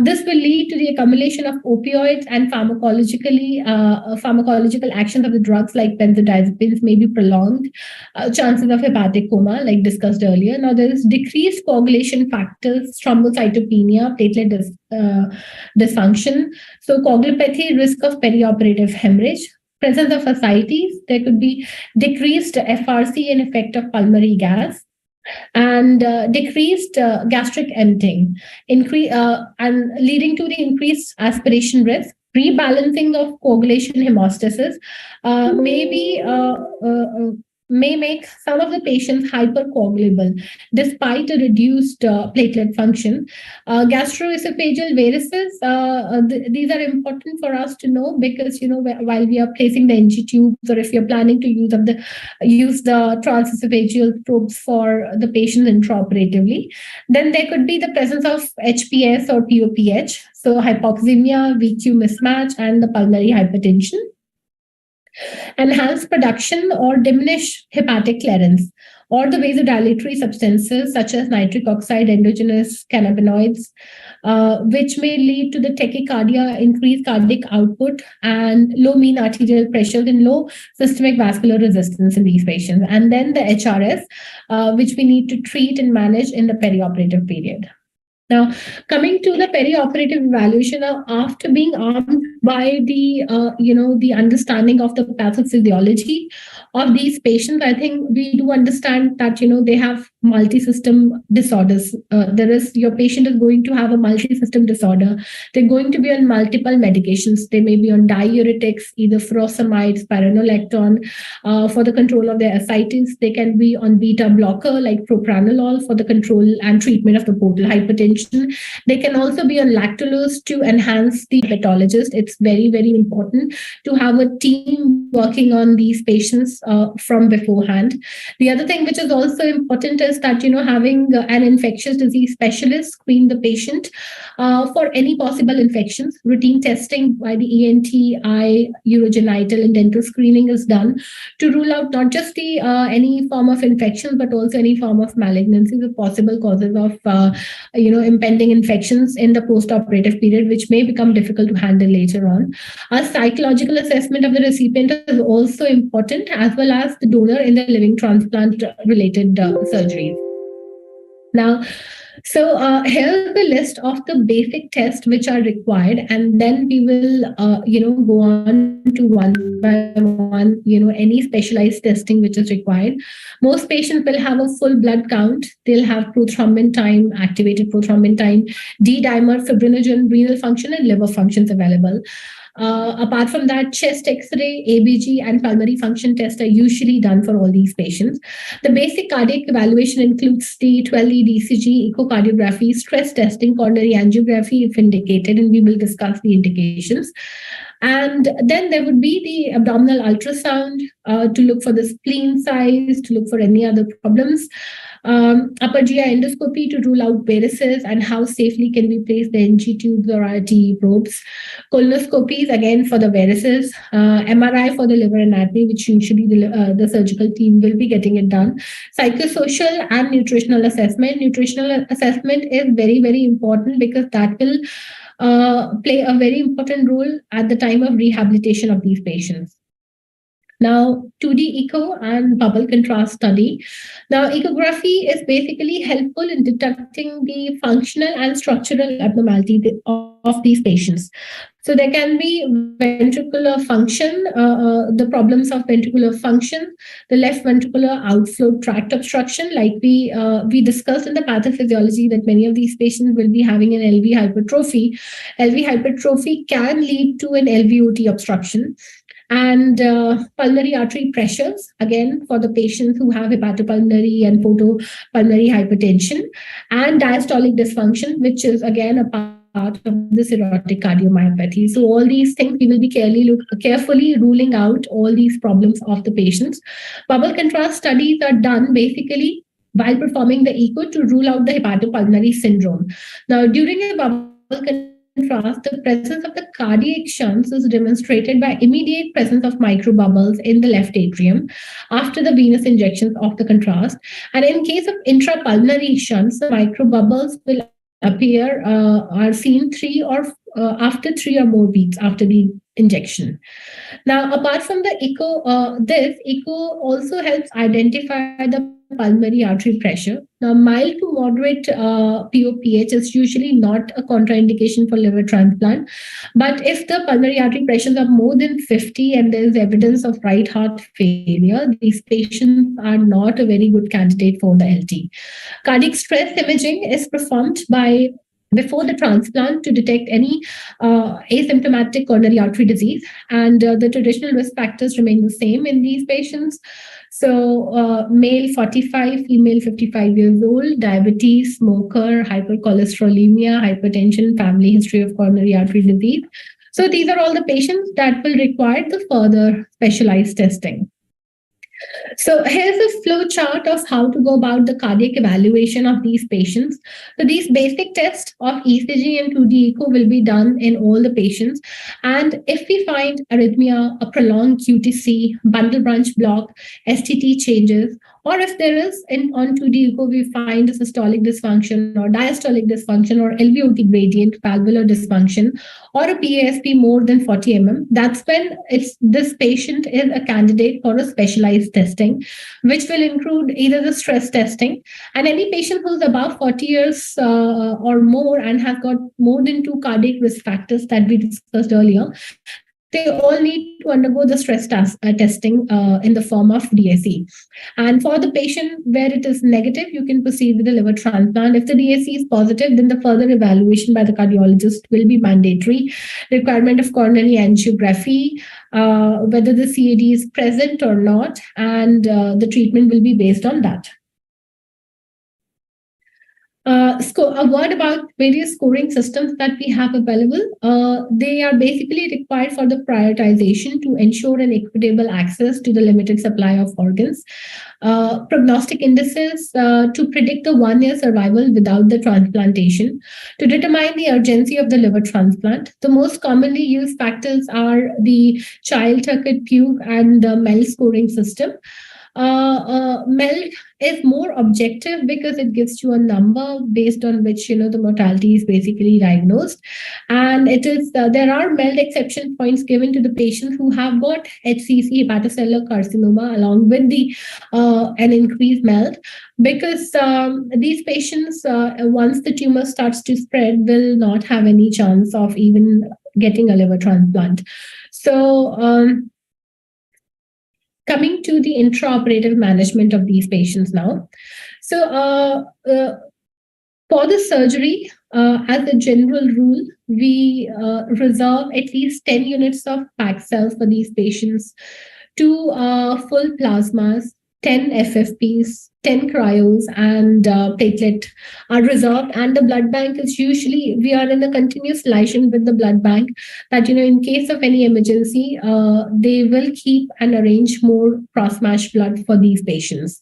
S5: This will lead to the accumulation of opioids, and pharmacological actions of the drugs like benzodiazepines may be prolonged. Chances of hepatic coma, like discussed earlier. Now, there is decreased coagulation factors, thrombocytopenia, platelet dysfunction. So coagulopathy, risk of perioperative hemorrhage, presence of ascites, there could be decreased FRC and effect of pulmonary gas, and decreased gastric emptying, and leading to the increased aspiration risk. Rebalancing of coagulation hemostasis may make some of the patients hypercoagulable despite a reduced platelet function. Gastroesophageal varices, these are important for us to know because, while we are placing the NG tubes, or if you're planning to use the transesophageal probes for the patient intraoperatively, then there could be the presence of HPS or POPH, so hypoxemia, VQ mismatch, and the pulmonary hypertension. Enhance production or diminish hepatic clearance, or the vasodilatory substances such as nitric oxide, endogenous cannabinoids, which may lead to the tachycardia, increased cardiac output, and low mean arterial pressures and low systemic vascular resistance in these patients. And then the HRS, which we need to treat and manage in the perioperative period. Now, coming to the perioperative evaluation, after being armed by the understanding of the pathophysiology of these patients, I think we do understand that they have multi-system disorders. Your patient is going to have a multi-system disorder. They're going to be on multiple medications. They may be on diuretics, either furosemide, spironolactone, for the control of their ascites. They can be on beta blocker like propranolol for the control and treatment of the portal hypertension. They can also be on lactulose to enhance the hepatologist. It's very, very important to have a team working on these patients from beforehand. The other thing which is also important is that, having an infectious disease specialist screen the patient for any possible infections. Routine testing by the ENT, eye, urogenital, and dental screening is done to rule out not just the any form of infection, but also any form of malignancy, the possible causes of, impending infections in the post-operative period, which may become difficult to handle later on. A psychological assessment of the recipient is also important, as well as the donor in the living transplant-related surgeries. Now, so here's the list of the basic tests which are required, and then we will, go on to one by one, any specialized testing which is required. Most patients will have a full blood count. They'll have prothrombin time, activated prothrombin time, D-dimer, fibrinogen, renal function, and liver functions available. Apart from that, chest X-ray, ABG, and pulmonary function tests are usually done for all these patients. The basic cardiac evaluation includes the 12-lead ECG, echocardiography, stress testing, coronary angiography if indicated, and we will discuss the indications. And then there would be the abdominal ultrasound to look for the spleen size, to look for any other problems. Upper GI endoscopy to rule out varices and how safely can we place the NG tubes or RTE probes. Colonoscopies, again, for the varices. MRI for the liver anatomy, which usually the surgical team will be getting it done. Psychosocial and nutritional assessment. Nutritional assessment is very, very important because that will play a very important role at the time of rehabilitation of these patients. Now, 2D echo and bubble contrast study. Now, echography is basically helpful in detecting the functional and structural abnormality of these patients. So there can be ventricular function, the problems of ventricular function, the left ventricular outflow tract obstruction, like we discussed in the pathophysiology that many of these patients will be having an LV hypertrophy. LV hypertrophy can lead to an LVOT obstruction. And pulmonary artery pressures, again, for the patients who have hepatopulmonary and portopulmonary hypertension, and diastolic dysfunction, which is again a part of the cirrhotic cardiomyopathy. So all these things we will be carefully ruling out all these problems of the patients. Bubble contrast studies are done basically while performing the echo to rule out the hepatopulmonary syndrome. Now, during a bubble contrast, the presence of the cardiac shunts is demonstrated by immediate presence of microbubbles in the left atrium after the venous injections of the contrast. And in case of intrapulmonary shunts, the microbubbles will appear are seen after 3 or more beats after the injection. Now, apart from the echo, this echo also helps identify the pulmonary artery pressure. Now, mild to moderate POPH is usually not a contraindication for liver transplant. But if the pulmonary artery pressures are more than 50 and there is evidence of right heart failure, these patients are not a very good candidate for the LT. Cardiac stress imaging is performed before the transplant to detect any asymptomatic coronary artery disease, and the traditional risk factors remain the same in these patients. So male 45, female 55 years old, diabetes, smoker, hypercholesterolemia, hypertension, family history of coronary artery disease. So these are all the patients that will require the further specialized testing. So here's a flow chart of how to go about the cardiac evaluation of these patients. So these basic tests of ECG and 2D echo will be done in all the patients. And if we find arrhythmia, a prolonged QTC, bundle branch block, STT changes, or if there is on 2D echo, we find a systolic dysfunction or diastolic dysfunction or LVOT gradient, valvular dysfunction, or a PASP more than 40 mm, that's when this patient is a candidate for a specialized testing, which will include either the stress testing, and any patient who's above 40 years or more and has got more than 2 cardiac risk factors that we discussed earlier, they all need to undergo the stress testing in the form of DSE. And for the patient where it is negative, you can proceed with the liver transplant. If the DSE is positive, then the further evaluation by the cardiologist will be mandatory. Requirement of coronary angiography, whether the CAD is present or not, and the treatment will be based on that. A word about various scoring systems that we have available. They are basically required for the prioritization to ensure an equitable access to the limited supply of organs. Prognostic indices to predict the 1-year survival without the transplantation. To determine the urgency of the liver transplant, the most commonly used factors are the Child-Tuckett-Pugh and the MEL scoring system. MEL is more objective because it gives you a number based on which the mortality is basically diagnosed, and it is there are MEL exception points given to the patients who have got HCC, hepatocellular carcinoma, along with the an increased MEL, because these patients once the tumor starts to spread will not have any chance of even getting a liver transplant. So coming to the intraoperative management of these patients now. So for the surgery, as a general rule, we reserve at least 10 units of packed cells for these patients, 2 full plasmas, 10 FFPs, 10 cryos, and platelet are reserved. And the blood bank is usually, we are in a continuous liaison with the blood bank that, in case of any emergency, they will keep and arrange more cross-match blood for these patients.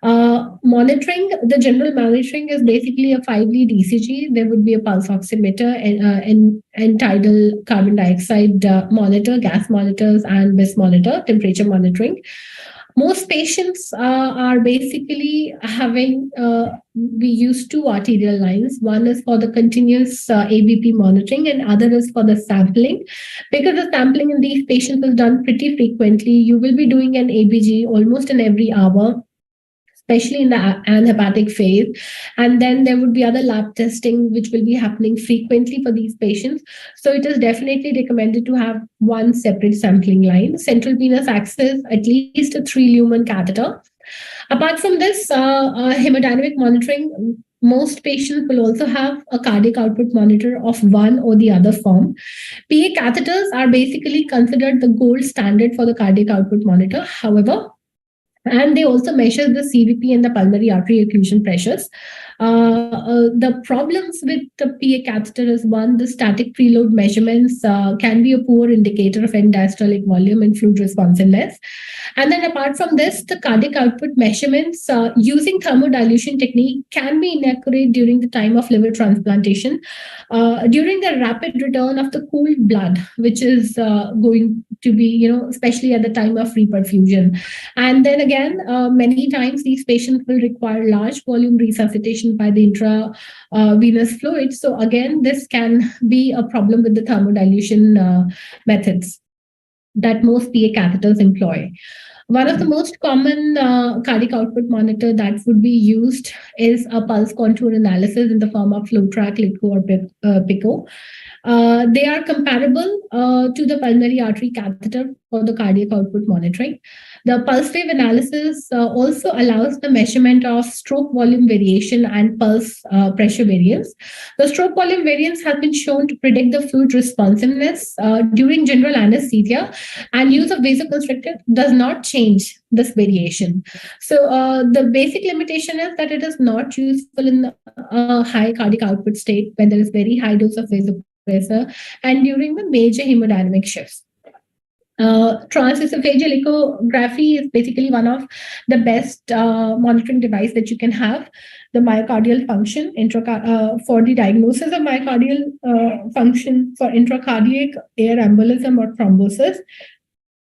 S5: Monitoring, the general monitoring is basically a 5-lead ECG. There would be a pulse oximeter and tidal carbon dioxide monitor, gas monitors, and BIS monitor, temperature monitoring. Most patients are basically having, we use 2 arterial lines. One is for the continuous ABP monitoring and other is for the sampling. Because the sampling in these patients is done pretty frequently, you will be doing an ABG almost in every hour, especially in the anhepatic phase. And then there would be other lab testing, which will be happening frequently for these patients. So it is definitely recommended to have one separate sampling line. Central venous access, at least a 3-lumen catheter. Apart from this, hemodynamic monitoring, most patients will also have a cardiac output monitor of one or the other form. PA catheters are basically considered the gold standard for the cardiac output monitor. However, And they also measure the CVP and the pulmonary artery occlusion pressures. The problems with the PA catheter is, one, the static preload measurements can be a poor indicator of end diastolic volume and fluid responsiveness. And then apart from this, the cardiac output measurements using thermodilution technique can be inaccurate during the time of liver transplantation, during the rapid return of the cooled blood, which is going to be, especially at the time of reperfusion. And then again, many times these patients will require large volume resuscitation by the intravenous fluid. So again, this can be a problem with the thermodilution methods that most PA catheters employ. One of the most common cardiac output monitor that would be used is a pulse contour analysis in the form of FlowTrack, LITCO, or PICO. They are comparable to the pulmonary artery catheter for the cardiac output monitoring. The pulse wave analysis also allows the measurement of stroke volume variation and pulse pressure variance. The stroke volume variance has been shown to predict the fluid responsiveness during general anesthesia, and use of vasoconstrictor does not change this variation. So the basic limitation is that it is not useful in a high cardiac output state when there is very high dose of vasopressor and during the major hemodynamic shifts. Transesophageal echography is basically one of the best monitoring device that you can have. The myocardial function for the diagnosis of myocardial function for intracardiac air embolism or thrombosis,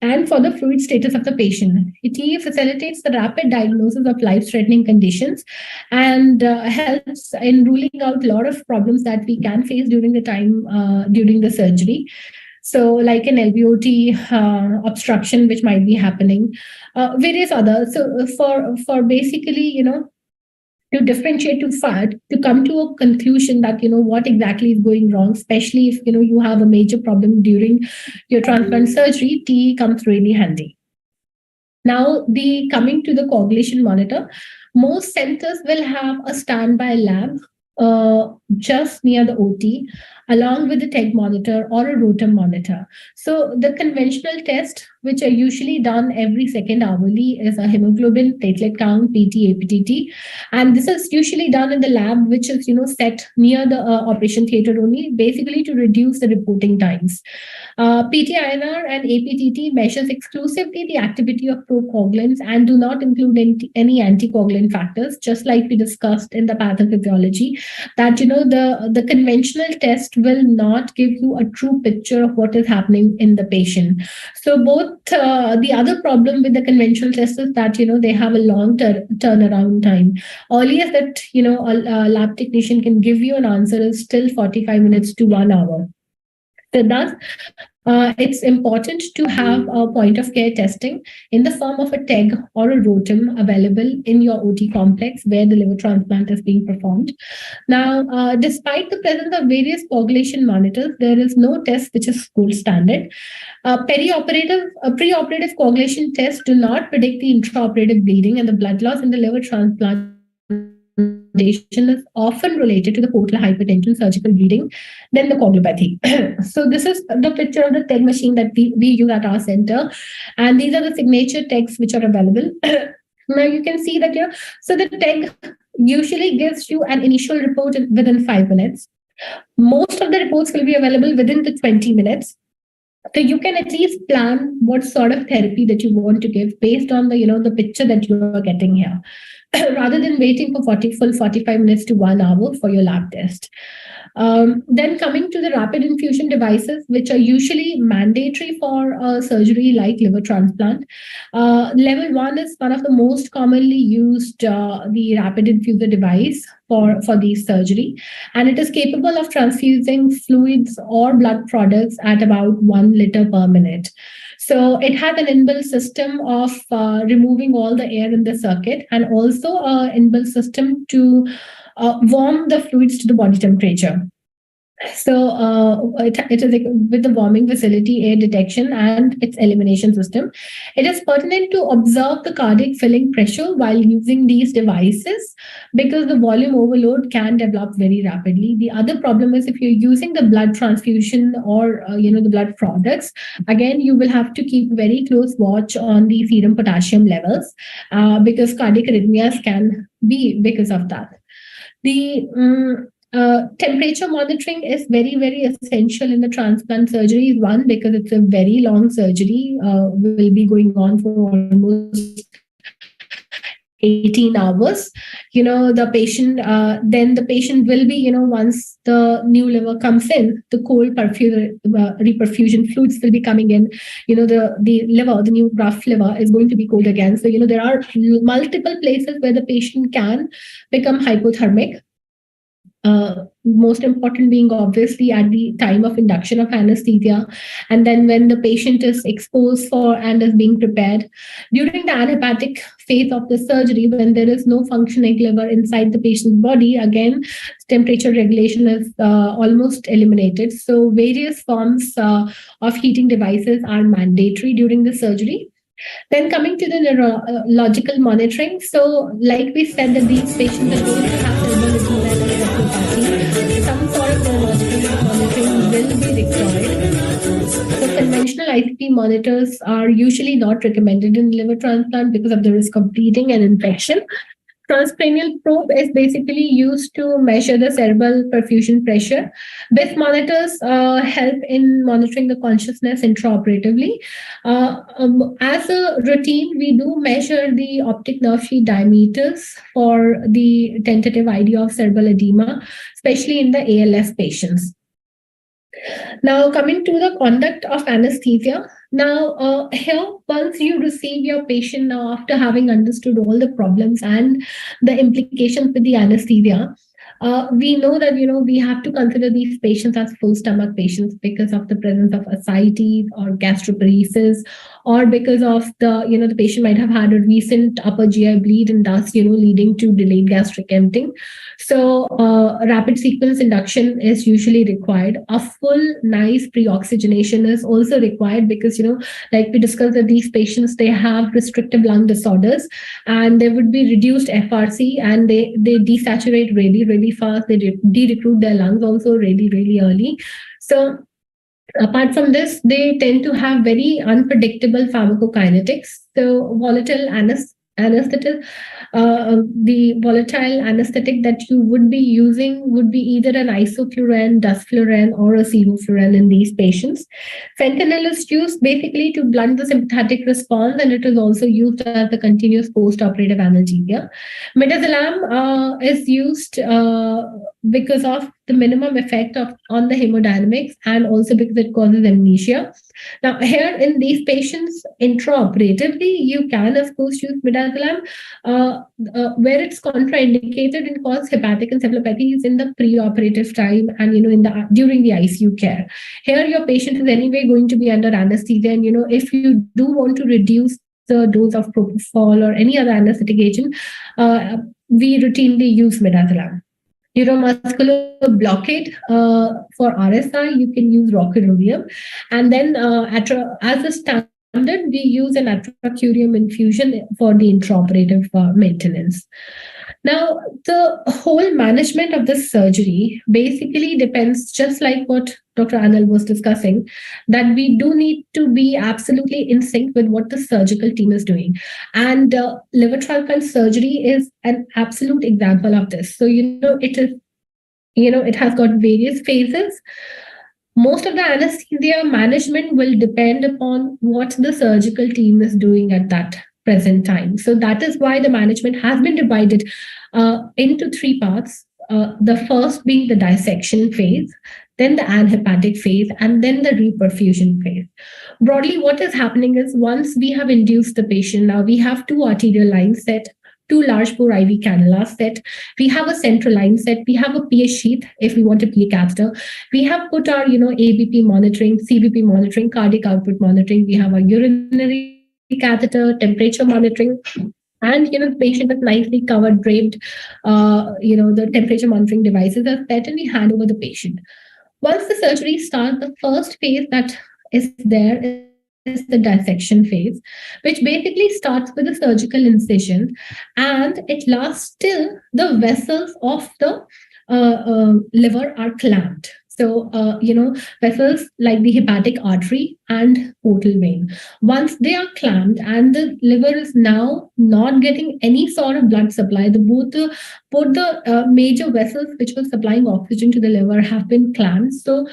S5: and for the fluid status of the patient. It facilitates the rapid diagnosis of life-threatening conditions and helps in ruling out a lot of problems that we can face during the time during the surgery. So like an LVOT obstruction, which might be happening, various others. So for basically, to differentiate, to come to a conclusion that, what exactly is going wrong, especially if, you have a major problem during your transplant surgery, TE comes really handy. Now, coming to the coagulation monitor, most centers will have a standby lab just near the OT, along with the TEG monitor or a rotor monitor. So the conventional tests, which are usually done every second hourly, is a hemoglobin, platelet count, PT, APTT. And this is usually done in the lab, which is, set near the operation theater only, basically to reduce the reporting times. PT-INR and APTT measures exclusively the activity of procoagulants and do not include any anticoagulant factors, just like we discussed in the pathophysiology, that, the conventional test will not give you a true picture of what is happening in the patient. So both the other problem with the conventional test is that, they have a long turnaround time. Earliest that, a lab technician can give you an answer is still 45 minutes to 1 hour. So thus, it's important to have a point of care testing in the form of a TEG or a ROTEM available in your OT complex where the liver transplant is being performed. Now, despite the presence of various coagulation monitors, there is no test which is gold standard. Preoperative coagulation tests do not predict the intraoperative bleeding, and the blood loss in the liver transplant is often related to the portal hypertension, surgical bleeding, then the coagulopathy. So this is the picture of the TEG machine that we use at our center. And these are the signature TEGs which are available. Now you can see that here. So the TEG usually gives you an initial report within 5 minutes. Most of the reports will be available within the 20 minutes. So you can at least plan what sort of therapy that you want to give based on the picture that you are getting here, rather than waiting for 45 minutes to 1 hour for your lab test. Then coming to the rapid infusion devices, which are usually mandatory for surgery like liver transplant. Level 1 is one of the most commonly used, the rapid infuser device for these surgery. And it is capable of transfusing fluids or blood products at about 1 liter per minute. So it has an inbuilt system of removing all the air in the circuit, and also an inbuilt system to warm the fluids to the body temperature. So it is like with the warming facility, air detection, and its elimination system. It is pertinent to observe the cardiac filling pressure while using these devices because the volume overload can develop very rapidly. The other problem is if you're using the blood transfusion or the blood products, again you will have to keep very close watch on the serum potassium levels because cardiac arrhythmias can be because of that. The temperature monitoring is very, very essential in the transplant surgery. One, because it's a very long surgery, will be going on for almost 18 hours. Then the patient will be, once the new liver comes in, the cold reperfusion fluids will be coming in. The liver, the new graft liver is going to be cold again. So, there are multiple places where the patient can become hypothermic. Most important being obviously at the time of induction of anesthesia, and then when the patient is exposed for and is being prepared. During the anhepatic phase of the surgery, when there is no functioning liver inside the patient's body, again, temperature regulation is almost eliminated. So various forms of heating devices are mandatory during the surgery. Then coming to the neurological monitoring. So like we said that these patients are going to have cerebral edema, some sort of neurological monitoring will be required. So conventional ICP monitors are usually not recommended in liver transplant because of the risk of bleeding and infection. Transcranial probe is basically used to measure the cerebral perfusion pressure. These monitors help in monitoring the consciousness intraoperatively. As a routine, we do measure the optic nerve sheath diameters for the tentative idea of cerebral edema, especially in the ALS patients. Now, coming to the conduct of anesthesia. Now, here, once you receive your patient, now after having understood all the problems and the implications with the anesthesia, we know that we have to consider these patients as full stomach patients because of the presence of ascites or gastroparesis, or because of the patient might have had a recent upper GI bleed and thus leading to delayed gastric emptying. So rapid sequence induction is usually required. A full nice pre-oxygenation is also required because like we discussed that these patients, they have restrictive lung disorders and there would be reduced FRC and they desaturate really, really fast. They de-recruit their lungs also really, really early. So apart from this, they tend to have very unpredictable pharmacokinetics. So volatile anesthetic, the volatile anesthetic that you would be using would be either an isoflurane, dusflurane, or a sevoflurane in these patients. Fentanyl is used basically to blunt the sympathetic response, and it is also used as the continuous post-operative analgesia. Midazolam is used because of the minimum effect on the hemodynamics and also because it causes amnesia. Now, here in these patients, intraoperatively, you can, of course, use midazolam. Where it's contraindicated and cause hepatic encephalopathy is in the preoperative time and during the ICU care. Here, your patient is anyway going to be under anesthesia, and if you do want to reduce the dose of propofol or any other anesthetic agent, we routinely use midazolam. Neuromuscular blockade for RSI, you can use rocuronium, and then as a standard, we use an atracurium infusion for the intraoperative maintenance. Now, the whole management of this surgery basically depends, just like what Dr. Anil was discussing, that we do need to be absolutely in sync with what the surgical team is doing. And liver transplant surgery is an absolute example of this. So, it has got various phases. Most of the anesthesia management will depend upon what the surgical team is doing at that present time. So that is why the management has been divided into three parts. The first being the dissection phase, then the anhepatic phase, and then the reperfusion phase. Broadly, what is happening is once we have induced the patient, now we have two arterial lines set, two large bore IV cannulas set. We have a central line set. We have a PA sheath if we want a PA catheter. We have put our, ABP monitoring, CBP monitoring, cardiac output monitoring. We have a urinary catheter, temperature monitoring. And, the patient is nicely covered, draped, the temperature monitoring devices are set, and we hand over the patient. Once the surgery starts, the first phase that is there is the dissection phase, which basically starts with a surgical incision, and it lasts till the vessels of the liver are clamped. So, vessels like the hepatic artery and portal vein. Once they are clamped and the liver is now not getting any sort of blood supply, both the major vessels which were supplying oxygen to the liver have been clamped. So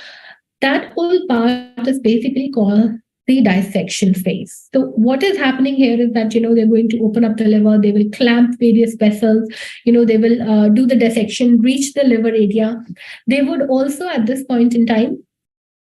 S5: that whole part is basically called the dissection phase. So what is happening here is that, they're going to open up the liver, they will clamp various vessels, they will do the dissection, reach the liver area. They would also at this point in time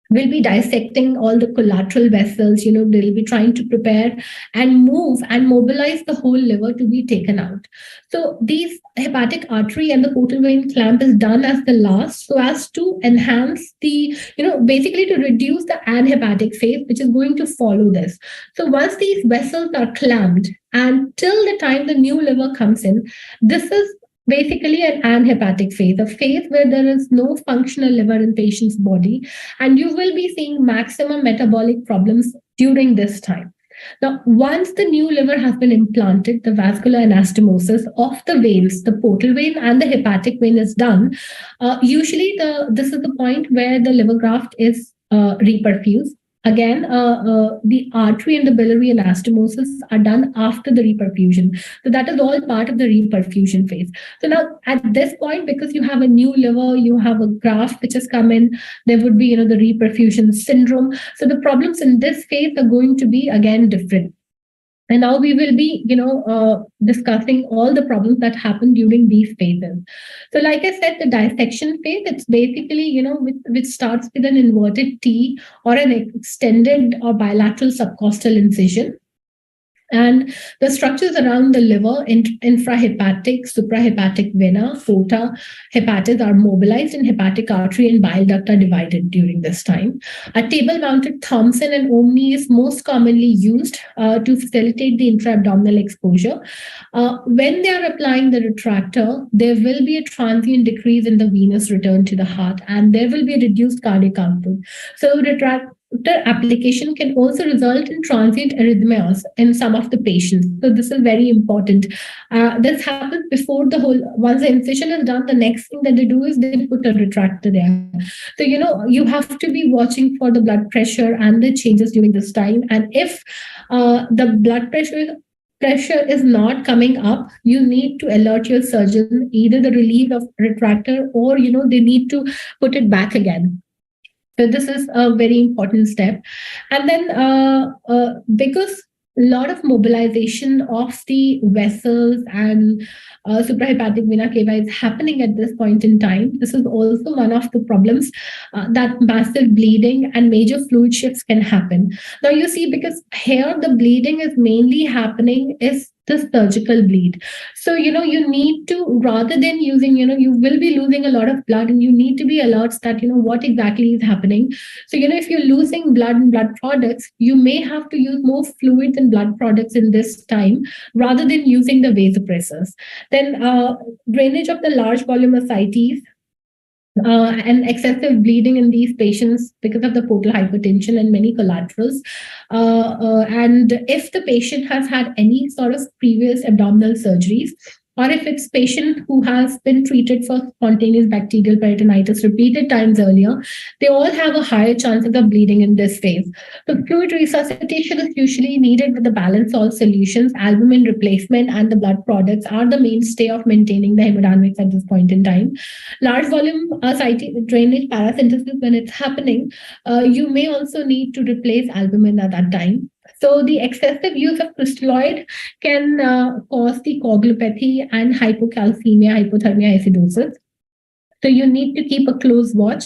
S5: will be dissecting all the collateral vessels, they'll be trying to prepare and move and mobilize the whole liver to be taken out. So these hepatic artery and the portal vein clamp is done as the last, so as to enhance the, basically to reduce the anhepatic phase, which is going to follow this. So once these vessels are clamped and till the time the new liver comes in, this is basically an anhepatic phase, a phase where there is no functional liver in patient's body, and you will be seeing maximum metabolic problems during this time. Now, once the new liver has been implanted, the vascular anastomosis of the veins, the portal vein and the hepatic vein is done. Usually, this is the point where the liver graft is reperfused. Again, the artery and the biliary anastomosis are done after the reperfusion. So that is all part of the reperfusion phase. So now at this point, because you have a new liver, you have a graft which has come in, there would be, the reperfusion syndrome. So the problems in this phase are going to be again different. And now we will be, discussing all the problems that happen during these phases. So like I said, the dissection phase, it's basically, which starts with an inverted T or an extended or bilateral subcostal incision. And the structures around the liver, infrahepatic, suprahepatic vena, porta, hepatis are mobilized, and hepatic artery and bile duct are divided during this time. A table-mounted Thomson and Omni is most commonly used to facilitate the intra-abdominal exposure. When they are applying the retractor, there will be a transient decrease in the venous return to the heart, and there will be a reduced cardiac output. So retractor application can also result in transient arrhythmias in some of the patients. So this is very important. This happens before once the incision is done, the next thing that they do is they put a retractor there. So, you have to be watching for the blood pressure and the changes during this time. And if the blood pressure is not coming up, you need to alert your surgeon, either the relief of retractor or, they need to put it back again. So this is a very important step. And then because a lot of mobilization of the vessels and suprahepatic vena cava is happening at this point in time, this is also one of the problems that massive bleeding and major fluid shifts can happen. Now you see, because here the bleeding is mainly happening is the surgical bleed. So, you need to, rather than using, you will be losing a lot of blood, and you need to be alert that, what exactly is happening. So, if you're losing blood and blood products, you may have to use more fluids and blood products in this time, rather than using the vasopressors. Then drainage of the large volume ascites, and excessive bleeding in these patients because of the portal hypertension and many collaterals. And if the patient has had any sort of previous abdominal surgeries, or if it's patient who has been treated for spontaneous bacterial peritonitis repeated times earlier, they all have a higher chances of bleeding in this phase. So fluid resuscitation is usually needed with the balanced salt solutions. Albumin replacement and the blood products are the mainstay of maintaining the hemodynamics at this point in time. Large volume drainage paracentesis, when it's happening, you may also need to replace albumin at that time. So the excessive use of crystalloid can cause the coagulopathy and hypocalcemia, hypothermia, acidosis. So you need to keep a close watch.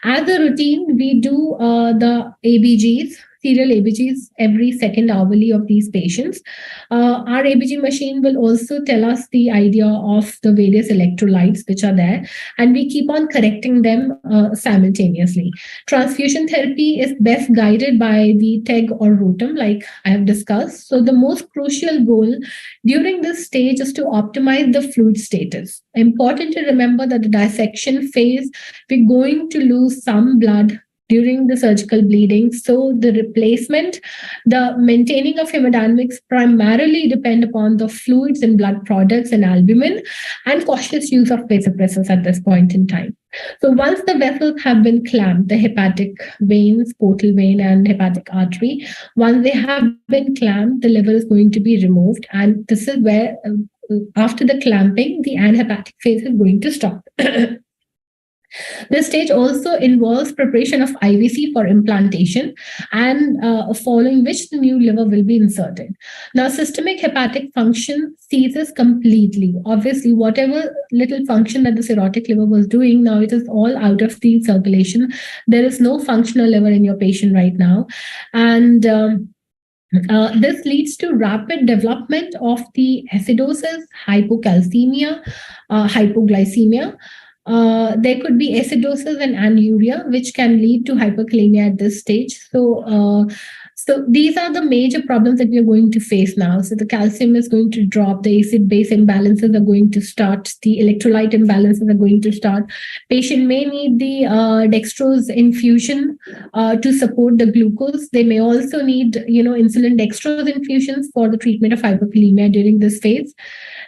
S5: As a routine, we do the ABGs, serial ABGs every second hourly of these patients. Our ABG machine will also tell us the idea of the various electrolytes which are there, and we keep on correcting them simultaneously. Transfusion therapy is best guided by the TEG or ROTAM, like I have discussed. So the most crucial goal during this stage is to optimize the fluid status. Important to remember that the dissection phase, we're going to lose some blood during the surgical bleeding. So the replacement, the maintaining of hemodynamics primarily depend upon the fluids and blood products and albumin, and cautious use of vasopressors at this point in time. So once the vessels have been clamped, the hepatic veins, portal vein and hepatic artery, once they have been clamped, the liver is going to be removed. And this is where, after the clamping, the anhepatic phase is going to stop. This stage also involves preparation of IVC for implantation, and following which the new liver will be inserted. Now, systemic hepatic function ceases completely. Obviously, whatever little function that the cirrhotic liver was doing, now it is all out of the circulation. There is no functional liver in your patient right now. And this leads to rapid development of the acidosis, hypocalcemia, hypoglycemia. There could be acidosis and anuria, which can lead to hyperkalemia at this stage. So these are the major problems that we are going to face now. So the calcium is going to drop, the acid-base imbalances are going to start, the electrolyte imbalances are going to start. Patient may need the dextrose infusion to support the glucose. They may also need, insulin dextrose infusions for the treatment of hyperkalemia during this phase.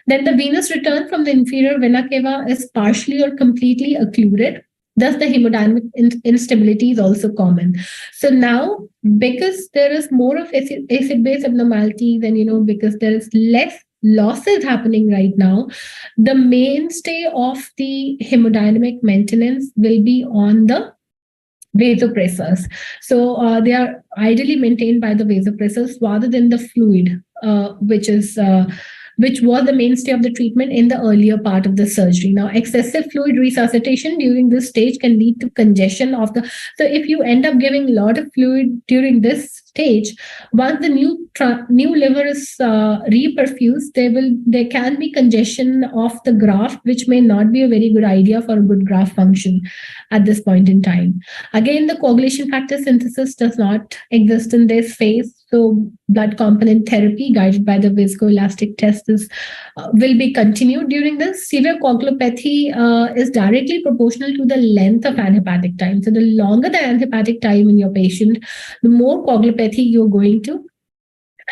S5: Then the venous return from the inferior vena cava is partially or completely occluded. Thus, the hemodynamic instability is also common. So now, because there is more of acid-base abnormalities and, because there is less losses happening right now, the mainstay of the hemodynamic maintenance will be on the vasopressors. So they are ideally maintained by the vasopressors rather than the fluid, which was the mainstay of the treatment in the earlier part of the surgery. Now, excessive fluid resuscitation during this stage can lead to congestion of the... So if you end up giving a lot of fluid during this stage, once the new liver is reperfused, there can be congestion of the graft, which may not be a very good idea for a good graft function at this point in time. Again, the coagulation factor synthesis does not exist in this phase. So blood component therapy guided by the viscoelastic test will be continued during this. Severe coagulopathy is directly proportional to the length of anhepatic time. So the longer the anhepatic time in your patient, the more coagulopathy you're going to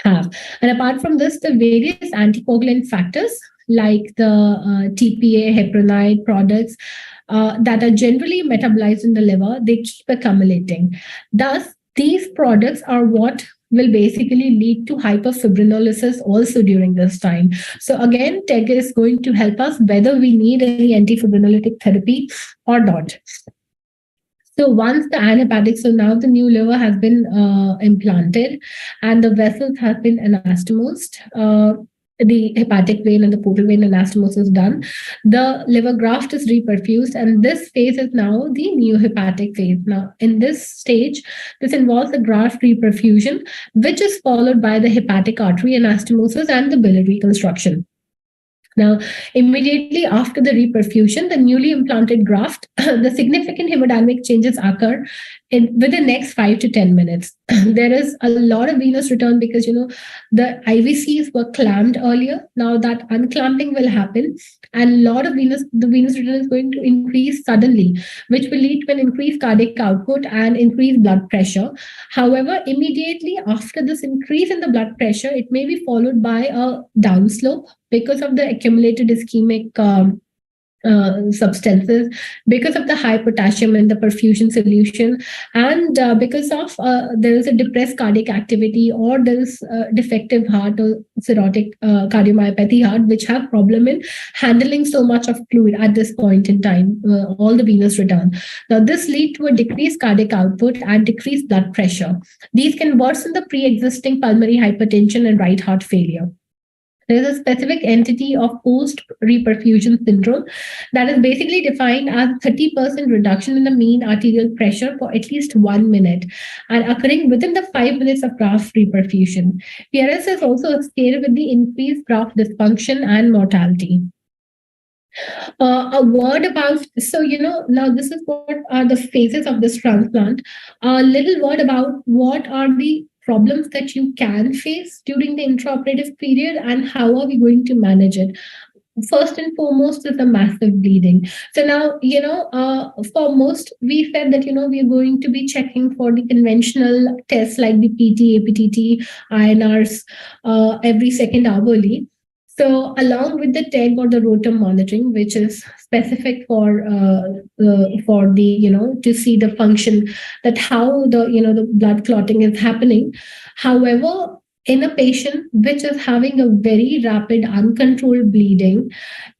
S5: have. And apart from this, the various anticoagulant factors like the TPA, heparinide products that are generally metabolized in the liver, they keep accumulating. Thus, these products are what will basically lead to hyperfibrinolysis also during this time. So again, TEG is going to help us whether we need any antifibrinolytic therapy or not. So once the anhepatic, so now the new liver has been implanted and the vessels have been anastomosed, the hepatic vein and the portal vein anastomosis is done. The liver graft is reperfused, and this phase is now the new hepatic phase. Now, in this stage, this involves the graft reperfusion, which is followed by the hepatic artery anastomosis and the biliary reconstruction. Now, immediately after the reperfusion, the newly implanted graft, the significant hemodynamic changes occur within the next 5 to 10 minutes. There is a lot of venous return because, the IVCs were clamped earlier. Now that unclamping will happen, and a lot of the venous return is going to increase suddenly, which will lead to an increased cardiac output and increased blood pressure. However, immediately after this increase in the blood pressure, it may be followed by a downslope because of the accumulated ischemic substances, because of the high potassium in the perfusion solution, and because of there is a depressed cardiac activity, or there is defective heart or cirrhotic cardiomyopathy heart, which have problem in handling so much of fluid at this point in time, all the venous return. Now, this leads to a decreased cardiac output and decreased blood pressure. These can worsen the pre-existing pulmonary hypertension and right heart failure. There's a specific entity of post-reperfusion syndrome that is basically defined as 30% reduction in the mean arterial pressure for at least 1 minute and occurring within the 5 minutes of graft reperfusion. PRS is also associated with the increased graft dysfunction and mortality. A word about, so, now this is what are the phases of this transplant. A little word about what are the problems that you can face during the intraoperative period and how are we going to manage it. First and foremost is the massive bleeding. So now, for most, we said that, we are going to be checking for the conventional tests like the PT, APTT, INRs every second hourly. So along with the TEG or the rotor monitoring, which is specific for the, to see the function, that how the blood clotting is happening. However, in a patient which is having a very rapid uncontrolled bleeding,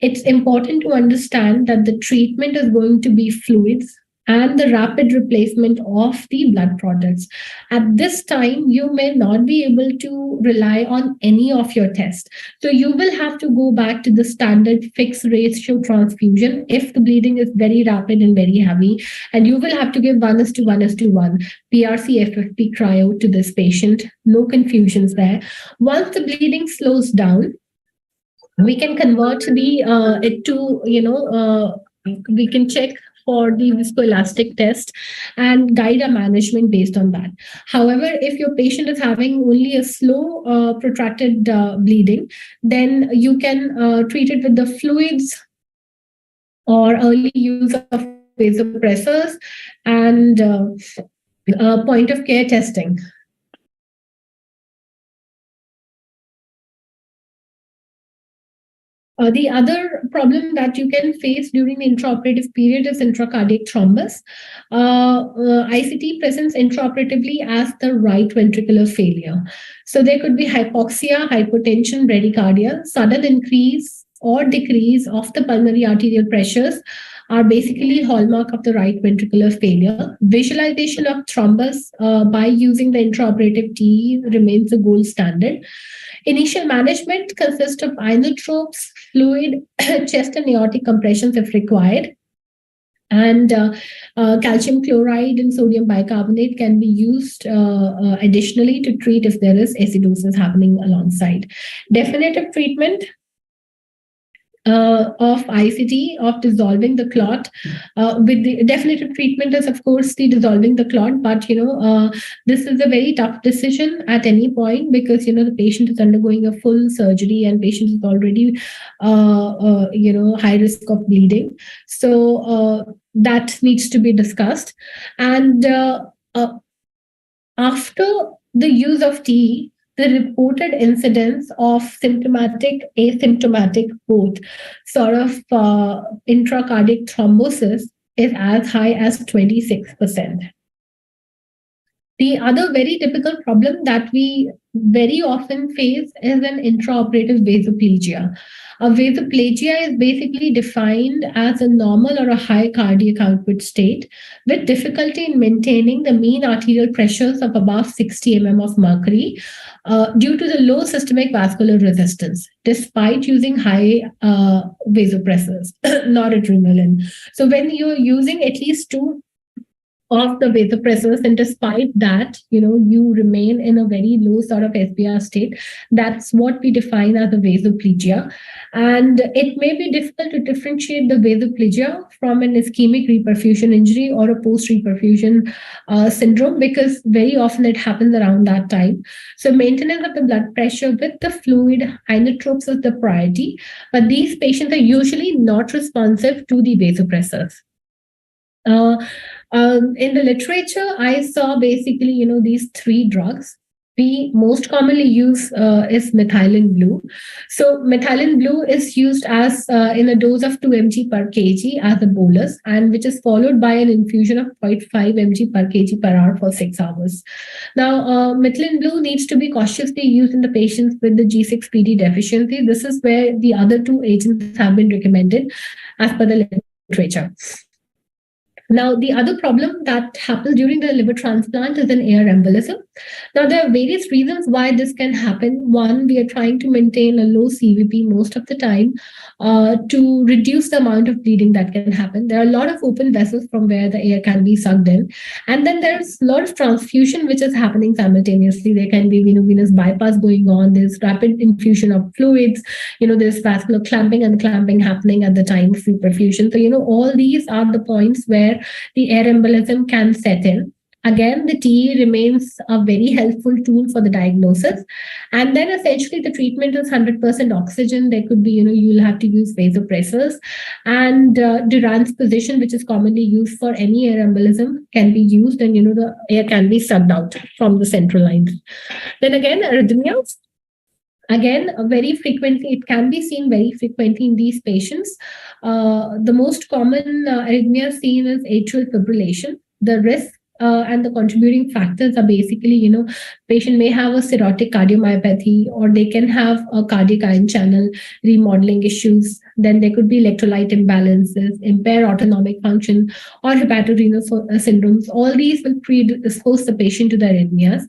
S5: it's important to understand that the treatment is going to be fluids and the rapid replacement of the blood products. At this time, you may not be able to rely on any of your tests. So you will have to go back to the standard fixed ratio transfusion if the bleeding is very rapid and very heavy. And you will have to give 1:1:1 PRC FFP cryo to this patient. No confusions there. Once the bleeding slows down, we can convert we can check for the viscoelastic test and guide a management based on that. However, if your patient is having only a slow protracted bleeding, then you can treat it with the fluids or early use of vasopressors and point of care testing. The other problem that you can face during the intraoperative period is intracardiac thrombus. ICT presents intraoperatively as the right ventricular failure. So there could be hypoxia, hypotension, bradycardia, sudden increase or decrease of the pulmonary arterial pressures are basically hallmark of the right ventricular failure. Visualization of thrombus by using the intraoperative TE remains the gold standard. Initial management consists of inotropes, fluid, chest and aortic compressions if required. And calcium chloride and sodium bicarbonate can be used additionally to treat if there is acidosis happening alongside. Definitive treatment of ICT, of dissolving the clot. With the definitive treatment is, of course, the dissolving the clot, but this is a very tough decision at any point because the patient is undergoing a full surgery and patient is already high risk of bleeding. So that needs to be discussed. And after the use of TE, the reported incidence of symptomatic, asymptomatic, both sort of intracardiac thrombosis is as high as 26%. The other very typical problem that we very often face is an intraoperative vasoplegia. A vasoplegia is basically defined as a normal or a high cardiac output state with difficulty in maintaining the mean arterial pressures of above 60 mm of mercury due to the low systemic vascular resistance, despite using high vasopressors, noradrenaline. So when you're using at least 2 of the vasopressors, and despite that, you remain in a very low sort of SBR state. That's what we define as a vasoplegia. And it may be difficult to differentiate the vasoplegia from an ischemic reperfusion injury or a post-reperfusion syndrome, because very often it happens around that time. So maintenance of the blood pressure with the fluid inotropes is the priority, but these patients are usually not responsive to the vasopressors. In the literature, I saw basically, these 3 drugs. We most commonly use is methylene blue. So methylene blue is used as in a dose of 2 mg per kg as a bolus, and which is followed by an infusion of 0.5 mg per kg per hour for 6 hours. Now, methylene blue needs to be cautiously used in the patients with the G6PD deficiency. This is where the other 2 agents have been recommended as per the literature. Now, the other problem that happens during the liver transplant is an air embolism. Now, there are various reasons why this can happen. One, we are trying to maintain a low CVP most of the time to reduce the amount of bleeding that can happen. There are a lot of open vessels from where the air can be sucked in. And then there's a lot of transfusion which is happening simultaneously. There can be venous bypass going on. There's rapid infusion of fluids. There's vascular clamping and clamping happening at the time of reperfusion. So, all these are the points where the air embolism can set in. Again, the TE remains a very helpful tool for the diagnosis. And then essentially the treatment is 100% oxygen. There could be, you'll have to use vasopressors. And Durant's position, which is commonly used for any air embolism, can be used, and, the air can be sucked out from the central lines. Then again, arrhythmias. Again, very frequently, it can be seen very frequently in these patients. The most common arrhythmia seen is atrial fibrillation. The risk and the contributing factors are basically, patient may have a cirrhotic cardiomyopathy, or they can have a cardiac ion channel remodeling issues. Then there could be electrolyte imbalances, impaired autonomic function, or hepatorenal syndromes. All these will predispose the patient to the arrhythmias.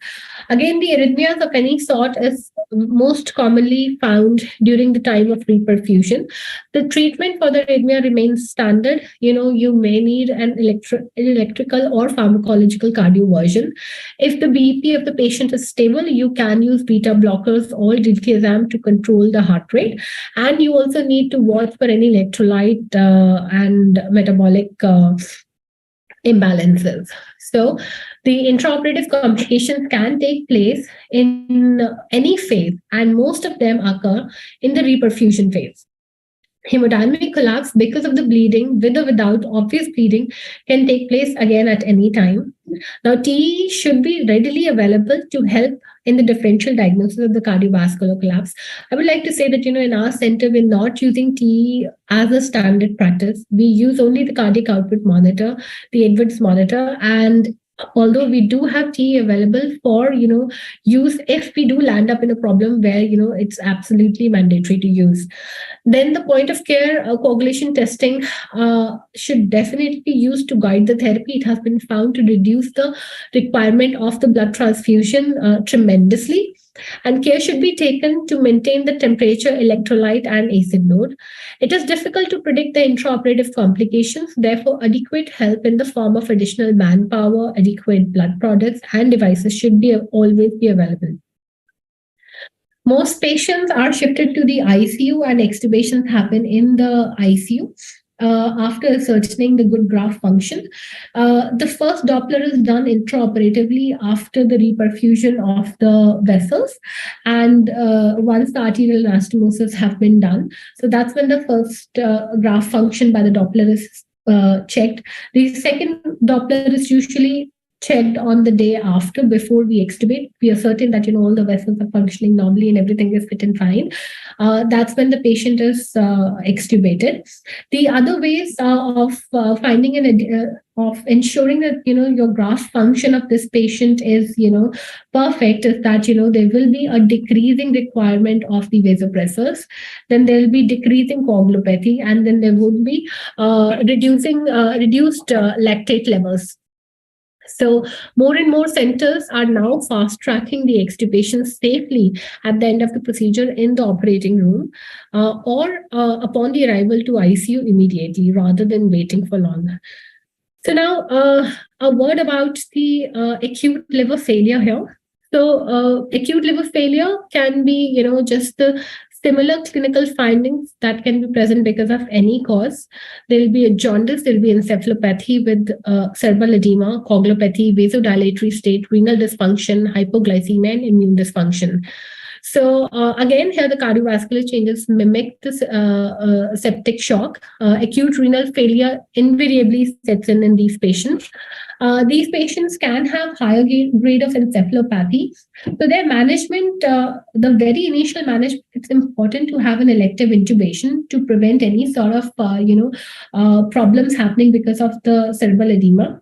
S5: Again, the arrhythmias of any sort is most commonly found during the time of reperfusion. The treatment for the arrhythmia remains standard. You may need an electrical or pharmacological cardioversion. If the BP of the patient is stable, you can use beta blockers or diltiazem to control the heart rate. And you also need to watch for any electrolyte and metabolic imbalances. So the intraoperative complications can take place in any phase, and most of them occur in the reperfusion phase. Hemodynamic collapse because of the bleeding, with or without obvious bleeding, can take place again at any time. Now, TE should be readily available to help in the differential diagnosis of the cardiovascular collapse. I would like to say that, in our center, we're not using TE as a standard practice. We use only the cardiac output monitor, the Edwards monitor, and although we do have TE available for, use if we do land up in a problem where, it's absolutely mandatory to use. Then the point of care coagulation testing should definitely be used to guide the therapy. It has been found to reduce the requirement of the blood transfusion tremendously. And care should be taken to maintain the temperature, electrolyte, and acid load. It is difficult to predict the intraoperative complications. Therefore, adequate help in the form of additional manpower, adequate blood products, and devices should always be available. Most patients are shifted to the ICU, and extubations happen in the ICU. After ascertaining the good graft function. The first Doppler is done intraoperatively after the reperfusion of the vessels, and once the arterial anastomosis have been done. So that's when the first graft function by the Doppler is checked. The second Doppler is usually checked on the day after, before we extubate. We are certain that all the vessels are functioning normally and everything is fit and fine. That's when the patient is extubated. The other ways of finding of ensuring that your graft function of this patient is perfect is that there will be a decreasing requirement of the vasopressors. Then there will be decreasing coagulopathy, and then there would be reduced lactate levels. So more and more centers are now fast-tracking the extubation safely at the end of the procedure in the operating room or upon the arrival to ICU immediately, rather than waiting for long. So now a word about the acute liver failure here. So acute liver failure can be, just the similar clinical findings that can be present because of any cause. There will be a jaundice, there will be encephalopathy with cerebral edema, coagulopathy, vasodilatory state, renal dysfunction, hypoglycemia, and immune dysfunction. So again, here the cardiovascular changes mimic this septic shock. Acute renal failure invariably sets in these patients. These patients can have higher grade of encephalopathy. So their management, the very initial management, it's important to have an elective intubation to prevent any sort of problems happening because of the cerebral edema.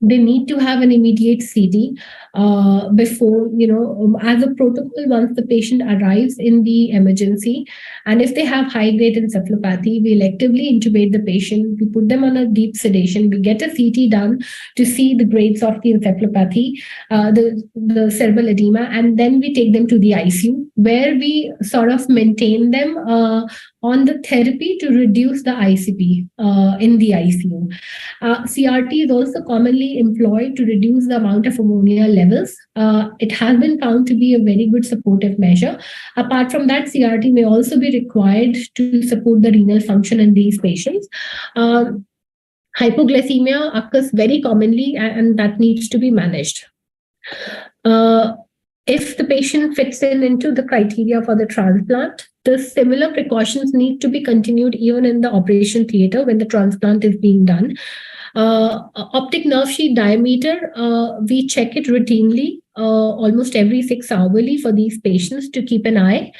S5: they need to have an immediate CT before, as a protocol, once the patient arrives in the emergency. And if they have high grade encephalopathy, we electively intubate the patient, we put them on a deep sedation, we get a CT done to see the grades of the encephalopathy, the cerebral edema, and then we take them to the ICU, where we sort of maintain them on the therapy to reduce the ICP in the ICU. CRT is also commonly employed to reduce the amount of ammonia levels. It has been found to be a very good supportive measure. Apart from that, CRT may also be required to support the renal function in these patients. Hypoglycemia occurs very commonly, and that needs to be managed. If the patient fits into the criteria for the transplant, the similar precautions need to be continued even in the operation theater when the transplant is being done. Optic nerve sheath diameter, we check it routinely, almost every 6 hourly for these patients to keep an eye.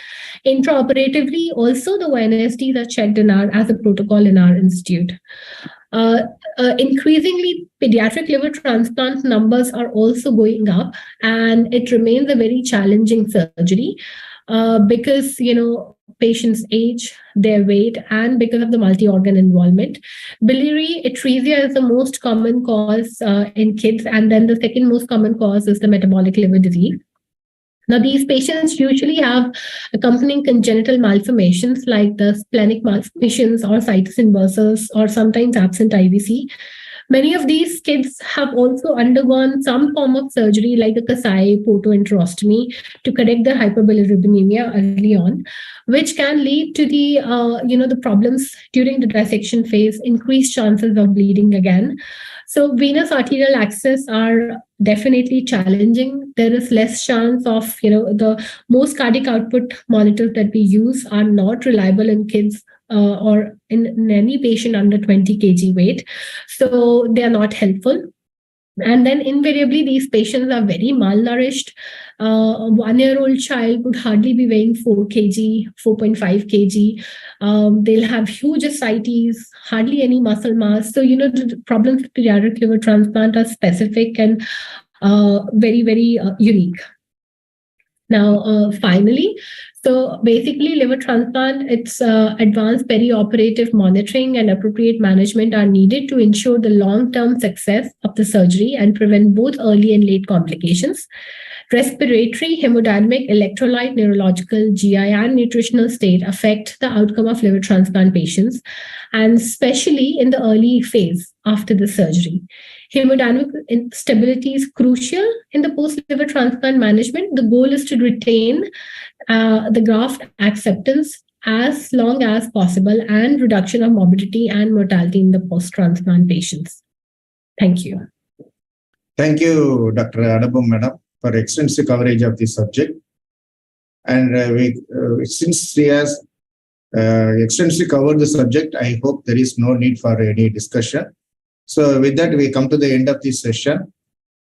S5: Intraoperatively, also the YNSDs are checked as a protocol in our institute. Increasingly, pediatric liver transplant numbers are also going up, and it remains a very challenging surgery because, patients' age, their weight, and because of the multi-organ involvement. Biliary atresia is the most common cause in kids, and then the second most common cause is the metabolic liver disease. Now, these patients usually have accompanying congenital malformations like the splenic malformations or situs inversus, or sometimes absent IVC. Many of these kids have also undergone some form of surgery like a Kasai portoenterostomy to correct their hyperbilirubinemia early on, which can lead to the problems during the dissection phase, increased chances of bleeding again. So venous arterial access are definitely challenging. There is less chance of, the most cardiac output monitors that we use are not reliable in kids or in any patient under 20 kg weight. So they are not helpful. And then invariably, these patients are very malnourished. A 1-year-old child would hardly be weighing 4 kg, 4.5 kg. They'll have huge ascites, hardly any muscle mass. So, the problems with pediatric liver transplant are specific and very, very unique. Now, finally, so basically liver transplant, it's advanced perioperative monitoring and appropriate management are needed to ensure the long-term success of the surgery and prevent both early and late complications. Respiratory, hemodynamic, electrolyte, neurological, GI, and nutritional state affect the outcome of liver transplant patients, and especially in the early phase after the surgery. Hemodynamic stability is crucial in the post-liver transplant management. The goal is to retain the graft acceptance as long as possible and reduction of morbidity and mortality in the post-transplant patients. Thank you.
S2: Thank you, Dr. Anupam Madam, for extensive coverage of this subject. And since she has extensively covered the subject, I hope there is no need for any discussion. So with that, we come to the end of this session.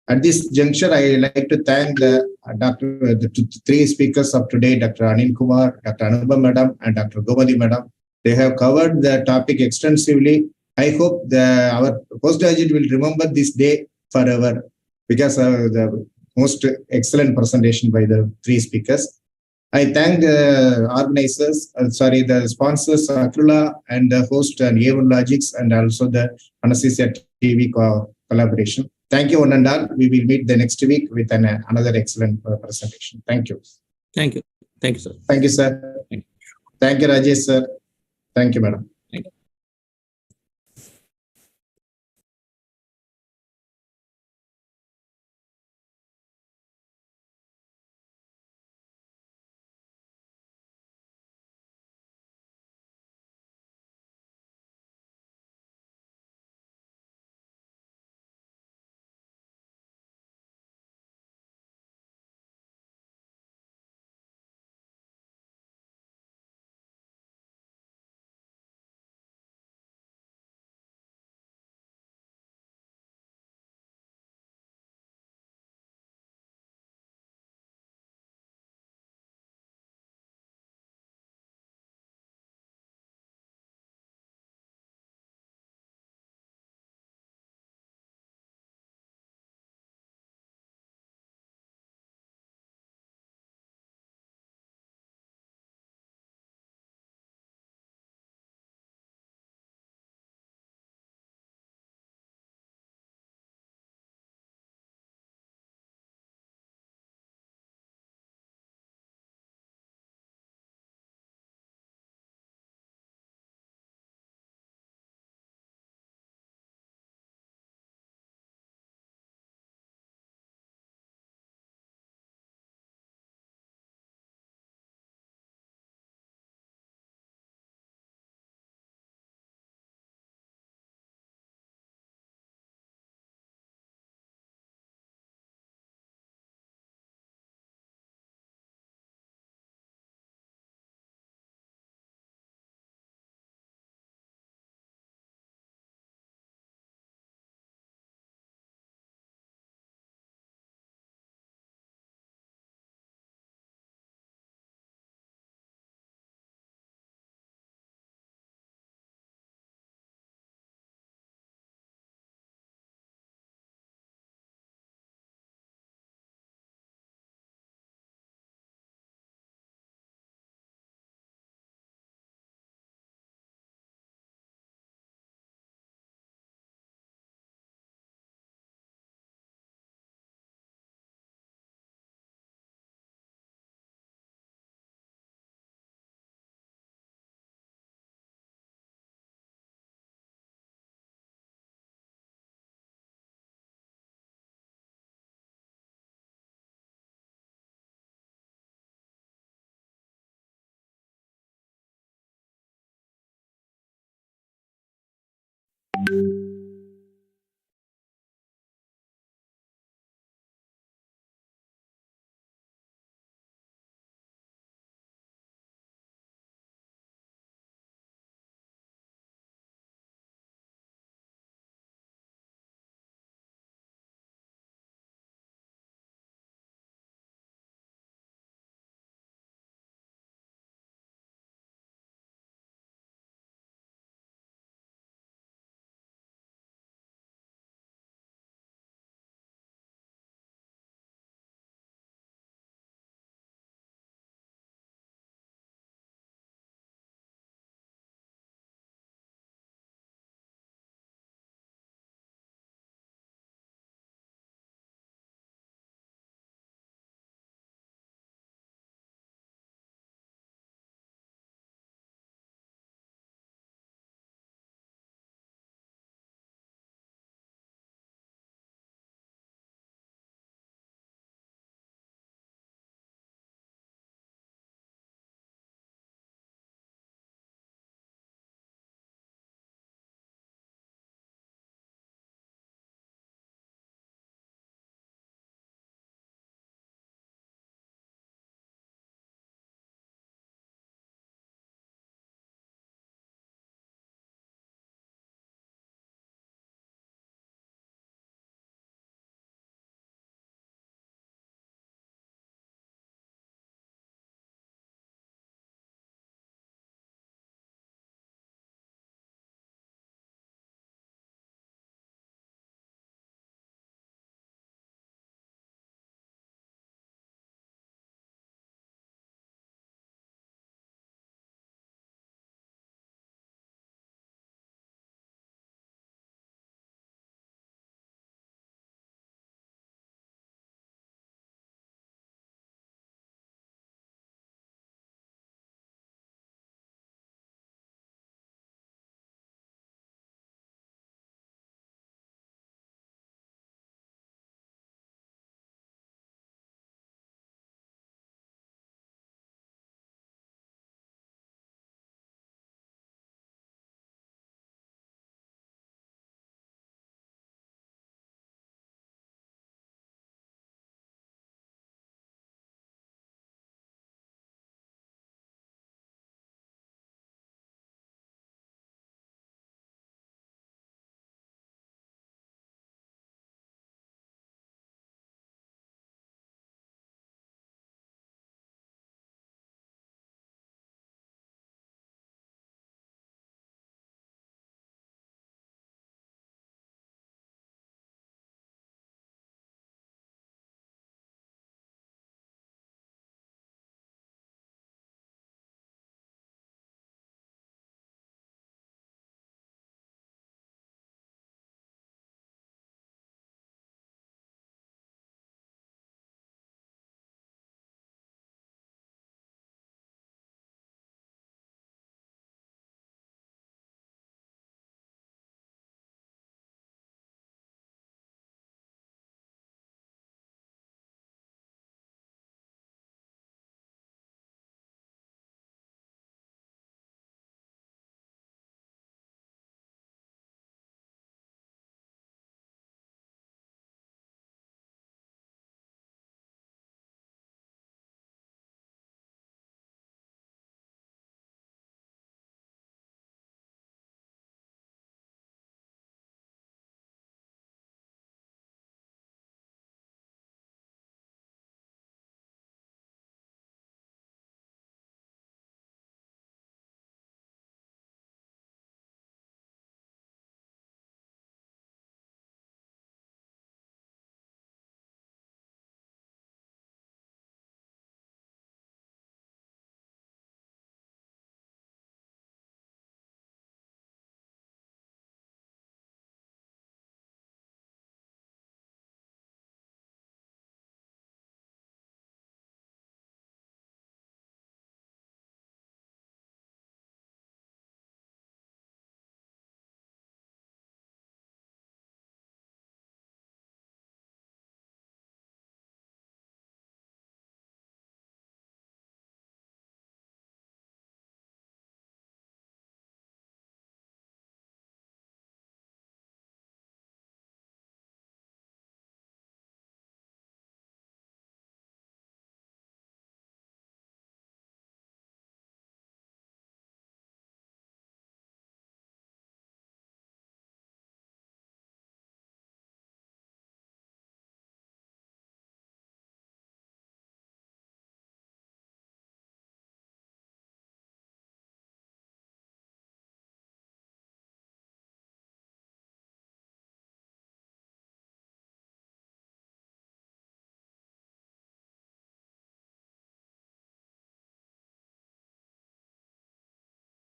S2: At this juncture, I like to thank the three speakers of today, Dr. Anilkumar, Dr. Anupam Madam, and Dr. GOMATHI Madam. They have covered the topic extensively. I hope our postgraduate will remember this day forever because of the most excellent presentation by the three speakers. I thank the organizers, the sponsors, Akrula, and the host, A1 Logics, and also the Anaesthesia TV collaboration. Thank you, one and all. We will meet the next week with another excellent presentation. Thank you.
S1: Thank you. Thank you, sir.
S2: Thank you, sir. Thank you, Rajesh, sir. Thank you, madam.
S1: Thank you.
S3: you.